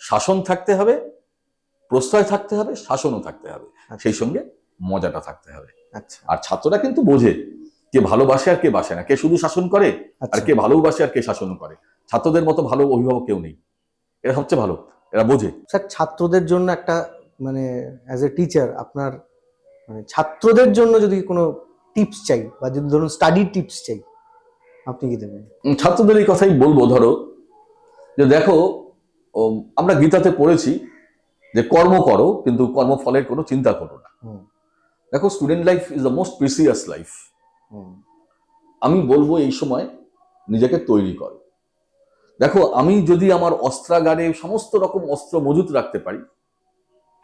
শাসন থাকতে হবে, প্রশ্রয় থাকতে হবে, শাসনও থাকতে হবে, সেই সঙ্গে মজাটা থাকতে হবে। আচ্ছা, আর ছাত্ররা কিন্তু বোঝে কে ভালোবাসে আর কে বাসে না, কে শুধু শাসন করে আর কে ভালোবাসে আর কে শাসন করে। ছাত্রদের মতো ভালো অভিভাবক কেউ নেই। এরা সবচেয়ে ভালো, এরা বোঝে। স্যার, ছাত্রদের জন্য একটা মানে অ্যাজ এ টিচার আপনার মানে ছাত্রদের জন্য যদি কোনো টিপস চাই বা যদি ধরুন স্টাডি টিপস চাই, আপনি কি দেবেন? ছাত্রদের এই কথাই বলবো, ধরো যে দেখো, আমরা গীতাতে পড়েছি যে কর্ম করো কিন্তু কর্মফলের কোনো চিন্তা করো না। হুম, দেখো, student life is the most precious life. হুম, আমি বলবো এই সময় নিজেকে তৈরি করো। দেখো, আমি যদি আমার অস্ত্রাগারে সমস্ত রকম অস্ত্র মজুত রাখতে পারি,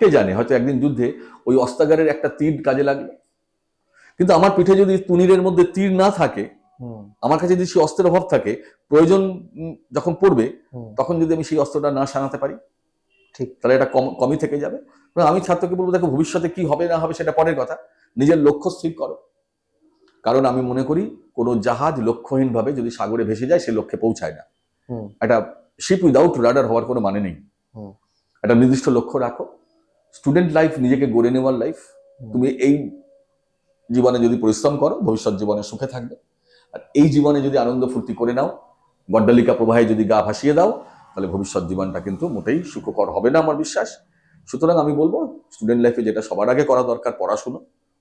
কে জানে হয়তো একদিন যুদ্ধে ওই অস্ত্রাগারের একটা তীর কাজে লাগবে। কিন্তু আমার পিঠে যদি তুনীরের মধ্যে তীর না থাকে, হুম, আমার কাছে যদি সেই অস্ত্রের অভাব থাকে, প্রয়োজন যখন পড়বে হুম, তখন যদি আমি সেই অস্ত্রটা না সানাতে পারি, ঠিক। তাহলে এটা কমই থেকে যাবে। আমি ছাত্রকে বলবো, দেখো ভবিষ্যতে কি হবে না হবে সেটা পরের কথা, নিজের লক্ষ্য স্থির করো। কারণ আমি মনে করি কোনো জাহাজ লক্ষ্যহীনভাবে যদি সাগরে ভেসে যায় সে লক্ষ্যে পৌঁছায় না। হুম, একটা শিপ উইদাউট রাডার হওয়ার কোনো মানে নেই। হুম, একটা নির্দিষ্ট লক্ষ্য রাখো। স্টুডেন্ট লাইফ নিজেকে গড়ে নেওয়ার লাইফ। তুমি এই জীবনে যদি পরিশ্রম করো, ভবিষ্যৎ জীবনে সুখে থাকবে। আর এই জীবনে যদি আনন্দ ফুর্তি করে নাও, গড্ডালিকা প্রবাহে যদি গা ভাসিয়ে দাও, তাহলে ভবিষ্যৎ জীবনটা কিন্তু মোটেই সুখকর হবে না, আমার বিশ্বাস। সুতরাং আমি বলবো, স্টুডেন্ট লাইফে যেটা সবার আগে করা দরকার, পড়াশুনো।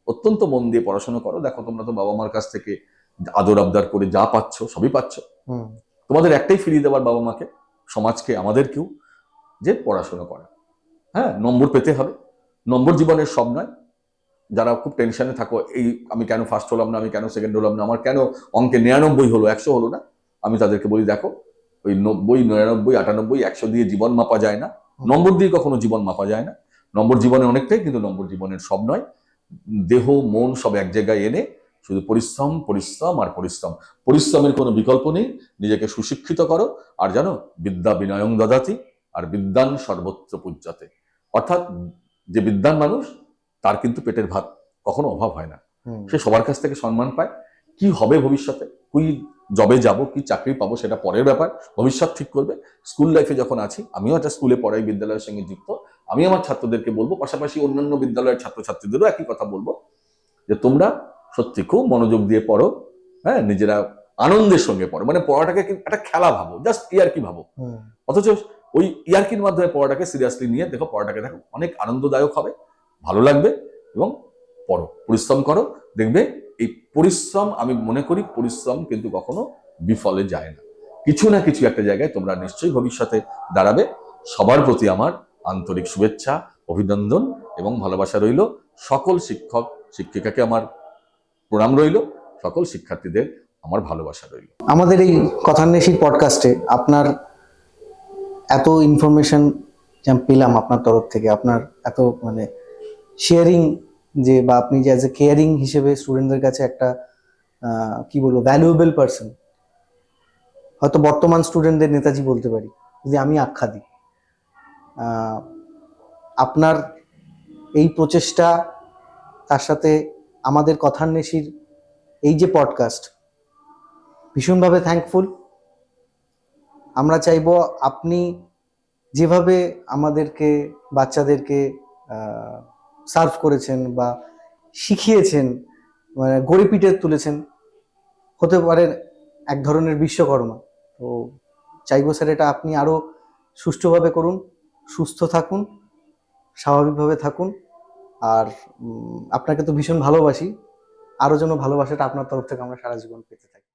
অত্যন্ত মন দিয়ে পড়াশোনা করো। দেখো, তোমরা তো বাবা মার কাছ থেকে আদর আবদার করে যা পাচ্ছ সবই পাচ্ছ। হুম, তোমাদের একটাই ফিরিয়ে দেওয়ার, বাবা মাকে, সমাজকে, আমাদেরকেও, যে পড়াশোনা করা। হ্যাঁ, নম্বর পেতে হবে। নম্বর জীবনের সব নয়। যারা খুব টেনশনে থাকো, এই আমি কেন ফার্স্ট হলাম না, আমি কেন সেকেন্ড হলাম না, আমার কেন অঙ্কে 99 হলো, 100 হলো না, আমি তাদেরকে বলি, দেখো, ওই 90, 99, 98, 100 দিয়ে জীবন মাপা যায় না। নম্বর দিয়ে কখনো জীবন মাপা যায় না। নম্বর জীবনে অনেকটাই, কিন্তু নম্বর জীবনের সব নয়। দেহ মন সব এক জায়গায় এনে শুধু পরিশ্রম, পরিশ্রম আর পরিশ্রম। পরিশ্রমের কোনো বিকল্প নেই। নিজেকে সুশিক্ষিত করো। আর জানো, বিদ্যা বিনয়ং দদাতি, আর বিদ্যান সর্বত্র পূজ্যতে। অর্থাৎ যে বিদ্যান মানুষ, তার কিন্তু পেটের ভাত কখনো অভাব হয় না। হুম, সে সবার কাছ থেকে সম্মান পায়। কি হবে ভবিষ্যতে, কি জবে যাব, কি চাকরি পাবো, সেটা পরের ব্যাপার, ভবিষ্যৎ ঠিক করবে। স্কুল লাইফে যখন আছি, আমিও একটা স্কুলে পড়াই, বিদ্যালয়ের সঙ্গে যুক্ত। আমি আমার ছাত্রদেরকে বলবো, পাশাপাশি অন্যান্য বিদ্যালয়ের ছাত্রছাত্রীদেরও একই কথা বলবো, যে তোমরা সত্যি খুব মনোযোগ দিয়ে পড়ো। হ্যাঁ, নিজেরা আনন্দের সঙ্গে পড়ো। মানে পড়াটাকে একটা খেলা ভাবো, জাস্ট ইয়ার্কি ভাবো। হুম, অথচ ওই ইয়ার্কির মাধ্যমে পড়াটাকে সিরিয়াসলি নিয়ে দেখো, পড়াটাকে দেখো অনেক আনন্দদায়ক হবে, ভালো লাগবে। এবং পড়ো, পরিশ্রম করো, দেখবে এই পরিশ্রম, আমি মনে করি পরিশ্রম কিন্তু কখনো বিফলে যায় না। কিছু না কিছু একটা জায়গায় তোমরা নিশ্চয়ই ভবিষ্যতে দাঁড়াবে। সবার প্রতি আমার আন্তরিক শুভেচ্ছা, অভিনন্দন এবং ভালোবাসা রইল। সকল শিক্ষক শিক্ষিকাকে আমার প্রণাম রইল। সকল শিক্ষার্থীদের আমার ভালোবাসা রইল। আমাদের এই কথান্বেষীর পডকাস্টে আপনার এত ইনফরমেশন পেলাম আপনার তরফ থেকে, আপনার এত মানে শেয়ারিং, যে বা আপনি যে অ্যাজ এ কেয়ারিং হিসেবে স্টুডেন্টদের কাছে একটা কি বলবো ভ্যালুয়েবল পার্সন, হয়তো বর্তমান স্টুডেন্টদের নেতাজি বলতে পারি যদি আমি আখ্যা দিই। আহ, আপনার এই প্রচেষ্টা, তার সাথে আমাদের কথান্বেষীর এই যে পডকাস্ট, ভীষণভাবে থ্যাঙ্কফুল। আমরা চাইবো আপনি যেভাবে আমাদেরকে, বাচ্চাদেরকে সার্ভ করেছেন বা শিখিয়েছেন, মানে গড়ে পিটে তুলেছেন, হতে পারেন এক ধরনের বিশ্বকর্মা। তো চাইবো স্যার এটা আপনি আরো সুষ্ঠুভাবে করুন, সুস্থ থাকুন, স্বাভাবিকভাবে থাকুন। আর আপনাকে তো ভীষণ ভালোবাসি, আরো যেন ভালোবাসাটা আপনার তরফ থেকে আমরা সারা জীবন পেতে থাকি।